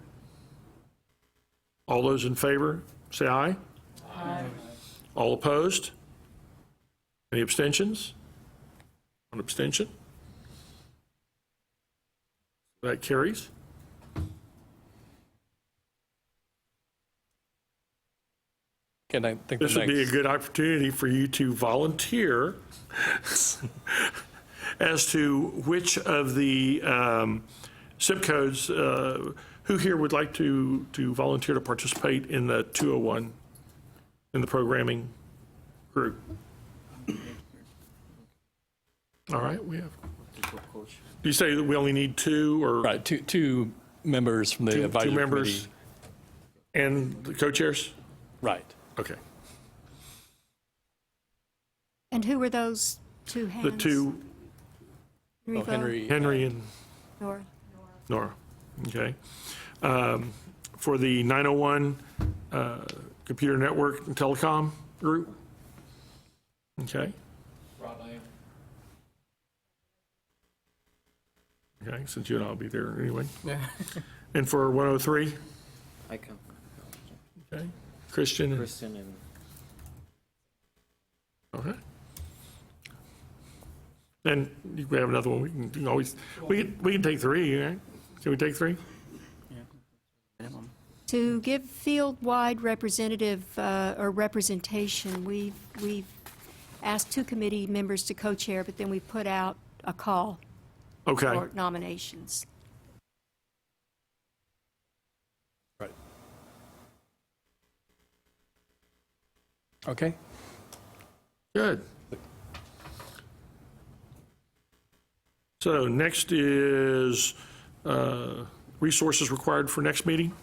All those in favor, say aye. Aye. All opposed? Any abstentions? One abstention. That carries. Can I think This would be a good opportunity for you to volunteer as to which of the SIP codes, who here would like to volunteer to participate in the 201, in the programming group? All right, we have, do you say that we only need two, or? Right, two members from the Two advisory members committee. and the co-chairs? Right. Okay. And who were those two hands? The two, Rivo? Henry and Nora? Nora, okay. For the 901 Computer Network and Telecom Group? Okay. Okay, since you and I'll be there anyway. And for 103? I can. Okay. Christian? Kristen and. Okay. And we have another one, we can always, we can take three, right? Can we take three? To give field-wide representative or representation, we've asked two committee members to co-chair, but then we put out a call Okay. for nominations. Right. Okay. Good. So next is resources required for next meeting?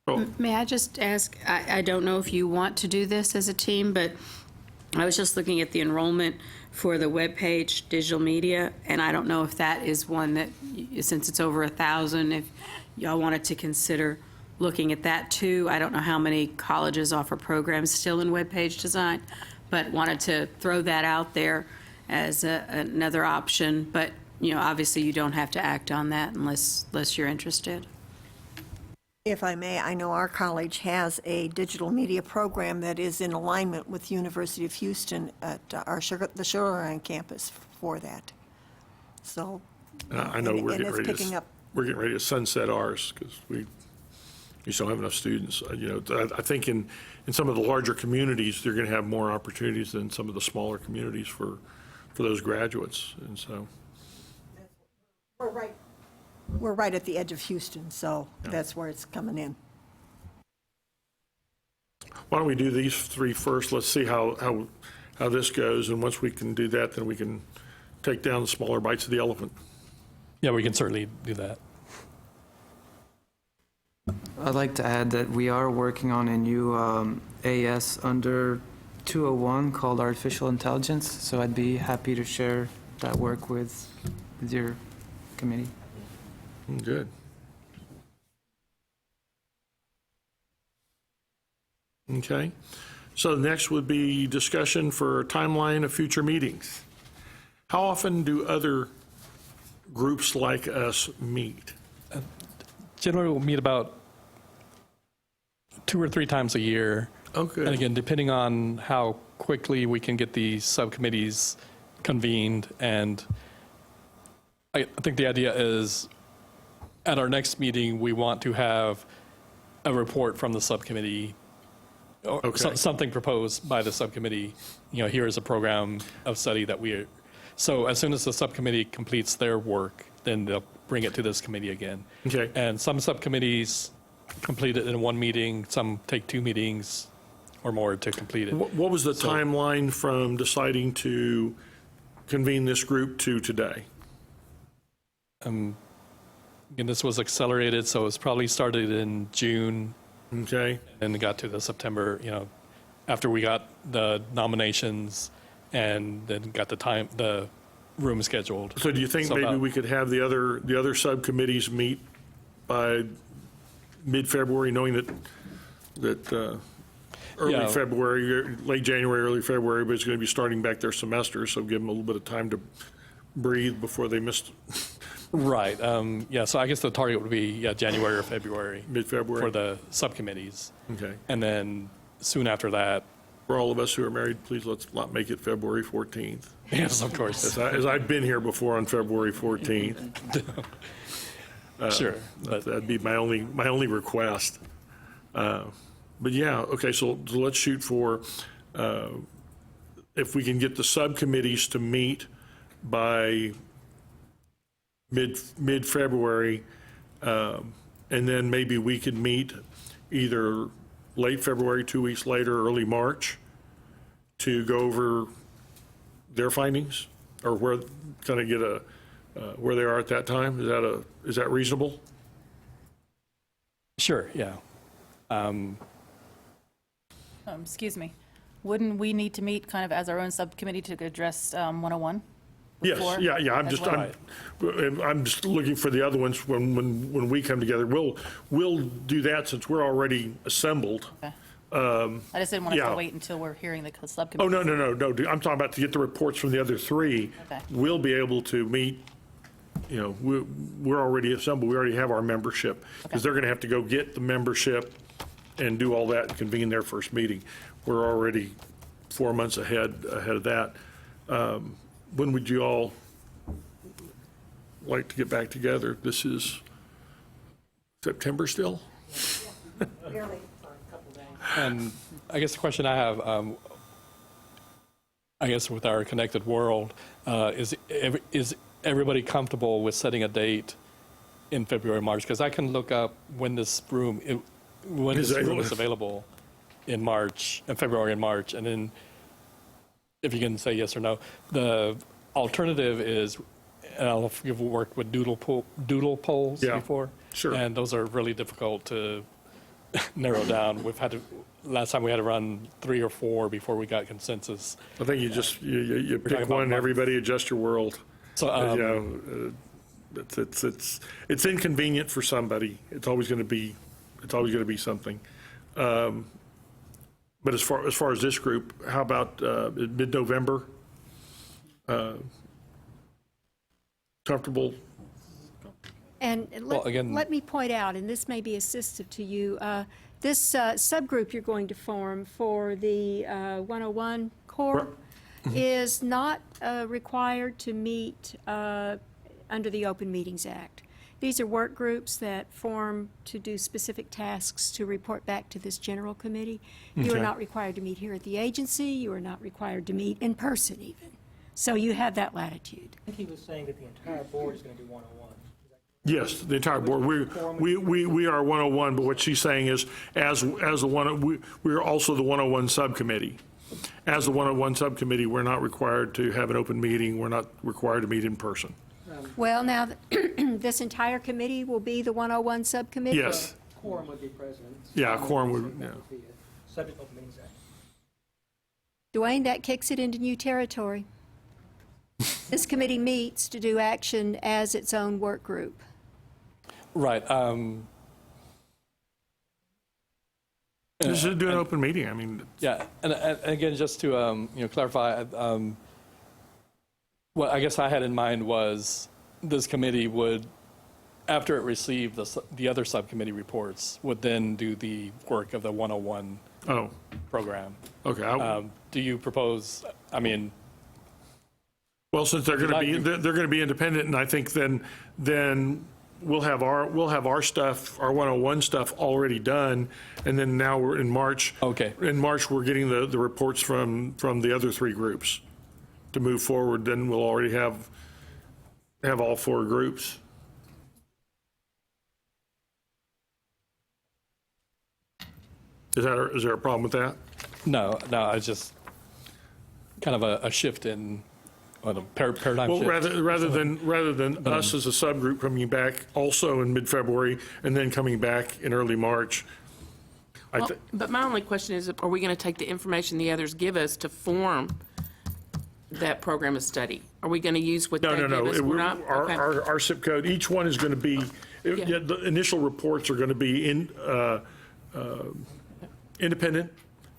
Oh, May I just ask, I don't know if you want to do this as a team, but I was just looking at the enrollment for the webpage, digital media, and I don't know if that is one that, since it's over 1,000, if y'all wanted to consider looking at that too. I don't know how many colleges offer programs still in webpage design, but wanted to throw that out there as another option. But, you know, obviously you don't have to act on that unless you're interested. If I may, I know our college has a digital media program that is in alignment with University of Houston at the Sugar Land campus for that. So. and I know we're and getting it's ready picking to, up. we're getting ready to sunset ours because we just don't have enough students. You know, I think in some of the larger communities, they're going to have more opportunities than some of the smaller communities for those graduates, and so. We're right at the edge of Houston, so that's where it's coming in. Why don't we do these three first? Let's see how this goes, and once we can do that, then we can take down the smaller bites of the elephant. Yeah, we can certainly do that. I'd like to add that we are working on a new AS under 201 called Artificial Intelligence, so I'd be happy to share that work with your committee. Good. Okay. So next would be discussion for timeline of future meetings. How often do other groups like us meet? Generally, we'll meet about 2 or 3 times a year. Okay. And again, depending on how quickly we can get the subcommittees convened, and I think the idea is at our next meeting, we want to have a report from the subcommittee or Okay. something proposed by the subcommittee. You know, here is a program of study that so as soon as the subcommittee completes their work, then they'll bring it to this committee again. Okay. And some subcommittees complete it in one meeting, some take 2 meetings or more to complete it. What was the timeline from deciding to convene this group to today? And this was accelerated, so it's probably started in June Okay. and it got to the September, you know, after we got the nominations and then got the room scheduled. So do you think So maybe about- we could have the other subcommittees meet by mid-February, knowing that early Yeah. February, late January, early February, but it's going to be starting back their semester, so give them a little bit of time to breathe before they miss Right. Yeah, so I guess the target would be January or February mid-February. for the subcommittees. Okay. And then soon after that, For all of us who are married, please let's not make it February 14th. yes, of course. As I've been here before on February 14th. Sure. But That'd be my only request. But yeah, okay, so let's shoot for, if we can get the subcommittees to meet by mid-February, and then maybe we could meet either late February, 2 weeks later, early March, to go over their findings, or where, kind of get where they are at that time? Is that reasonable? Sure, yeah. Excuse me. Wouldn't we need to meet kind of as our own subcommittee to address 101? Yes, before yeah, as well? I'm just looking for the other ones when we come together. We'll do that since we're already assembled. Okay. I just didn't want us yeah. to wait until we're hearing the Oh, subcommittee. no. I'm talking about to get the reports from the other three. Okay. We'll be able to meet, we're already assembled. We already have our membership. Because they're going to have to go get the membership and do all that and convene their first meeting. We're already 4 months ahead of that. When would you all like to get back together? This is September still? And I guess the question I have, I guess with our connected world, is everybody comfortable with setting a date in February, March? Because I can look up when this room is available in March, in February and March, and then if you can say yes or no. The alternative is, and you've worked with doodle polls before. Sure. And those are really difficult to narrow down. Last time we had to run 3 or 4 before we got consensus. I think you just, you talking pick about one, and months. everybody adjust your world. So, It's inconvenient for somebody. It's always going to be something. But as far as this group, how about mid-November? Comfortable? And again- let me point out, and this may be assistive to you, this subgroup you're going to form for the 101 core is not required to meet under the Open Meetings Act. These are work groups that form to do specific tasks to report back to this general committee. You are Okay. not required to meet here at the agency. You are not required to meet in person even. So you have that latitude. I think he was saying that the entire board is going to do 101. Yes, the entire board. We are 101, but what she's saying is, as the one, we are also the 101 subcommittee. As the 101 subcommittee, we're not required to have an open meeting. We're not required to meet in person. Well, now, this entire committee will be the 101 subcommittee? Yes. Quorum would be present. Yeah, quorum would, yeah. Subject to Open Meetings Act. Dwayne, that kicks it into new territory. This committee meets to do action as its own work group. Right. This is do an open meeting. I mean, Yeah, and again, just to clarify, what I guess I had in mind was this committee would, after it received the other subcommittee reports, would then do the work of the 101 program. Okay. Do you propose? I mean, Well, since they're going to be independent, and I think then we'll have our stuff, our 101 stuff already done, and then now we're in March. Okay. In March, we're getting the reports from the other 3 groups to move forward. Then we'll already have all 4 groups. Is there a problem with that? no, I just kind of a shift in paradigm Well, shift. rather than us as a subgroup coming back also in mid-February and then coming back in early March. But my only question is, are we going to take the information the others give us to form that program of study? Are we going to use what they give us? We're not? Okay. Our SIP code, each one is going to be, the initial reports are going to be independent,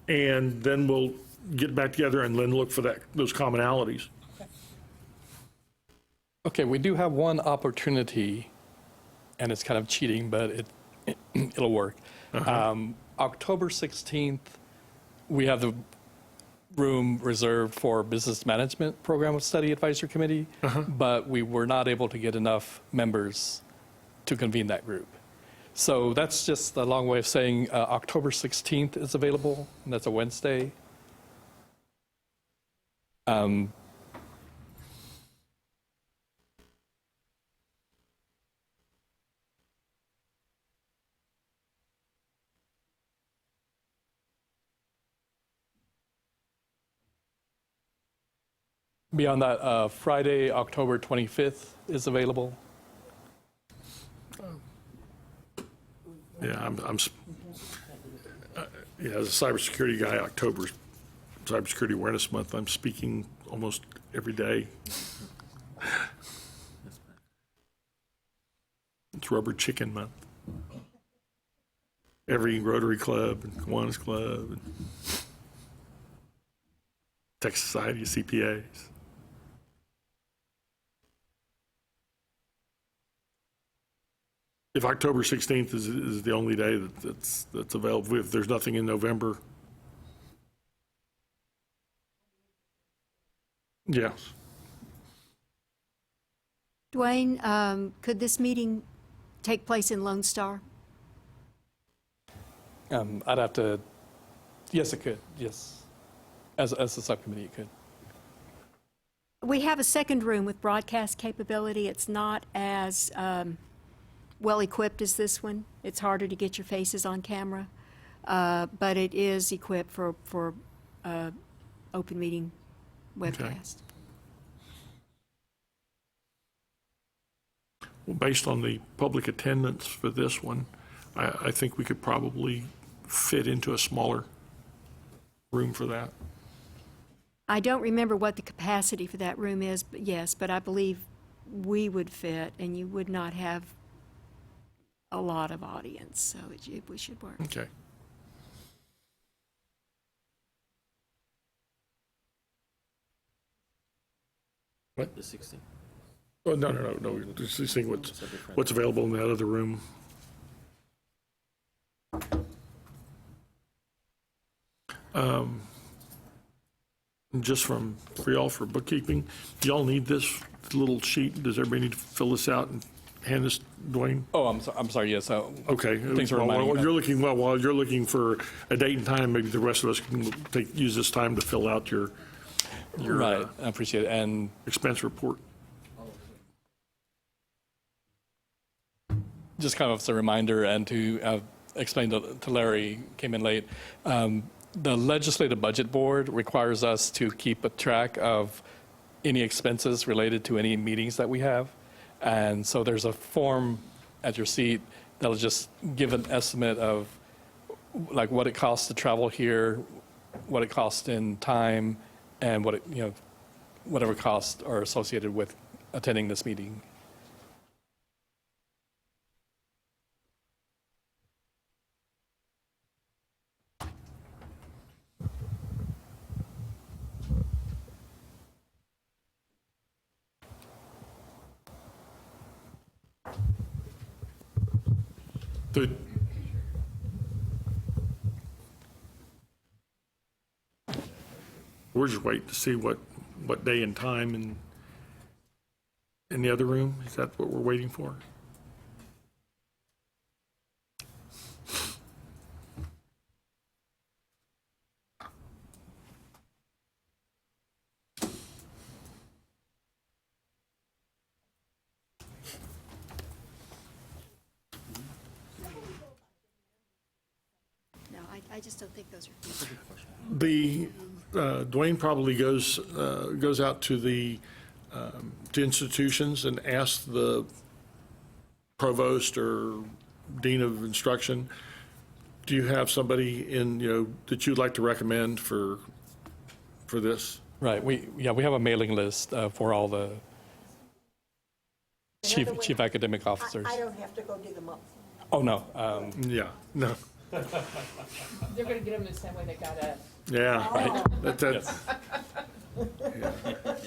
and then we'll get back together and then look for those commonalities. Okay, we do have one opportunity, and it's kind of cheating, but it'll work. October 16th, we have the room reserved for Business Management Program of Study Advisory Committee, but we were not able to get enough members to convene that group. So that's just a long way of saying October 16th is available, and that's a Wednesday. Beyond that, Friday, October 25th is available. Yeah, yeah, as a cybersecurity guy, October's Cybersecurity Awareness Month. I'm speaking almost every day. It's Rubber Chicken Month. Every Rotary Club and Kiwanis Club and Texas Society of CPAs. If October 16th is the only day that's available, if there's nothing in November. Yes. Dwayne, could this meeting take place in Lone Star? I'd have to, yes, it could, yes. As a subcommittee, it could. We have a second room with broadcast capability. It's not as well-equipped as this one. It's harder to get your faces on camera, but it is equipped for open meeting webcast. Well, based on the public attendance for this one, I think we could probably fit into a smaller room for that. I don't remember what the capacity for that room is, but yes, but I believe we would fit, and you would not have a lot of audience, so we should work. Okay. What? The 16th. Oh, no. Just seeing what's available in that other room. Just for y'all for bookkeeping, do y'all need this little sheet? Does everybody need to fill this out and hand this, Dwayne? Oh, I'm sorry, yes. Okay. Thanks for reminding While me. you're looking for a date and time, maybe the rest of us can use this time to fill out your Right, I appreciate it. And expense report. just kind of as a reminder and to explain to Larry, came in late, the Legislative Budget Board requires us to keep a track of any expenses related to any meetings that we have. And so there's a form at your seat that'll just give an estimate of like what it costs to travel here, what it costs in time, and what it, whatever costs are associated with attending this meeting. We're just waiting to see what day and time in the other room. Is that what we're waiting for? No, I just don't think those are. Dwayne probably goes out to the to institutions and asks the provost or dean of instruction, do you have somebody that you'd like to recommend for this? Right. We have a mailing list for all the chief academic officers. I don't have to go dig them up. Oh no. Yeah. No. They're going to get them the same way they got us. Yeah. Yes.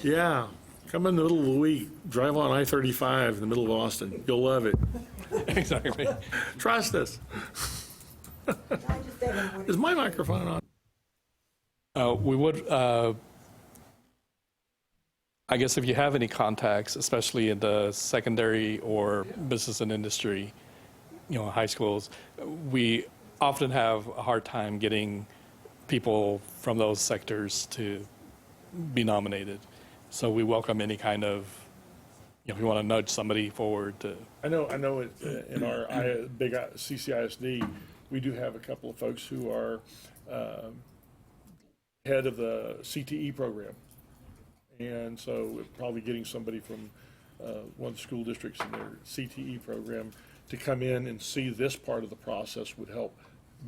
Yeah. Come in the middle of the week, drive on I-35 in the middle of Austin. You'll love it. Exactly. Trust us. Is my microphone on? We would, I guess if you have any contacts, especially in the secondary or business and industry, high schools, we often have a hard time getting people from those sectors to be nominated. So we welcome any kind of, if you want to nudge somebody forward to. I know in our big CCISD, we do have a couple of folks who are head of the CTE program. And so probably getting somebody from one of the school districts in their CTE program to come in and see this part of the process would help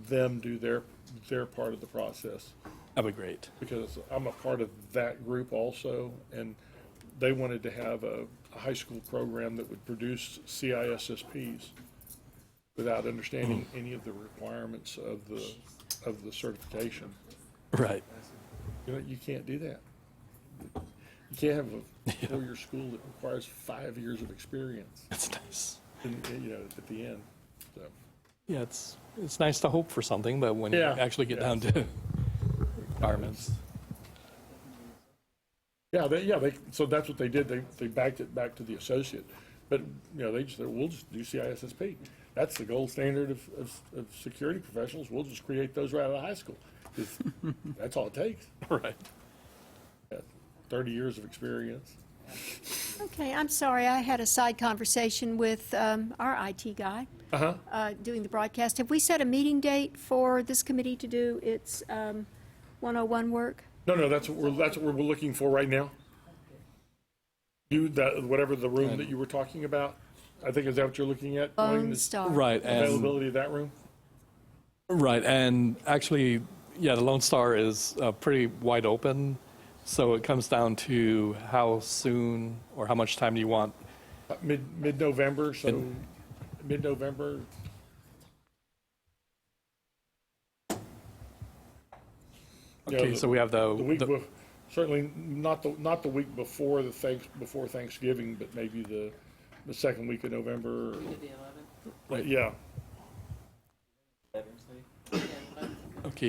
them do their part of the process. That'd be great. Because I'm a part of that group also, and they wanted to have a high school program that would produce CISSPs without understanding any of the requirements of the certification. Right. You know, you can't do that. You can't have a four-year school that requires 5 years of experience. That's nice. You know, at the end. So. Yeah, it's nice to hope for something, but when Yeah. you actually get down to requirements. So that's what they did. They backed it back to the associate. But, you know, they just said, we'll just do CISSP. That's the gold standard of security professionals. We'll just create those right out of high school. 'Cause that's all it takes. Right. 30 years of experience. Okay, I'm sorry, I had a side conversation with our IT guy doing the broadcast. Have we set a meeting date for this committee to do its 101 work? No, that's what we're looking for right now. Do that, whatever the room that you were talking about. I think is that what you're looking at? Lone Dwayne? Star. Right. And, Availability of that room? right. And actually, yeah, the Lone Star is pretty wide open. So it comes down to how soon or how much time do you want? Mid-November, so mid-November. Okay, so we have the week certainly not the week before before Thanksgiving, but maybe the second week of November. Right. Yeah. Okay,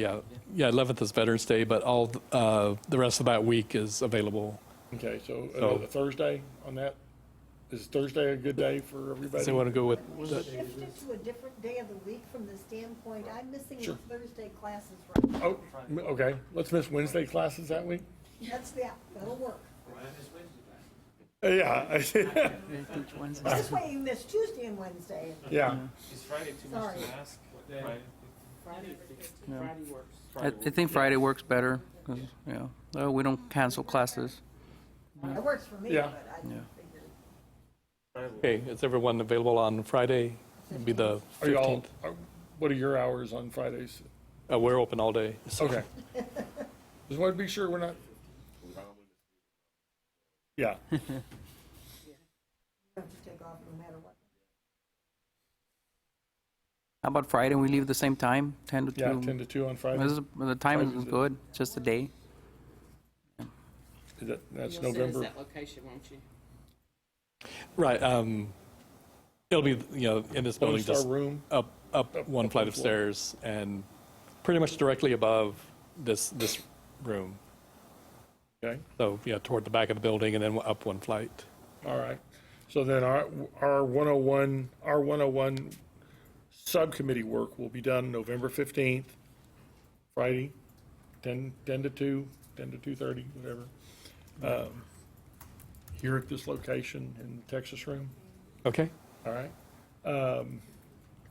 yeah, 11th is Veterans Day, but all the rest of that week is available. Okay, so a Thursday on that? Is Thursday a good day for everybody? Does anyone want to go with? Shift it to a different day of the week from the standpoint, I'm missing Sure. the Thursday classes right now. Oh, okay. Let's miss Wednesday classes that week? That'll work. Yeah. This way you miss Tuesday and Wednesday. Yeah. Is Friday too much Sorry. to ask? Friday I think Friday works better, 'cause, we don't cancel classes. It works for me, Yeah. but I Yeah. figured. Okay, is everyone available on Friday? It'd be the Are y'all, 15th. what are your hours on Fridays? We're open all day. so- Okay. Just want to be sure we're not. Yeah. You have to take off no matter what. How about Friday, we leave the same time, 10 to 2? Yeah, 10 to 2 on Friday. The time Friday's is it. good, just a day. That's You'll send us November. that location, won't you? Right. It'll be, in this Lone building, Star just room. up one up flight one of floor. stairs and pretty much directly above this room. Okay. So, toward the back of the building and then up one flight. All right. So then our 101 subcommittee work will be done November 15th, Friday, 10 to 2, 10 to 2:30, whatever. Here at this location in the Texas room. Okay. All right.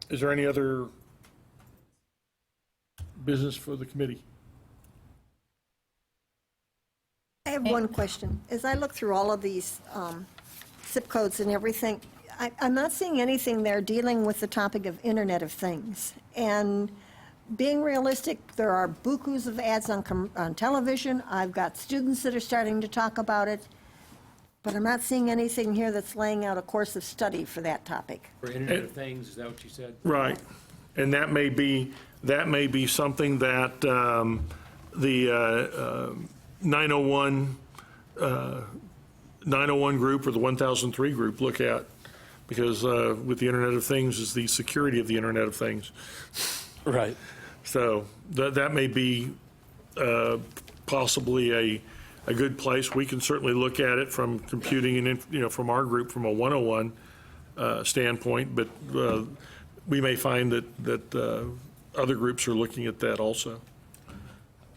Is there any other business for the committee? I have one question. As I look through all of these zip codes and everything, I'm not seeing anything there dealing with the topic of Internet of Things. And being realistic, there are bukus of ads on television. I've got students that are starting to talk about it. But I'm not seeing anything here that's laying out a course of study for that topic. For Internet of Things, is that what you said? Right. And that may be something that the 901 group or the 1003 group look at, because with the Internet of Things is the security of the Internet of Things. Right. So that may be possibly a good place. We can certainly look at it from computing and, from our group, from a 101 standpoint, but we may find that other groups are looking at that also.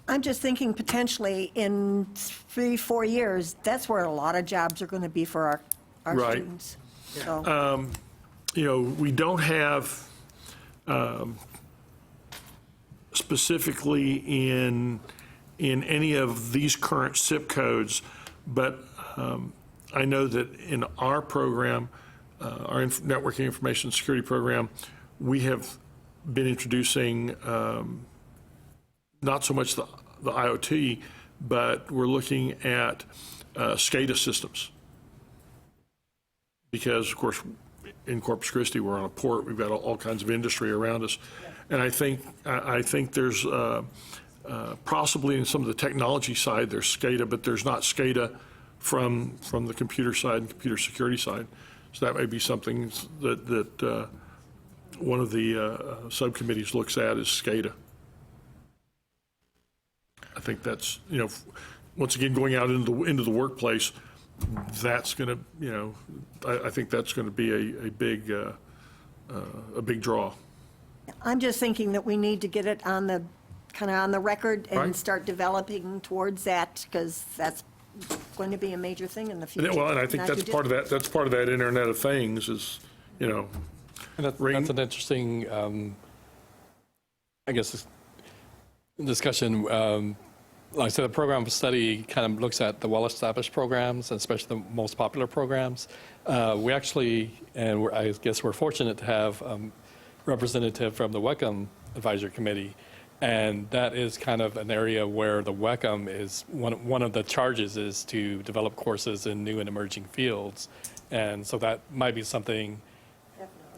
I'm just thinking potentially in 3-4 years, that's where a lot of jobs are going to be for our Right. students. So, We don't have specifically in any of these current zip codes, But I know that in our program, our networking information security program, we have been introducing not so much the IoT, but we're looking at SCADA systems. Because, of course, in Corpus Christi, we're on a port, we've got all kinds of industry around us. And I think there's possibly in some of the technology side, there's SCADA, but there's not SCADA from the computer side and computer security side. So that may be something that one of the subcommittees looks at is SCADA. I think that's, once again, going out into the workplace, that's going to, I think that's going to be a big draw. I'm just thinking that we need to get it on the, kind of on the record and Right. start developing towards that, because that's going to be a major thing in the future. Well, and I think Not that's too part of that, that's part of that Internet of Things is, And that's an interesting, I guess, discussion. Like I said, the program of study kind of looks at the well-established programs, and especially the most popular programs. We actually, and I guess we're fortunate to have representative from the WECM Advisory Committee, and that is kind of an area where the WECM is, one of the charges is to develop courses in new and emerging fields. And so that might be something,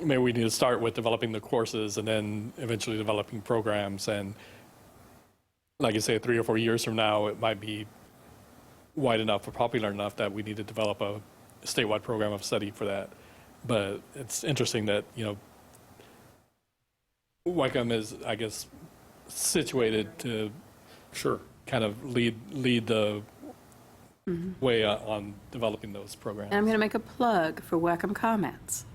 maybe we need to start with developing the courses and then eventually developing programs. And like I say, 3 or 4 years from now, it might be wide enough or popular enough that we need to develop a statewide program of study for that. But it's interesting that, WECM is, I guess, situated to kind of lead the way on developing those programs. And I'm going to make a plug for WECM comments.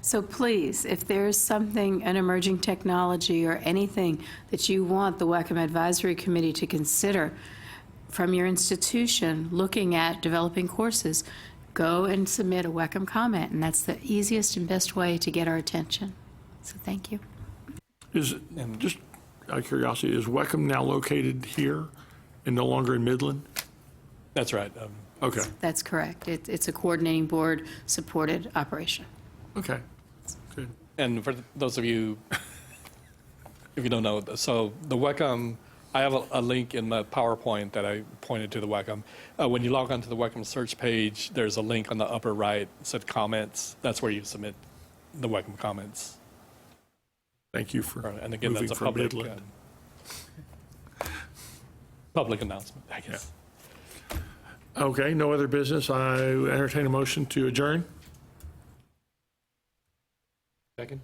So please, if there's something, an emerging technology or anything that you want the WECM Advisory Committee to consider from your institution looking at developing courses, go and submit a WECM comment, and that's the easiest and best way to get our attention. So thank you. Just out of curiosity, is WECM now located here and no longer in Midland? That's right. Okay. That's correct. It's a coordinating board supported operation. Okay. Good. And for those of you, if you don't know, so the WECM, I have a link in the PowerPoint that I pointed to the WECM. When you log onto the WECM search page, there's a link on the upper right that said comments. That's where you submit the WECM comments. Thank you for And again, moving that's a from public, Midland. public announcement, I guess. Okay, no other business. I entertain a motion to adjourn. Second?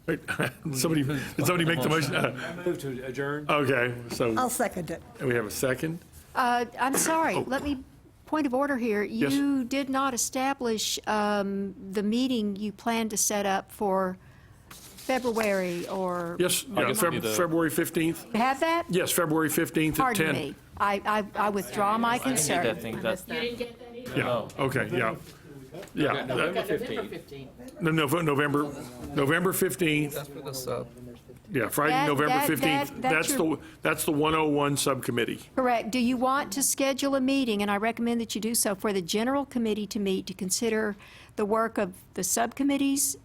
Wait, did somebody make the motion? Move to adjourn. Okay, I'll so second it. we have a second. I'm sorry, let me, point of order here. Yes. You did not establish the meeting you planned to set up for February or... Yes, I guess we need to- February 15th. You have that? Yes, February 15th at 10. Pardon me. I withdraw my concern. I think that, Yeah, okay, yeah. Yeah, November 15th. November 15th. That's because, Yeah, Friday, That- November that- 15th. that- That's the 101 subcommittee. Correct. Do you want to schedule a meeting, and I recommend that you do so, for the general committee to meet to consider the work of the subcommittees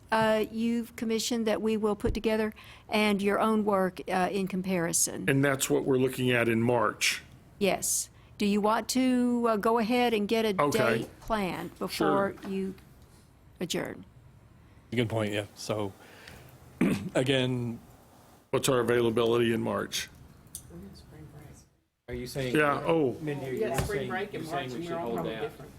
you've commissioned that we will put together, and your own work in comparison? And that's what we're looking at in March. Yes. Do you want to go ahead and get a Okay. date planned before you adjourn? Good point, yeah. So, again, What's our availability in March? Are you saying? Yeah, oh, Mindy, are you Yeah, spring saying, break in you're March saying we and should we're all hold probably that different.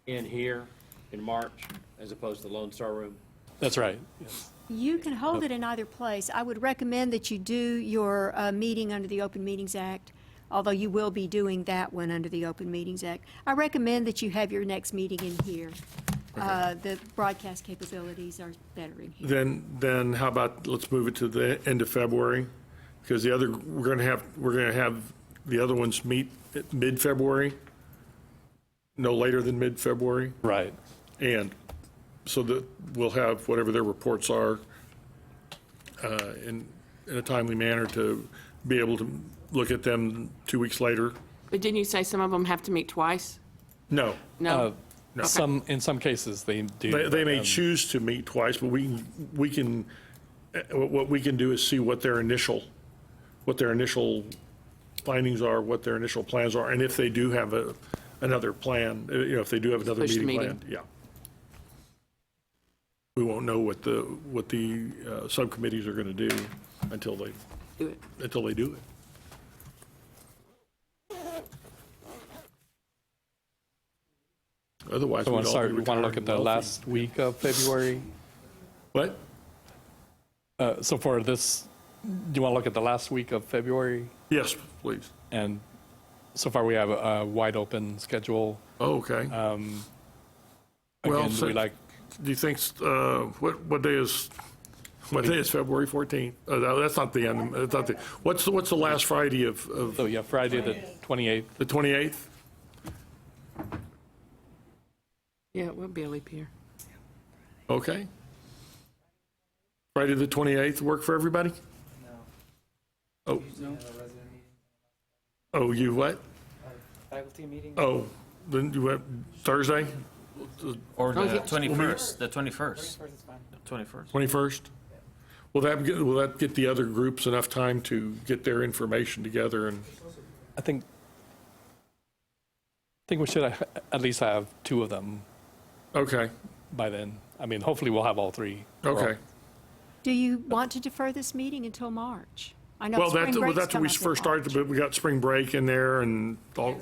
in here in March as opposed to the Lone Star Room? that's right. Yes. You can hold it in either place. I would recommend that you do your meeting under the Open Meetings Act, although you will be doing that one under the Open Meetings Act. I recommend that you have your next meeting in here. The broadcast capabilities are better in here. then how about, let's move it to the end of February? Because we're gonna have the other ones meet at mid-February, no later than mid-February. Right. And so that we'll have whatever their reports are in a timely manner to be able to look at them 2 weeks later. But didn't you say some of them have to meet twice? No. No? No. In some cases, they do. They may choose to meet twice, but we can, what we can do is see what their initial findings are, what their initial plans are, and if they do have another plan, if they do have another Push the meeting meeting. planned, yeah. We won't know what the subcommittees are going to do until they Do it. do it. Otherwise, So we'd want to all be start, want to retired look at and the wealthy. last week of February? What? So for this, do you want to look at the last week of February? Yes, please. And so far, we have a wide open schedule. Oh, okay. Again, we like, Do you think, what day is February 14th? No, that's not the end, that's not the, what's the last Friday of so yeah, Friday the 28th. the 28th? Yeah, it would be a leap year. Okay. Friday the 28th work for everybody? No. Oh, you what? Faculty meeting? Oh, then you went Thursday, Or Oh, the yeah. 21st, the 21st, 21st. 21st? Will that get the other groups enough time to get their information together and? I think we should at least have two of them Okay, by then. I mean, hopefully we'll have all three. okay. Do you want to defer this meeting until March? I know Well, spring breaks that's come when we up in first started, March. but we got spring break in there and all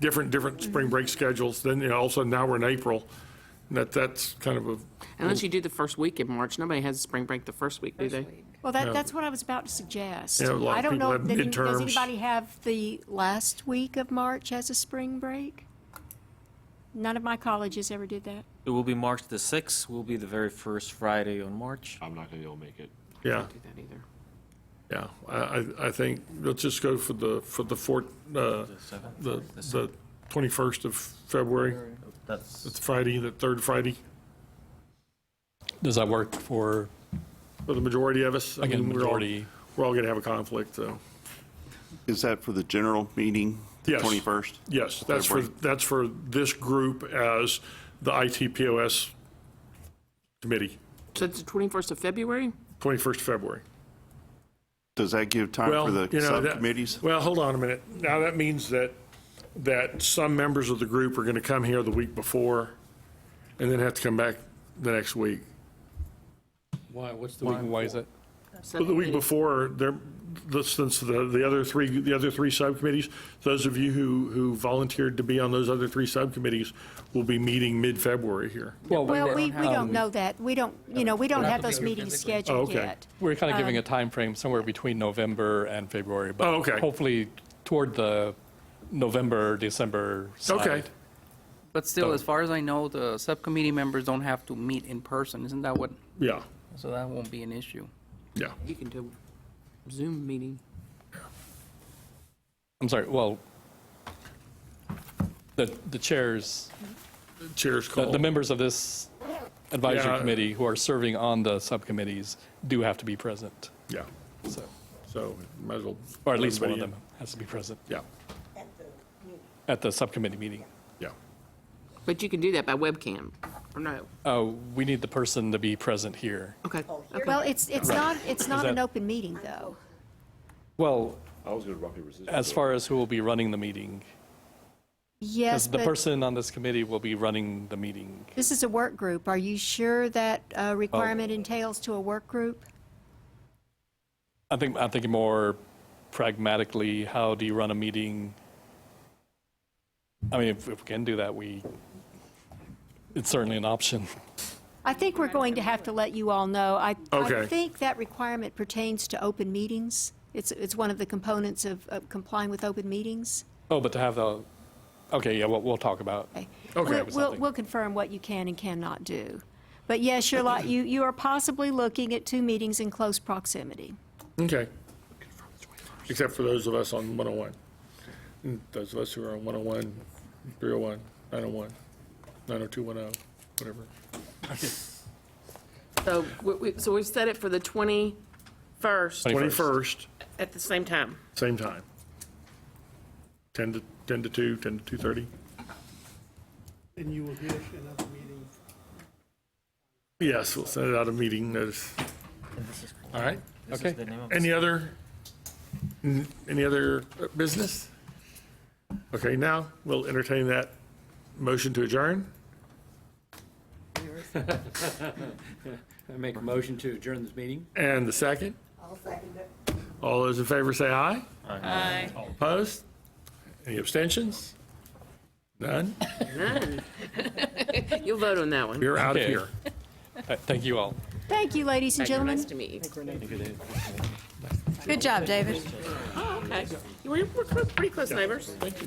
different spring break schedules. Then, all of a sudden now we're in April. That's kind of a, Unless you do the first week in March, nobody has a spring break the first week, do they? Well, that's what I was about to suggest. Yeah, a lot of I don't people know, have does midterms. anybody have the last week of March as a spring break? None of my colleges ever did that. It will be March the 6th, will be the very first Friday on March. I'm not going to be able to make it. yeah, Do that either. yeah. I think, let's just go for the the 21st of February. That's, It's Friday, the third Friday, Does that work for, for the majority of us. I again, mean, majority? We're all going to have a conflict, so. Is that for the general meeting, the Yes. 21st? Yes, February? that's for this group as the ITPOS committee, So it's the 21st of February? 21st of February. Does that give time Well, for the you know, subcommittees? Well, hold on a minute. Now, that means that some members of the group are going to come here the week before and then have to come back the next week. Why, what's the week, why is it? Well, the week before, since the other three subcommittees, those of you who volunteered to be on those other three subcommittees will be meeting mid-February here. Well, we don't know that. We don't, we don't have those meetings scheduled okay. yet. We're kind of giving a time frame somewhere between November and February. But Oh, okay. hopefully toward the November, December side. Okay. But still, So- as far as I know, the subcommittee members don't have to meet in person. Isn't that what? Yeah, So that won't be an issue. yeah. You can do Zoom meeting. I'm sorry, well, the chairs, Chair's call. the members of this advisory Yeah. committee who are serving on the subcommittees do have to be present. Yeah, So, so might as well. or at least one of everybody them has to be present in. Yeah, at the subcommittee meeting. yeah. But you can do that by webcam, or no? We need the person to be present here. Okay. Okay. Well, it's not an that- open meeting, though. Well, I was going to rock, paper, scissors. as far as who will be running the meeting, Yes, the but person on this committee will be running the meeting. this is a work group. Are you sure that requirement entails to a work group? I'm thinking more pragmatically, how do you run a meeting? I mean, if we can do that, it's certainly an option. I think we're going to have to let you all know. I Okay. think that requirement pertains to open meetings. It's one of the components of complying with open meetings. Oh, but to have okay, yeah, we'll talk about. Okay. Okay. We'll confirm what you can and cannot do. But yes, you are possibly looking at two meetings in close proximity. Okay. Except for those of us on 101. And those of us who are on 101, 301, 901, 90210, whatever. So so we've set it for the 21st 21st, at the same time. same time. 10 to 2, 10 to 2:30. And you will hear another meeting. Yes, we'll send it out a meeting notice. All right, okay. Any other business? Okay, now we'll entertain that motion to adjourn. I make a motion to adjourn this meeting. And the second? I'll second it. All those in favor say aye. Aye. All opposed? Any abstentions? None? None. You'll vote on that one. We're out of Okay. here. Thank you all. Thank you, ladies and gentlemen. Nice to meet you. Good job, David. Oh, okay. We're pretty close neighbors. Thank you.